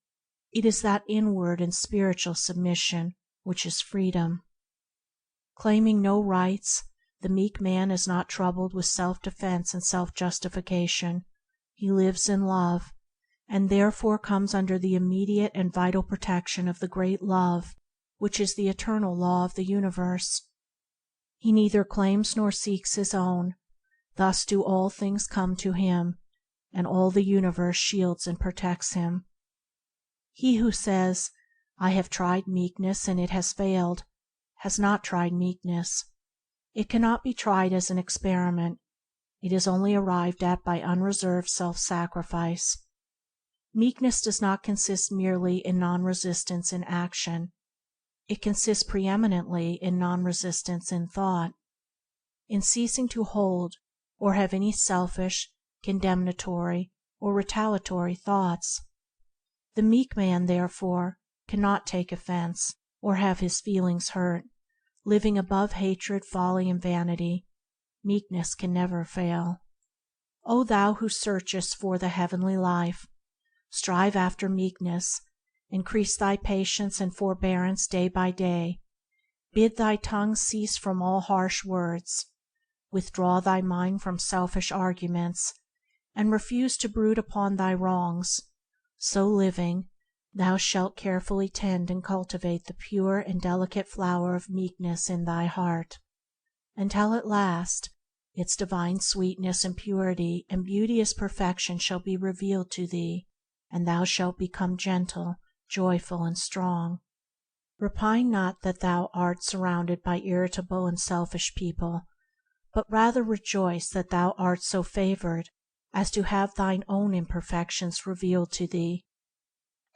it is that inward and spiritual submission which is freedom. Claiming no rights, the meek man is not troubled with self-defense and self-justification. He lives in love, and therefore comes under the immediate and vital protection of the great Love, which is the eternal law of the universe. He neither claims nor seeks his own. Thus do all things come to him, and all the universe shields and protects him. He who says, "I have tried meekness and it has failed," has not tried meekness. It cannot be tried as an experiment. It is only arrived at by unreserved self-sacrifice. Meekness does not consist merely in non-resistance in action. It consists preeminently in non-resistance in thought, in ceasing to hold or have any selfish, condemnatory, or retaliatory thoughts. The meek man, therefore, cannot take offense or have his feelings hurt. Living above hatred, folly, and vanity, meekness can never fail. O thou who searchest for the heavenly life, strive after meekness, Increase thy patience and forbearance day by day. Bid thy tongue cease from all harsh words. Withdraw thy mind from selfish arguments, and refuse to brood upon thy wrongs. So living, thou shalt carefully tend and cultivate the pure and delicate flower of meekness in thy heart, until at last its divine sweetness and purity and beauteous perfection shall be revealed to thee, and thou shalt become gentle, joyful, and strong. Repine not that thou art surrounded by irritable and selfish people, but rather rejoice that thou art so favored as to have thine own imperfections revealed to thee,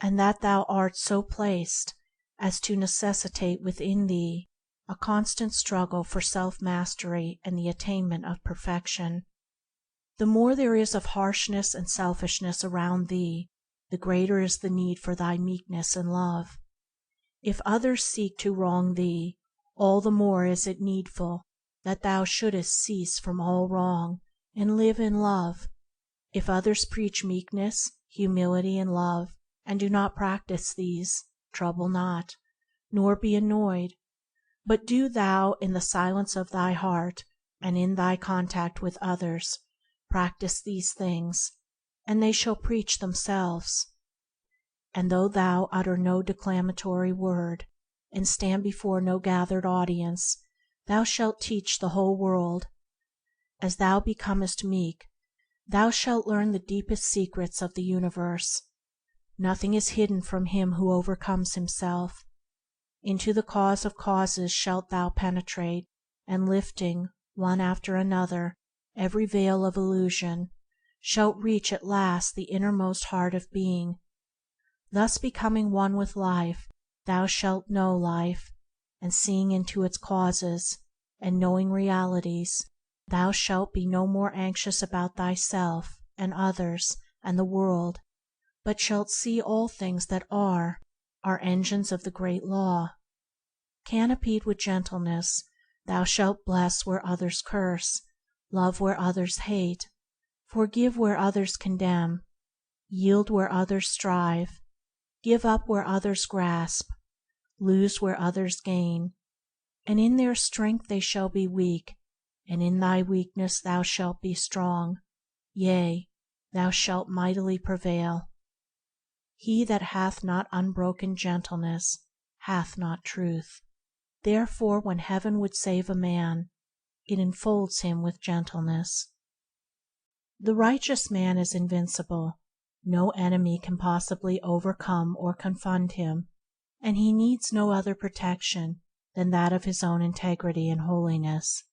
and that thou art so placed as to necessitate within thee a constant struggle for self-mastery and the attainment of perfection. The more there is of harshness and selfishness around thee, the greater is the need for thy meekness and love. If others seek to wrong thee, all the more is it needful that thou shouldest cease from all wrong and live in love. If others preach meekness, humility, and love, and do not practice these, trouble not, nor be annoyed, but do thou in the silence of thy heart and in thy contact with others practice these things, and they shall preach themselves. And though thou utter no declamatory word, and stand before no gathered audience, thou shalt teach the whole world. As thou becomest meek, thou shalt learn the deepest secrets of the universe. Nothing is hidden from him who overcomes himself. Into the cause of causes shalt thou penetrate, and lifting, one after another, every veil of illusion, shalt reach at last the innermost heart of being. Thus becoming one with life, thou shalt know life, and seeing into its causes, and knowing realities, thou shalt be no more anxious about thyself and others and the world, but shalt see all things that are engines of the great law. Canopied with gentleness, thou shalt bless where others curse, love where others hate, forgive where others condemn, yield where others strive, give up where others grasp, lose where others gain, and in their strength they shall be weak, and in thy weakness thou shalt be strong, yea, thou shalt mightily prevail. He that hath not unbroken gentleness hath not truth. Therefore, when heaven would save a man, it enfolds him with gentleness. The righteous man is invincible. No enemy can possibly overcome or confound him, and he needs no other protection than that of his own integrity and holiness.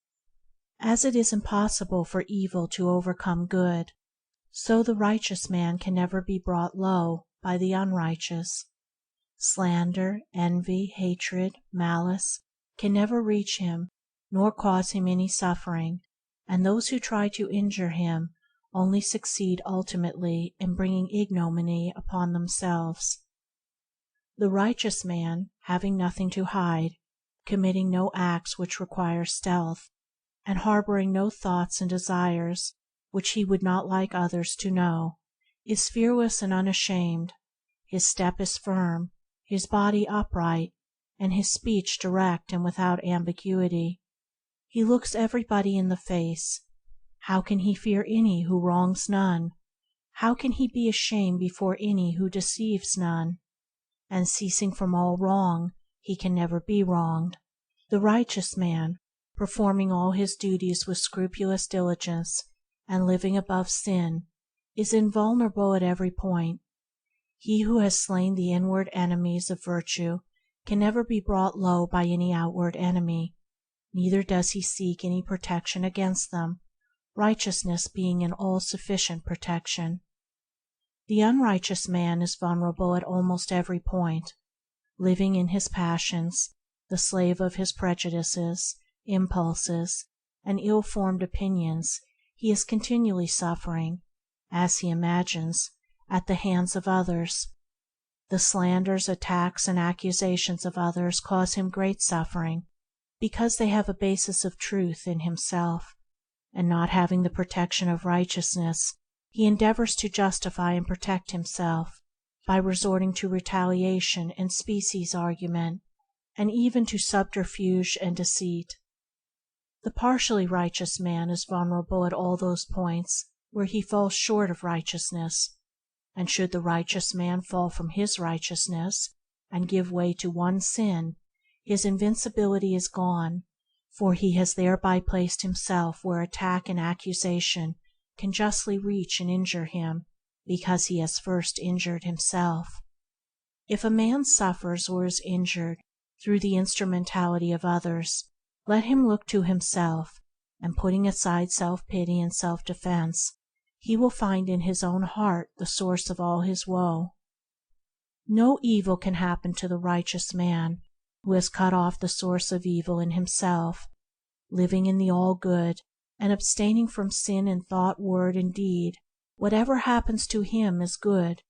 As it is impossible for evil to overcome good, so the righteous man can never be brought low by the unrighteous. Slander, envy, hatred, malice can never reach him nor cause him any suffering, and those who try to injure him only succeed ultimately in bringing ignominy upon themselves. The righteous man, having nothing to hide, committing no acts which require stealth, and harboring no thoughts and desires which he would not like others to know, is fearless and unashamed. His step is firm, his body upright, and his speech direct and without ambiguity. He looks everybody in the face. How can he fear any who wrongs none? How can he be ashamed before any who deceives none? And ceasing from all wrong, he can never be wronged. The righteous man, performing all his duties with scrupulous diligence and living above sin, is invulnerable at every point. He who has slain the inward enemies of virtue can never be brought low by any outward enemy, neither does he seek any protection against them, righteousness being an all-sufficient protection. The unrighteous man is vulnerable at almost every point. Living in his passions, the slave of his prejudices, impulses, and ill-formed opinions, he is continually suffering, as he imagines, at the hands of others. The slanders, attacks, and accusations of others cause him great suffering, because they have a basis of truth in himself, and not having the protection of righteousness, he endeavors to justify and protect himself. by resorting to retaliation and species argument, and even to subterfuge and deceit. The partially righteous man is vulnerable at all those points where he falls short of righteousness, and should the righteous man fall from his righteousness and give way to one sin, his invincibility is gone, for he has thereby placed himself where attack and accusation can justly reach and injure him, because he has first injured himself. If a man suffers or is injured through the instrumentality of others, let him look to himself, and putting aside self-pity and self-defense, he will find in his own heart the source of all his woe. No evil can happen to the righteous man who has cut off the source of evil in himself, living in the All-Good, and abstaining from sin in thought, word, and deed. Whatever happens to him is good.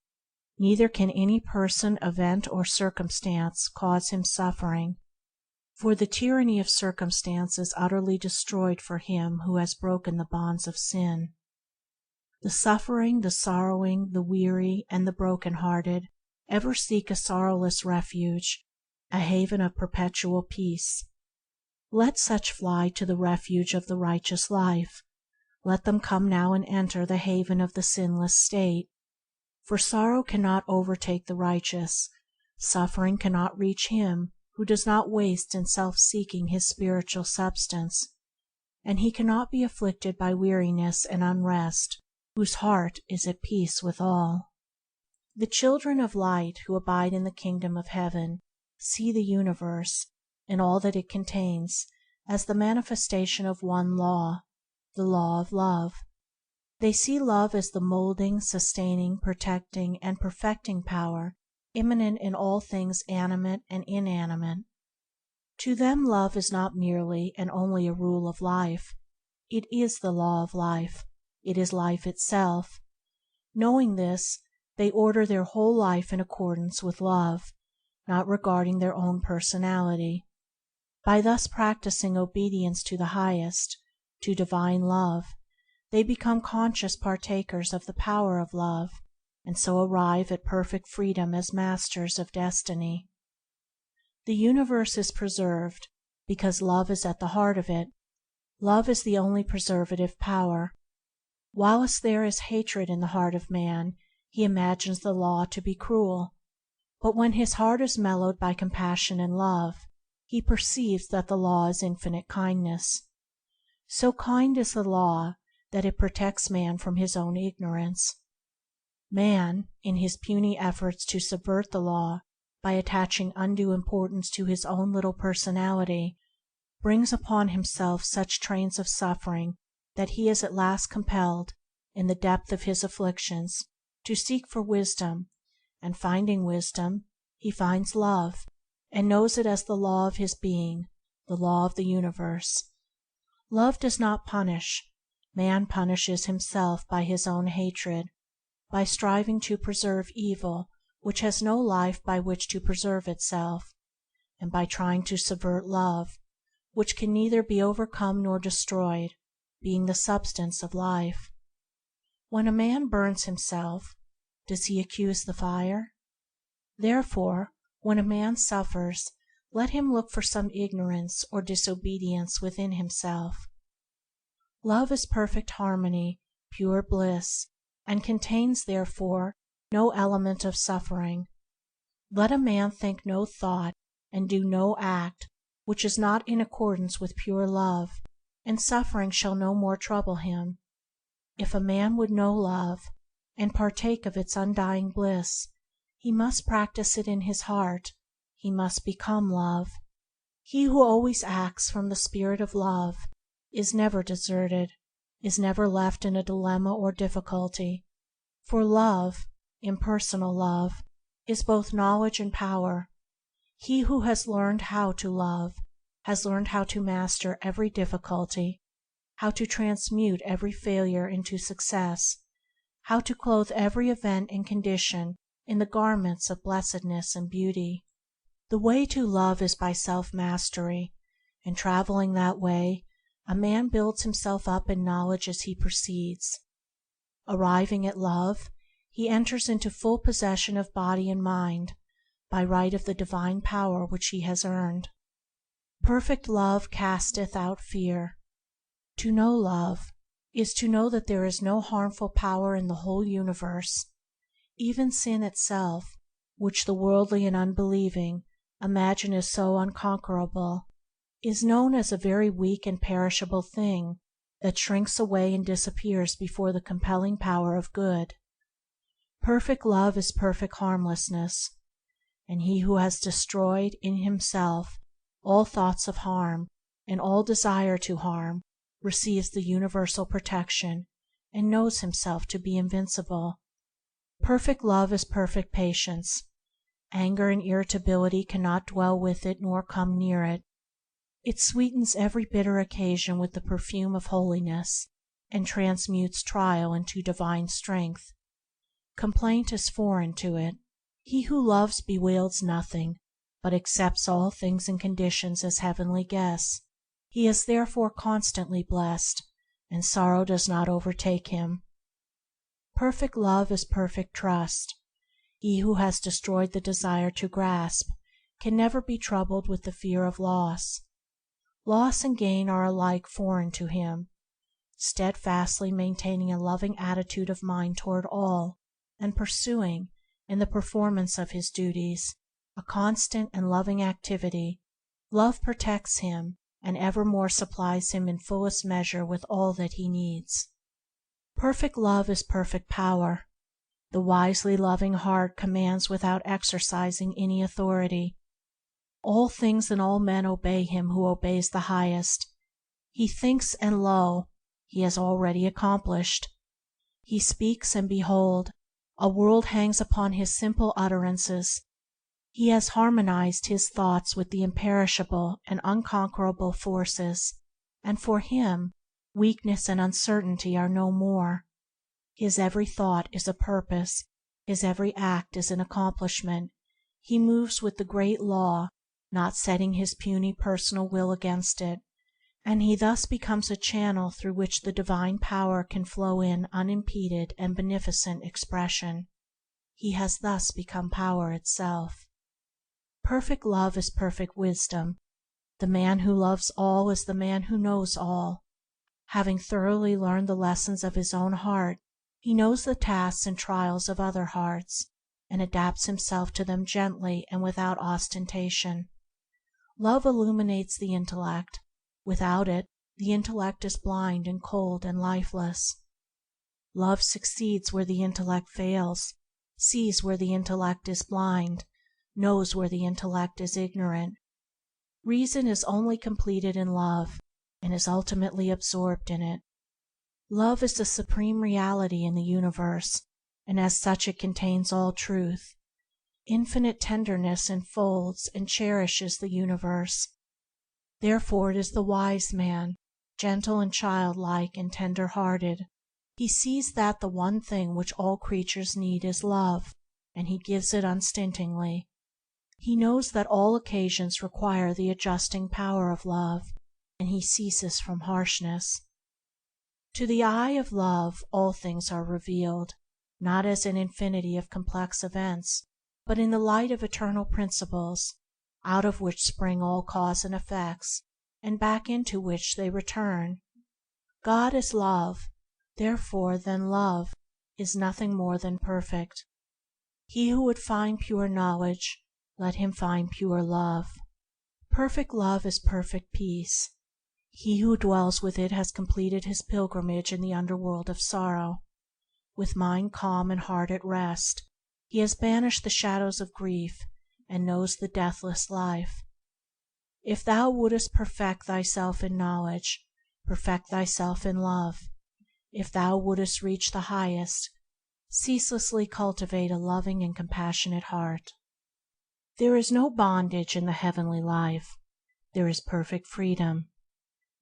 Neither can any person, event, or circumstance cause him suffering, for the tyranny of circumstance is utterly destroyed for him who has broken the bonds of sin. The suffering, the sorrowing, the weary, and the broken-hearted ever seek a sorrowless refuge, a haven of perpetual peace. Let such fly to the refuge of the righteous life. Let them come now and enter the haven of the sinless state. For sorrow cannot overtake the righteous, suffering cannot reach him who does not waste in self-seeking his spiritual substance, and he cannot be afflicted by weariness and unrest whose heart is at peace with all. The children of light who abide in the kingdom of heaven see the universe, and all that it contains, as the manifestation of one law, the law of love. They see love as the molding, sustaining, protecting, and perfecting power immanent in all things animate and inanimate. To them love is not merely and only a rule of life, it is the law of life, it is life itself. Knowing this, they order their whole life in accordance with love, not regarding their own personality. By thus practicing obedience to the Highest, to divine love, they become conscious partakers of the power of love, and so arrive at perfect freedom as masters of destiny. The universe is preserved because love is at the heart of it. Love is the only preservative power. Whilst there is hatred in the heart of man, he imagines the law to be cruel, but when his heart is mellowed by compassion and love, he perceives that the law is infinite kindness. So kind is the law that it protects man from his own ignorance. Man, in his puny efforts to subvert the law by attaching undue importance to his own little personality, brings upon himself such trains of suffering that he is at last compelled, in the depth of his afflictions, to seek for wisdom, and finding wisdom, he finds love, and knows it as the law of his being, the law of the universe. Love does not punish. Man punishes himself by his own hatred, by striving to preserve evil which has no life by which to preserve itself, and by trying to subvert love, which can neither be overcome nor destroyed, being the substance of life. When a man burns himself, does he accuse the fire? Therefore, when a man suffers, let him look for some ignorance or disobedience within himself. Love is perfect harmony, pure bliss, and contains, therefore, no element of suffering. Let a man think no thought and do no act which is not in accordance with pure love, and suffering shall no more trouble him. If a man would know love, and partake of its undying bliss, he must practice it in his heart, he must become love. He who always acts from the spirit of love is never deserted, is never left in a dilemma or difficulty, for love, impersonal love, is both knowledge and power. He who has learned how to love has learned how to master every difficulty, how to transmute every failure into success, how to clothe every event and condition in the garments of blessedness and beauty. The way to love is by self-mastery, and traveling that way, a man builds himself up in knowledge as he proceeds. Arriving at love, he enters into full possession of body and mind by right of the divine power which he has earned. Perfect love casteth out fear. To know love is to know that there is no harmful power in the whole universe. Even sin itself, which the worldly and unbelieving imagine as so unconquerable, is known as a very weak and perishable thing that shrinks away and disappears before the compelling power of good. Perfect love is perfect harmlessness, and he who has destroyed in himself all thoughts of harm and all desire to harm receives the universal protection and knows himself to be invincible. Perfect love is perfect patience. Anger and irritability cannot dwell with it nor come near it. It sweetens every bitter occasion with the perfume of holiness, and transmutes trial into divine strength. Complaint is foreign to it. He who loves bewails nothing, but accepts all things and conditions as heavenly guests. He is therefore constantly blessed, and sorrow does not overtake him. Perfect love is perfect trust. He who has destroyed the desire to grasp can never be troubled with the fear of loss. Loss and gain are alike foreign to him. Steadfastly maintaining a loving attitude of mind toward all, and pursuing, in the performance of his duties, a constant and loving activity, love protects him and evermore supplies him in fullest measure with all that he needs. Perfect love is perfect power. The wisely loving heart commands without exercising any authority. All things and all men obey him who obeys the Highest. He thinks, and lo! he has already accomplished. He speaks, and behold! a world hangs upon his simple utterances. He has harmonized his thoughts with the imperishable and unconquerable forces, and for him weakness and uncertainty are no more. His every thought is a purpose, his every act is an accomplishment. He moves with the great law, not setting his puny personal will against it, and he thus becomes a channel through which the divine power can flow in unimpeded and beneficent expression. He has thus become power itself. Perfect love is perfect wisdom. The man who loves all is the man who knows all. Having thoroughly learned the lessons of his own heart, he knows the tasks and trials of other hearts, and adapts himself to them gently and without ostentation. Love illuminates the intellect. Without it, the intellect is blind and cold and lifeless. Love succeeds where the intellect fails, sees where the intellect is blind, knows where the intellect is ignorant. Reason is only completed in love, and is ultimately absorbed in it. Love is the supreme reality in the universe, and as such it contains all truth. Infinite tenderness enfolds and cherishes the universe. Therefore it is the wise man, gentle and childlike and tender-hearted. He sees that the one thing which all creatures need is love, and he gives it unstintingly. He knows that all occasions require the adjusting power of love, and he ceases from harshness. To the eye of love all things are revealed, not as an infinity of complex events, but in the light of eternal principles, out of which spring all cause and effects, and back into which they return. God is love, therefore then love is nothing more than perfect. He who would find pure knowledge, let him find pure love. Perfect love is perfect peace. He who dwells with it has completed his pilgrimage in the underworld of sorrow. With mind calm and heart at rest, he has banished the shadows of grief, and knows the deathless life. If thou wouldst perfect thyself in knowledge, perfect thyself in love. If thou wouldst reach the Highest, ceaselessly cultivate a loving and compassionate heart. There is no bondage in the heavenly life. There is perfect freedom.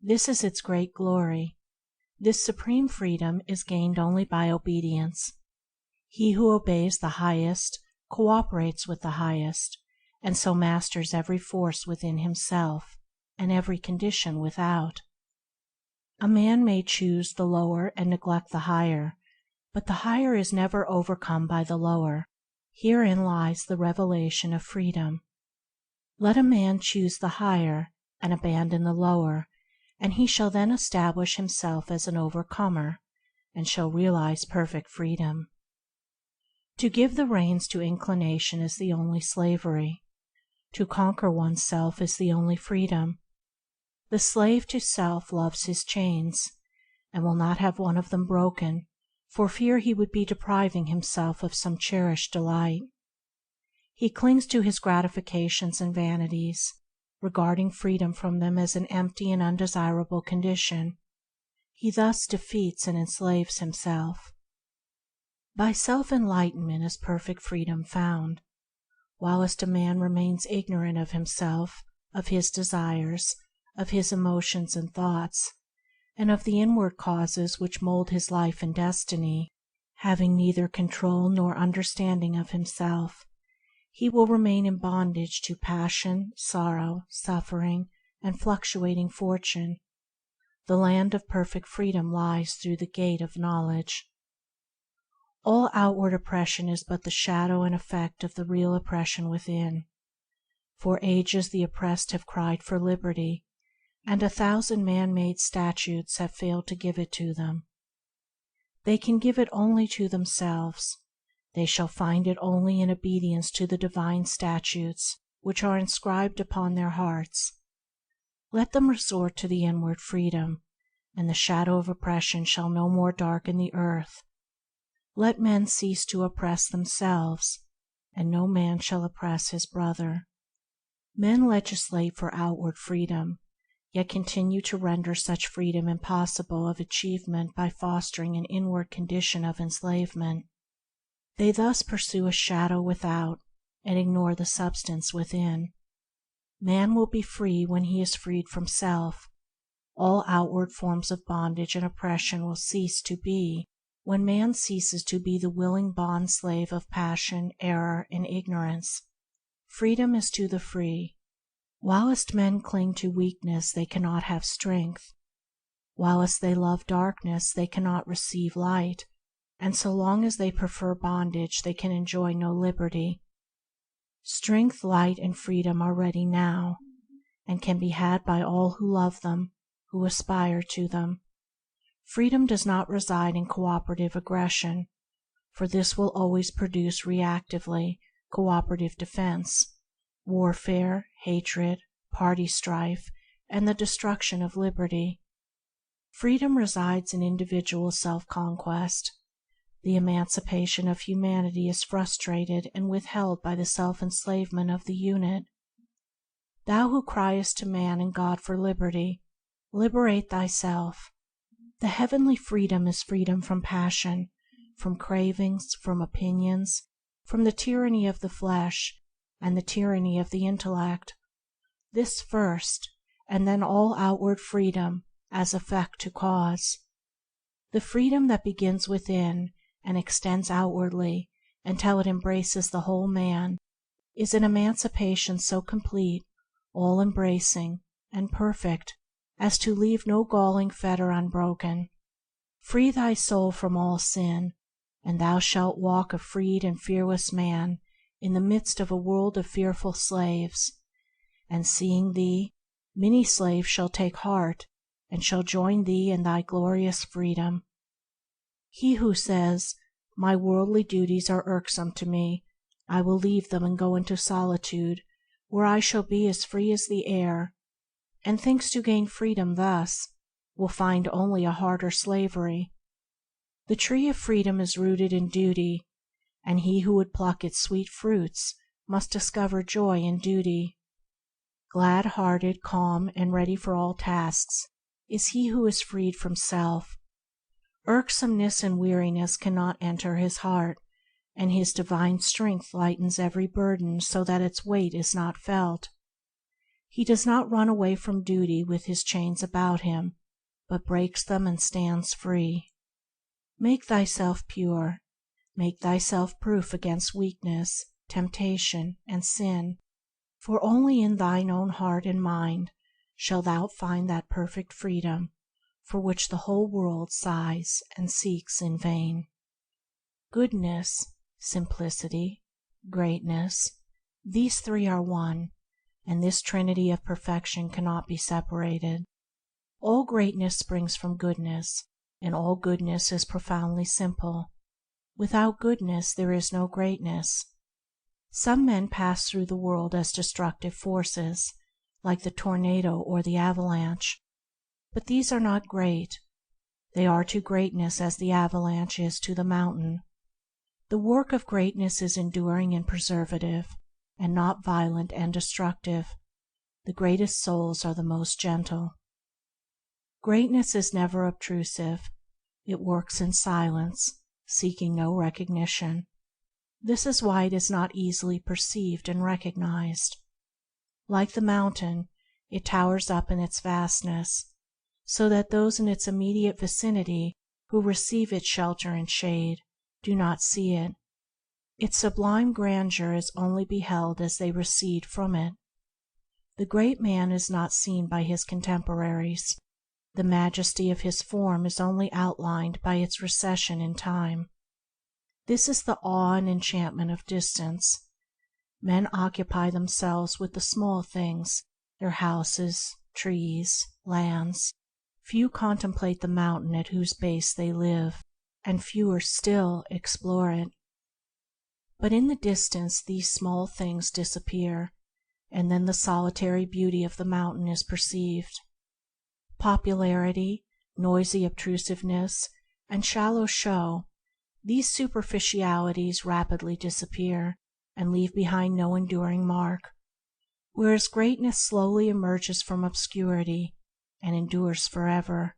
This is its great glory. This supreme freedom is gained only by obedience. He who obeys the Highest cooperates with the Highest, and so masters every force within himself and every condition without. A man may choose the lower and neglect the higher, but the higher is never overcome by the lower. Herein lies the revelation of freedom. Let a man choose the higher and abandon the lower, and he shall then establish himself as an overcomer, and shall realize perfect freedom. To give the reins to inclination is the only slavery. To conquer oneself is the only freedom. The slave to self loves his chains, and will not have one of them broken, for fear he would be depriving himself of some cherished delight. He clings to his gratifications and vanities, regarding freedom from them as an empty and undesirable condition. He thus defeats and enslaves himself. By self-enlightenment is perfect freedom found. Whilst a man remains ignorant of himself, of his desires, of his emotions and thoughts, and of the inward causes which mold his life and destiny, having neither control nor understanding of himself, he will remain in bondage to passion, sorrow, suffering, and fluctuating fortune. The land of perfect freedom lies through the gate of knowledge. All outward oppression is but the shadow and effect of the real oppression within. For ages the oppressed have cried for liberty, and 1,000 man-made statutes have failed to give it to them. They can give it only to themselves. They shall find it only in obedience to the divine statutes which are inscribed upon their hearts. Let them resort to the inward freedom, and the shadow of oppression shall no more darken the earth. Let men cease to oppress themselves, and no man shall oppress his brother. Men legislate for outward freedom, yet continue to render such freedom impossible of achievement by fostering an inward condition of enslavement. They thus pursue a shadow without and ignore the substance within. Man will be free when he is freed from self. All outward forms of bondage and oppression will cease to be when man ceases to be the willing bond-slave of passion, error, and ignorance. Freedom is to the free. Whilst men cling to weakness, they cannot have strength. Whilst they love darkness, they cannot receive light, and so long as they prefer bondage, they can enjoy no liberty. Strength, light, and freedom are ready now, and can be had by all who love them, who aspire to them. Freedom does not reside in cooperative aggression, for this will always produce reactively cooperative defense, warfare, hatred, party strife, and the destruction of liberty. Freedom resides in individual self-conquest. The emancipation of humanity is frustrated and withheld by the self-enslavement of the unit. Thou who criest to man and God for liberty, liberate thyself. The heavenly freedom is freedom from passion, from cravings, from opinions, from the tyranny of the flesh and the tyranny of the intellect. This first, and then all outward freedom as effect to cause. The freedom that begins within and extends outwardly until it embraces the whole man is an emancipation so complete, all-embracing, and perfect as to leave no galling fetter unbroken. Free thy soul from all sin, and thou shalt walk a freed and fearless man in the midst of a world of fearful slaves, and seeing thee, many slaves shall take heart and shall join thee in thy glorious freedom. He who says, "My worldly duties are irksome to me, I will leave them and go into solitude, where I shall be as free as the air," and thinks to gain freedom thus, will find only a harder slavery. The tree of freedom is rooted in duty, and he who would pluck its sweet fruits must discover joy in duty. Glad-hearted, calm, and ready for all tasks is he who is freed from self. Irksomeness and weariness cannot enter his heart, and his divine strength lightens every burden so that its weight is not felt. He does not run away from duty with his chains about him, but breaks them and stands free. Make thyself pure. Make thyself proof against weakness, temptation, and sin, for only in thine own heart and mind shalt thou find that perfect freedom for which the whole world sighs and seeks in vain. Goodness, simplicity, greatness, these three are one, and this trinity of perfection cannot be separated. All greatness springs from goodness, and all goodness is profoundly simple. Without goodness there is no greatness. Some men pass through the world as destructive forces, like the tornado or the avalanche, but these are not great. They are to greatness as the avalanche is to the mountain. The work of greatness is enduring and preservative, and not violent and destructive. The greatest souls are the most gentle. Greatness is never obtrusive. It works in silence, seeking no recognition. This is why it is not easily perceived and recognized. Like the mountain, it towers up in its vastness, so that those in its immediate vicinity who receive its shelter and shade do not see it. Its sublime grandeur is only beheld as they recede from it. The great man is not seen by his contemporaries. The majesty of his form is only outlined by its recession in time. This is the awe and enchantment of distance. Men occupy themselves with the small things, their houses, trees, lands. Few contemplate the mountain at whose base they live, and fewer still explore it. But in the distance these small things disappear, and then the solitary beauty of the mountain is perceived. Popularity, noisy obtrusiveness, and shallow show, these superficialities rapidly disappear and leave behind no enduring mark, whereas greatness slowly emerges from obscurity and endures forever.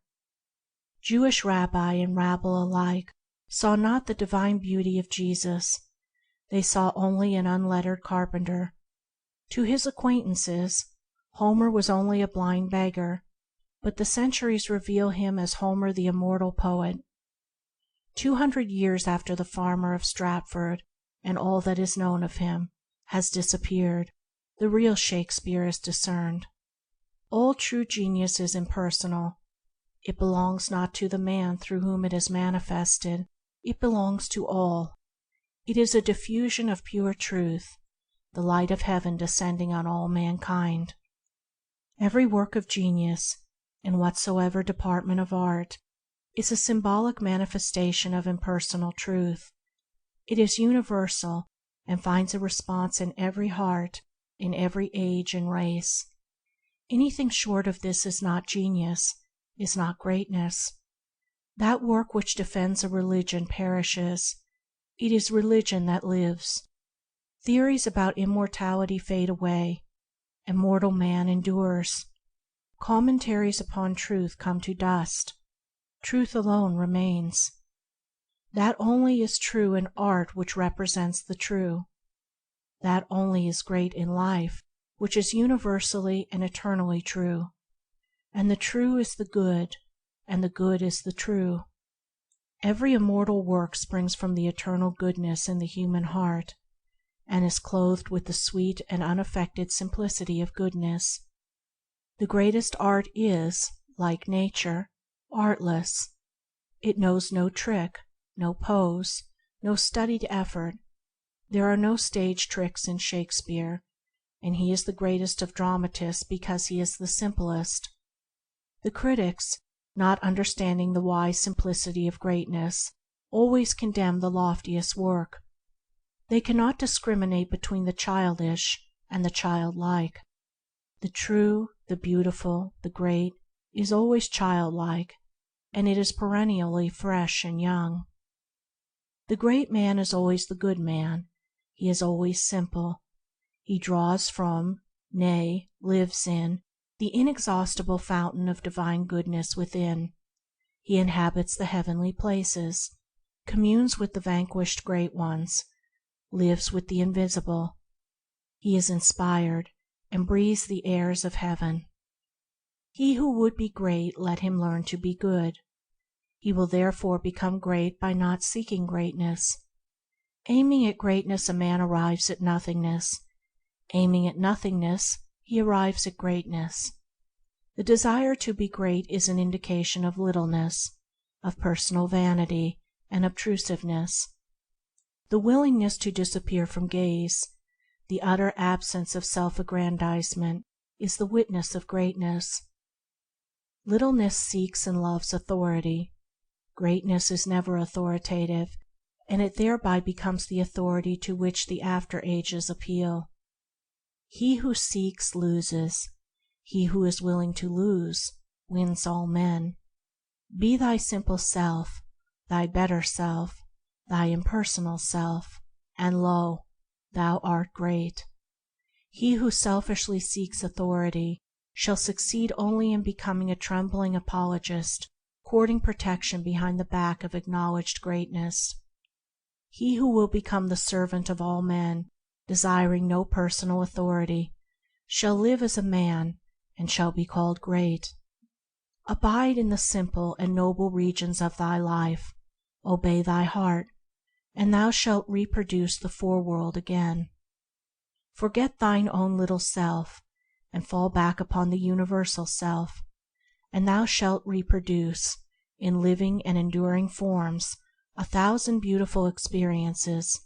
Jewish rabbi and rabble alike saw not the divine beauty of Jesus. They saw only an unlettered carpenter. To his acquaintances, Homer was only a blind beggar, but the centuries reveal him as Homer the immortal poet. 200 years after the farmer of Stratford, and all that is known of him has disappeared, the real Shakespeare is discerned. All true genius is impersonal. It belongs not to the man through whom it is manifested, it belongs to all. It is a diffusion of pure truth, the light of heaven descending on all mankind. Every work of genius, in whatsoever department of art, is a symbolic manifestation of impersonal truth. It is universal, and finds a response in every heart, in every age and race. Anything short of this is not genius, is not greatness. That work which defends a religion perishes. It is religion that lives. Theories about immortality fade away. Immortal man endures. Commentaries upon truth come to dust. Truth alone remains. That only is true in art which represents the true. That only is great in life which is universally and eternally true. And the true is the good, and the good is the true. Every immortal work springs from the eternal goodness in the human heart, and is clothed with the sweet and unaffected simplicity of goodness. The greatest art is, like nature, artless. It knows no trick, no pose, no studied effort. There are no stage tricks in Shakespeare, and he is the greatest of dramatists because he is the simplest. The critics, not understanding the wise simplicity of greatness, always condemn the loftiest work. They cannot discriminate between the childish and the childlike. The true, the beautiful, the great is always childlike, and it is perennially fresh and young. The great man is always the good man. He is always simple. He draws from, nay, lives in, the inexhaustible fountain of divine goodness within. He inhabits the heavenly places, communes with the vanquished great ones, lives with the invisible. He is inspired, and breathes the airs of heaven. He who would be great, let him learn to be good. He will therefore become great by not seeking greatness. Aiming at greatness, a man arrives at nothingness. Aiming at nothingness, he arrives at greatness. The desire to be great is an indication of littleness, of personal vanity and obtrusiveness. The willingness to disappear from gaze, the utter absence of self-aggrandizement, is the witness of greatness. Littleness seeks and loves authority. Greatness is never authoritative, and it thereby becomes the authority to which the after ages appeal. He who seeks loses. He who is willing to lose wins all men. Be thy simple self, thy better self, thy impersonal self, and lo, thou art great. He who selfishly seeks authority shall succeed only in becoming a trembling apologist, courting protection behind the back of acknowledged greatness. He who will become the servant of all men, desiring no personal authority, shall live as a man and shall be called great. Abide in the simple and noble regions of thy life, obey thy heart, and thou shalt reproduce the foreworld again. Forget thine own little self, and fall back upon the universal self, and thou shalt reproduce, in living and enduring forms, 1,000 beautiful experiences.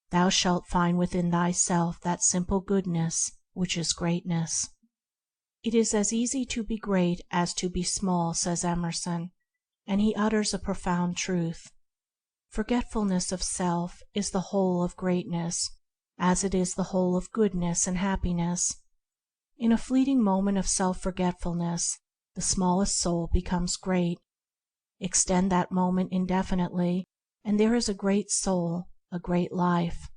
Thou shalt find within thyself that simple goodness which is greatness. It is as easy to be great as to be small, says Emerson, and he utters a profound truth. Forgetfulness of self is the whole of greatness, as it is the whole of goodness and happiness. In a fleeting moment of self-forgetfulness, the smallest soul becomes great. Extend that moment indefinitely, and there is a great soul, a great life.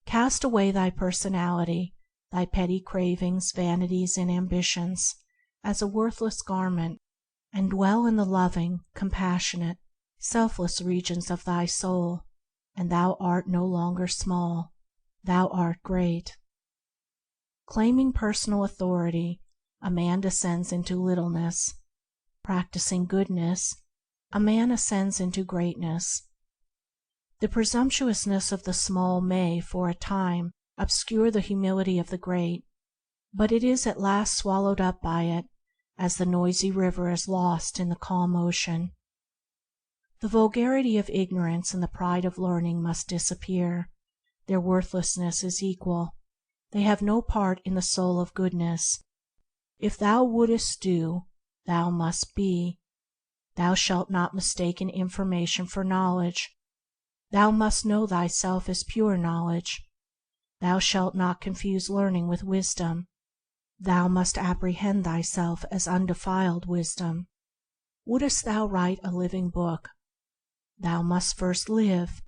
Cast away thy personality, thy petty cravings, vanities, and ambitions, as a worthless garment, and dwell in the loving, compassionate, selfless regions of thy soul, and thou art no longer small, thou art great. Claiming personal authority, a man descends into littleness. Practicing goodness, a man ascends into greatness. The presumptuousness of the small may, for a time, obscure the humility of the great, but it is at last swallowed up by it, as the noisy river is lost in the calm ocean. The vulgarity of ignorance and the pride of learning must disappear. Their worthlessness is equal. They have no part in the soul of goodness. If thou wouldest do, thou must be. Thou shalt not mistake information for knowledge. Thou must know thyself as pure knowledge. Thou shalt not confuse learning with wisdom. Thou must apprehend thyself as undefiled wisdom. Wouldst thou write a living book, thou must first live.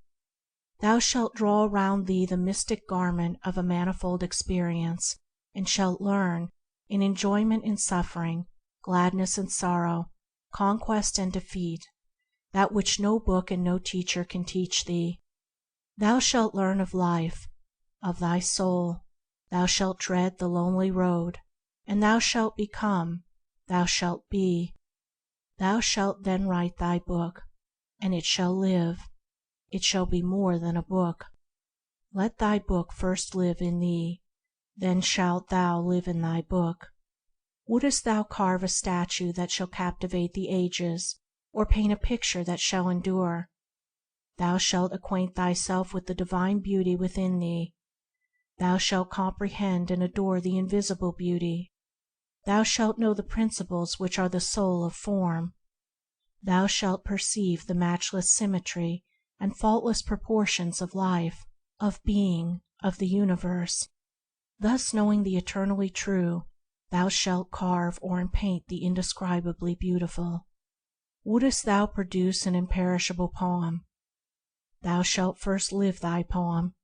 Thou shalt draw around thee the mystic garment of a manifold experience, and shalt learn, in enjoyment and suffering, gladness and sorrow, conquest and defeat, that which no book and no teacher can teach thee. Thou shalt learn of life, of thy soul. Thou shalt tread the lonely road, and thou shalt become, thou shalt be. Thou shalt then write thy book, and it shall live. It shall be more than a book. Let thy book first live in thee, then shalt thou live in thy book. Wouldst thou carve a statue that shall captivate the ages, or paint a picture that shall endure? Thou shalt acquaint thyself with the divine beauty within thee. Thou shalt comprehend and adore the invisible beauty. Thou shalt know the principles which are the soul of form. Thou shalt perceive the matchless symmetry and faultless proportions of life, of being, of the universe. Thus knowing the eternally true, thou shalt carve or paint the indescribably beautiful. Wouldst thou produce an imperishable poem? Thou shalt first live thy poem.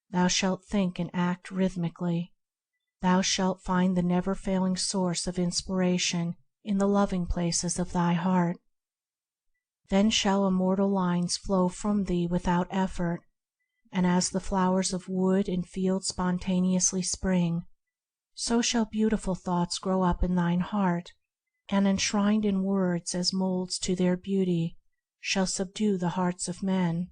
Thou shalt think and act rhythmically. Thou shalt find the never-failing source of inspiration in the loving places of thy heart. Then shall immortal lines flow from thee without effort, and as the flowers of wood and field spontaneously spring, so shall beautiful thoughts grow up in thine heart, and enshrined in words as moulds to their beauty, shall subdue the hearts of men.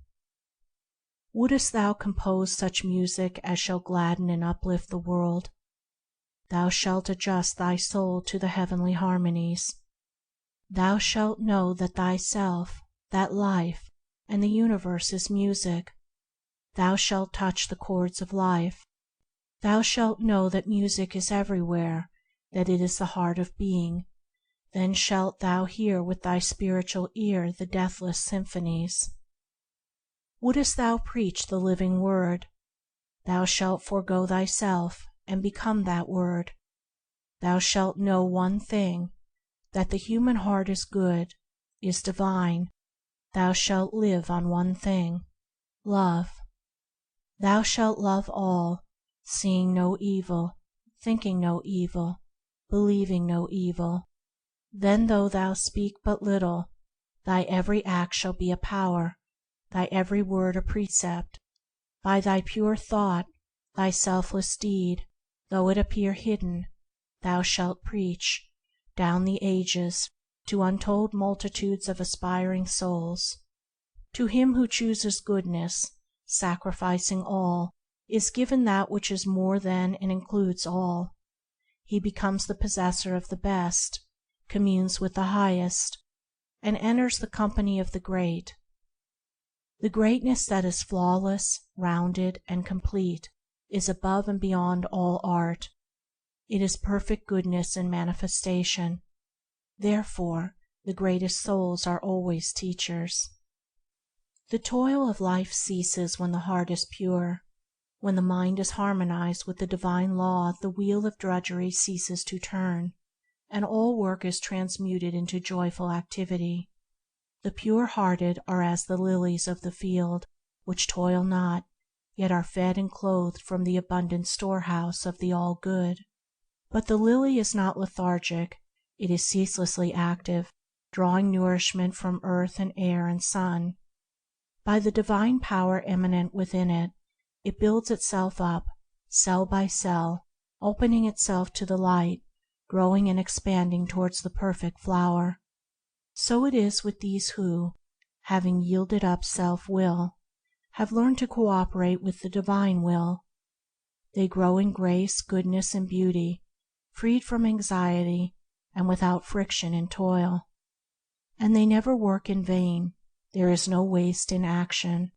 Wouldst thou compose such music as shall gladden and uplift the world? Thou shalt adjust thy soul to the heavenly harmonies. Thou shalt know that thyself, that life, and the universe is music. thou shalt touch the chords of life. Thou shalt know that music is everywhere, that it is the heart of being. Then shalt thou hear with thy spiritual ear the deathless symphonies. Wouldst thou preach the living Word? Thou shalt forego thyself and become that Word. Thou shalt know one thing, that the human heart is good, is divine. Thou shalt live on one thing, love. Thou shalt love all, seeing no evil, thinking no evil, believing no evil. Then though thou speak but little, thy every act shall be a power, thy every word a precept. By thy pure thought, thy selfless deed, though it appear hidden, thou shalt preach, down the ages, to untold multitudes of aspiring souls. To him who chooses goodness, sacrificing all, is given that which is more than and includes all. He becomes the possessor of the best, communes with the highest, and enters the company of the great. The greatness that is flawless, rounded, and complete is above and beyond all art. It is perfect goodness in manifestation. Therefore, the greatest souls are always teachers. The toil of life ceases when the heart is pure. When the mind is harmonized with the divine law, the wheel of drudgery ceases to turn, and all work is transmuted into joyful activity. The pure-hearted are as the lilies of the field, which toil not, yet are fed and clothed from the abundant storehouse of the All-Good. But the lily is not lethargic, it is ceaselessly active, drawing nourishment from earth and air and sun. By the divine power immanent within it, it builds itself up, cell by cell, opening itself to the light, growing and expanding towards the perfect flower. So it is with these who, having yielded up self-will, have learned to cooperate with the divine will. They grow in grace, goodness, and beauty, freed from anxiety and without friction and toil. And they never work in vain. There is no waste in action.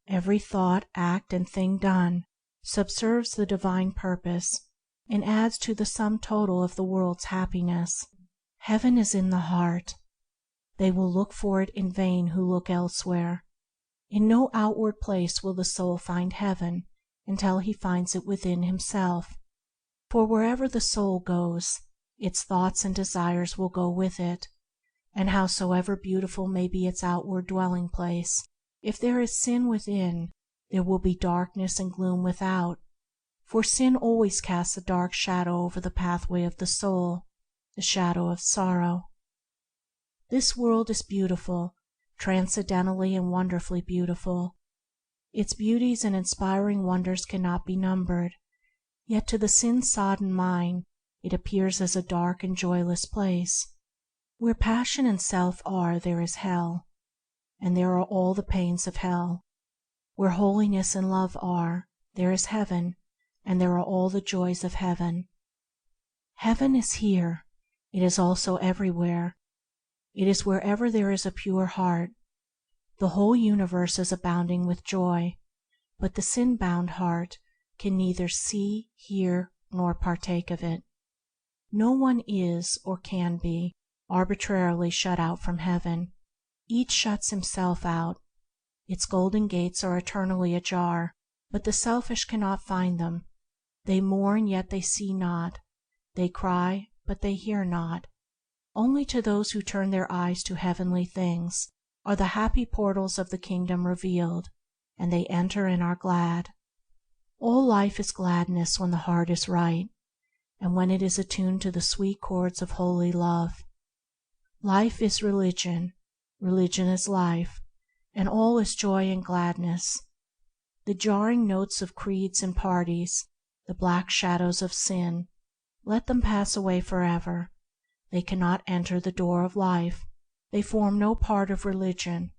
Every thought, act, and thing done subserves the divine purpose and adds to the sum total of the world's happiness. Heaven is in the heart. They will look for it in vain who look elsewhere. In no outward place will the soul find heaven until he finds it within himself. For wherever the soul goes, its thoughts and desires will go with it. And howsoever beautiful may be its outward dwelling place, if there is sin within, there will be darkness and gloom without. For sin always casts a dark shadow over the pathway of the soul, the shadow of sorrow. This world is beautiful, transcendently and wonderfully beautiful. Its beauties and inspiring wonders cannot be numbered, yet to the sin-sodden mind it appears as a dark and joyless place. Where passion and self are, there is hell, and there are all the pains of hell. Where holiness and love are, there is heaven, and there are all the joys of heaven. Heaven is here. It is also everywhere. It is wherever there is a pure heart. The whole universe is abounding with joy, but the sin-bound heart can neither see, hear, nor partake of it. No one is, or can be, arbitrarily shut out from heaven. Each shuts himself out. Its golden gates are eternally ajar, but the selfish cannot find them. They mourn, yet they see not. They cry, but they hear not. Only to those who turn their eyes to heavenly things are the happy portals of the kingdom revealed, and they enter and are glad. All life is gladness when the heart is right, and when it is attuned to the sweet chords of holy love. Life is religion, religion is life, and all is joy and gladness. The jarring notes of creeds and parties, the black shadows of sin, let them pass away forever. They cannot enter the door of life. They form no part of religion.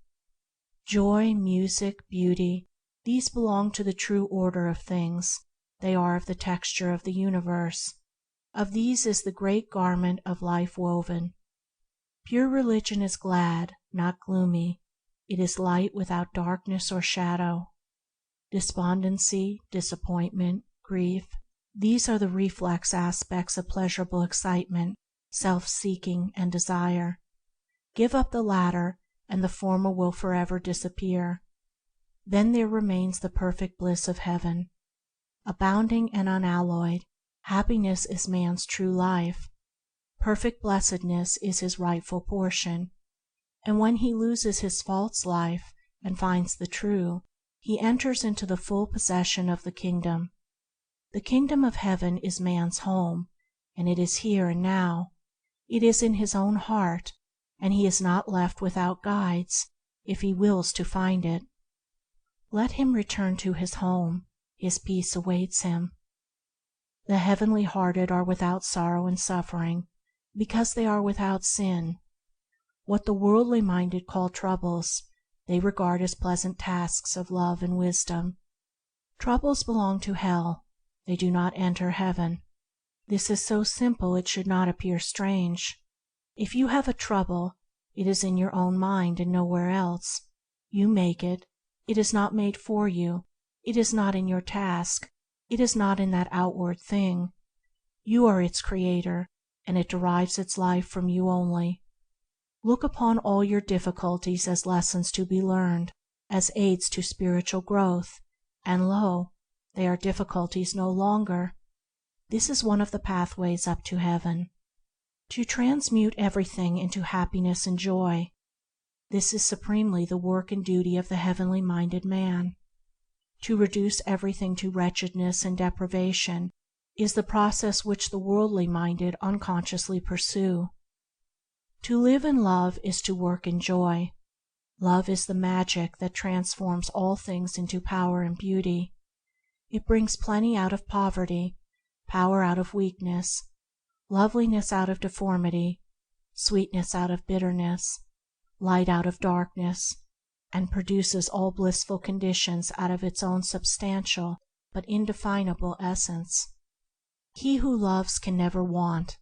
Joy, music, beauty, these belong to the true order of things. They are of the texture of the universe. Of these is the great garment of life woven. Pure religion is glad, not gloomy. It is light without darkness or shadow. despondency, disappointment, grief. These are the reflex aspects of pleasurable excitement, self-seeking, and desire. Give up the latter, and the former will forever disappear. Then there remains the perfect bliss of heaven. Abounding and unalloyed, happiness is man's true life. Perfect blessedness is his rightful portion, and when he loses his false life and finds the true, he enters into the full possession of the kingdom. The kingdom of heaven is man's home, and it is here and now. It is in his own heart, and he is not left without guides if he wills to find it. Let him return to his home. His peace awaits him. The heavenly hearted are without sorrow and suffering, because they are without sin. What the worldly minded call troubles, they regard as pleasant tasks of love and wisdom. Troubles belong to hell, they do not enter heaven. This is so simple it should not appear strange. If you have a trouble, it is in your own mind and nowhere else. You make it. It is not made for you. It is not in your task. It is not in that outward thing. You are its creator, and it derives its life from you only. Look upon all your difficulties as lessons to be learned, as aids to spiritual growth, and lo, they are difficulties no longer. This is one of the pathways up to heaven. To transmute everything into happiness and joy. This is supremely the work and duty of the heavenly minded man. To reduce everything to wretchedness and deprivation is the process which the worldly minded unconsciously pursue. To live in love is to work in joy. Love is the magic that transforms all things into power and beauty. It brings plenty out of poverty, power out of weakness, loveliness out of deformity, sweetness out of bitterness, light out of darkness, and produces all blissful conditions out of its own substantial but indefinable essence. He who loves can never want.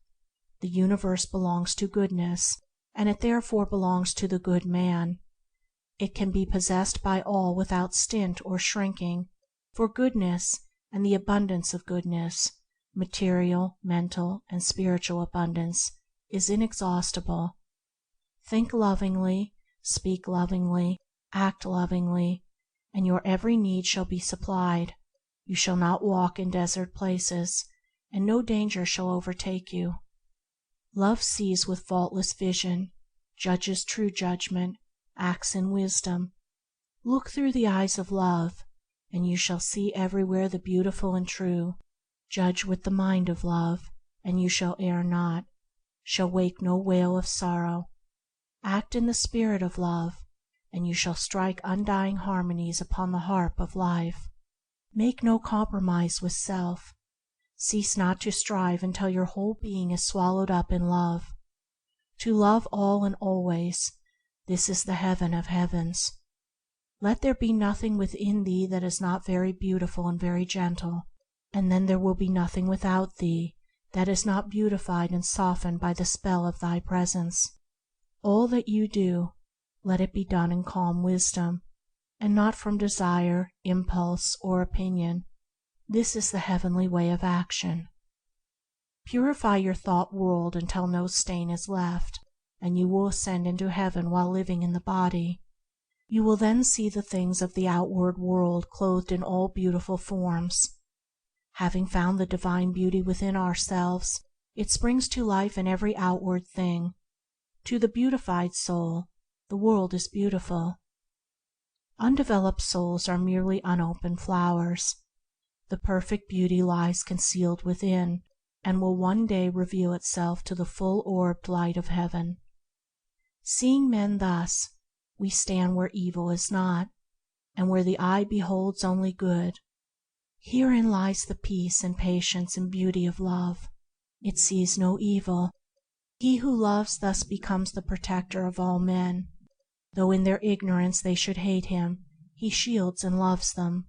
The universe belongs to goodness, and it therefore belongs to the good man. It can be possessed by all without stint or shrinking, for goodness and the abundance of goodness, material, mental, and spiritual abundance, is inexhaustible. Think lovingly, speak lovingly, act lovingly, and your every need shall be supplied. You shall not walk in desert places, and no danger shall overtake you. Love sees with faultless vision, judges true judgment, acts in wisdom. Look through the eyes of love, and you shall see everywhere the beautiful and true. Judge with the mind of love, and you shall err not, shall wake no wail of sorrow. Act in the spirit of love, and you shall strike undying harmonies upon the harp of life. Make no compromise with self. Cease not to strive until your whole being is swallowed up in love. To love all and always, this is the heaven of heavens. Let there be nothing within thee that is not very beautiful and very gentle, and then there will be nothing without thee that is not beautified and softened by the spell of thy presence. All that you do, let it be done in calm wisdom, and not from desire, impulse, or opinion. This is the heavenly way of action. Purify your thought world until no stain is left, and you will ascend into heaven while living in the body. You will then see the things of the outward world clothed in all beautiful forms. Having found the divine beauty within ourselves, it springs to life in every outward thing. To the beautified soul, the world is beautiful. Undeveloped souls are merely unopened flowers. The perfect beauty lies concealed within, and will one day reveal itself to the full-orbed light of heaven. Seeing men thus, we stand where evil is not, and where the eye beholds only good. Herein lies the peace and patience and beauty of love. It sees no evil. He who loves thus becomes the protector of all men. Though in their ignorance they should hate him, he shields and loves them.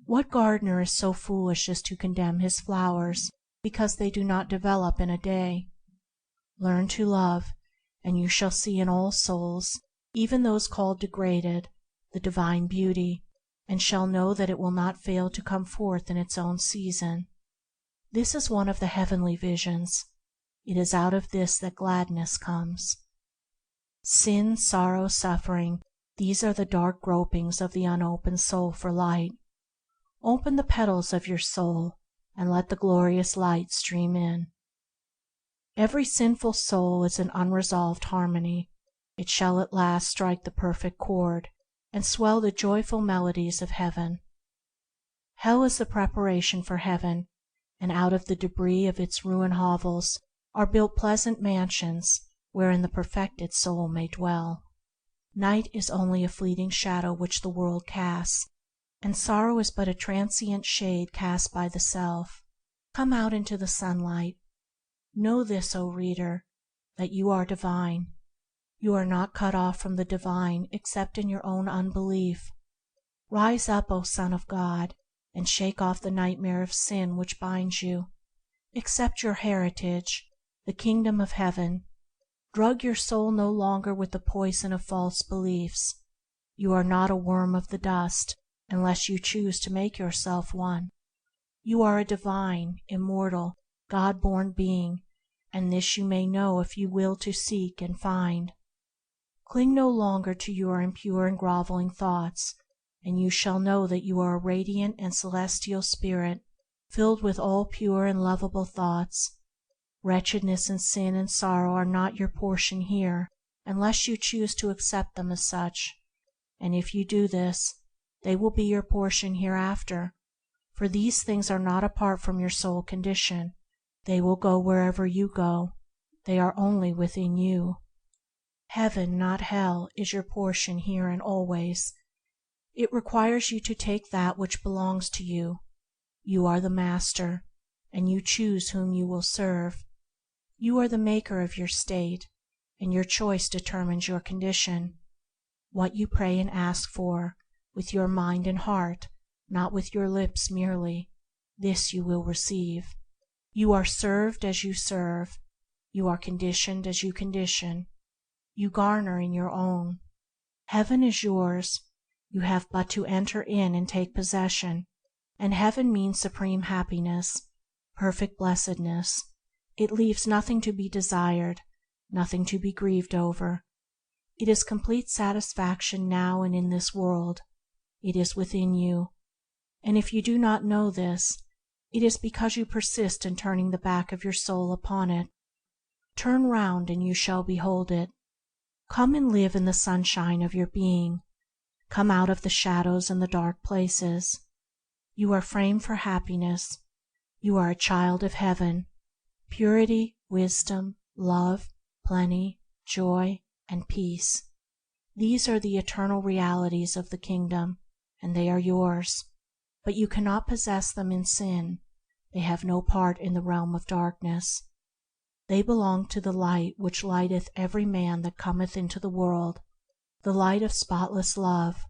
What gardener is so foolish as to condemn his flowers because they do not develop in a day? Learn to love, and you shall see in all souls, even those called degraded, the divine beauty, and shall know that it will not fail to come forth in its own season. This is one of the heavenly visions. It is out of this that gladness comes. Sin, sorrow, suffering, these are the dark gropings of the unopened soul for light. Open the petals of your soul, and let the glorious light stream in. Every sinful soul is an unresolved harmony. It shall at last strike the perfect chord, and swell the joyful melodies of heaven. Hell is the preparation for heaven, and out of the debris of its ruined hovels are built pleasant mansions wherein the perfected soul may dwell. Night is only a fleeting shadow which the world casts, and sorrow is but a transient shade cast by the self. Come out into the sunlight. Know this, O reader, that you are divine. You are not cut off from the divine except in your own unbelief. Rise up, O Son of God, and shake off the nightmare of sin which binds you. Accept your heritage, the kingdom of heaven. Drug your soul no longer with the poison of false beliefs. You are not a worm of the dust unless you choose to make yourself one. You are a divine, immortal, God-born being, and this you may know if you will to seek and find. Cling no longer to your impure and groveling thoughts, and you shall know that you are a radiant and celestial spirit filled with all pure and lovable thoughts. Wretchedness and sin and sorrow are not your portion here unless you choose to accept them as such, and if you do this, they will be your portion hereafter, for these things are not apart from your soul condition. They will go wherever you go. They are only within you. Heaven, not hell, is your portion here and always. It requires you to take that which belongs to you. You are the master, and you choose whom you will serve. You are the maker of your state, and your choice determines your condition. What you pray and ask for, with your mind and heart, not with your lips merely, this you will receive. You are served as you serve. You are conditioned as you condition. You garner in your own. Heaven is yours. You have but to enter in and take possession, and heaven means supreme happiness, perfect blessedness. It leaves nothing to be desired, nothing to be grieved over. It is complete satisfaction now and in this world. It is within you, and if you do not know this, it is because you persist in turning the back of your soul upon it. Turn round and you shall behold it. Come and live in the sunshine of your being. Come out of the shadows and the dark places. You are framed for happiness. You are a child of heaven. Purity, wisdom, love, plenty, joy, and peace. These are the eternal realities of the kingdom, and they are yours. But you cannot possess them in sin. They have no part in the realm of darkness. They belong to the light which lighteth every man that cometh into the world, the light of spotless love.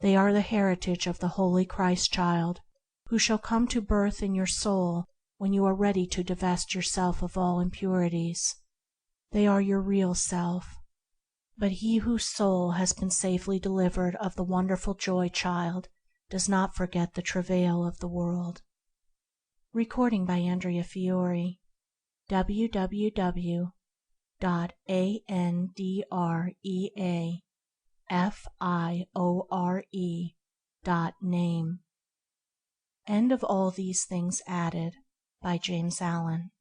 They are the heritage of the holy Christ child, who shall come to birth in your soul when you are ready to divest yourself of all impurities. They are your real self. But he whose soul has been safely delivered of the wonderful joy child does not forget the travail of the world. Recording by Andrea Fiore. www.andreafiore.name. End of All These Things Added by James Allen.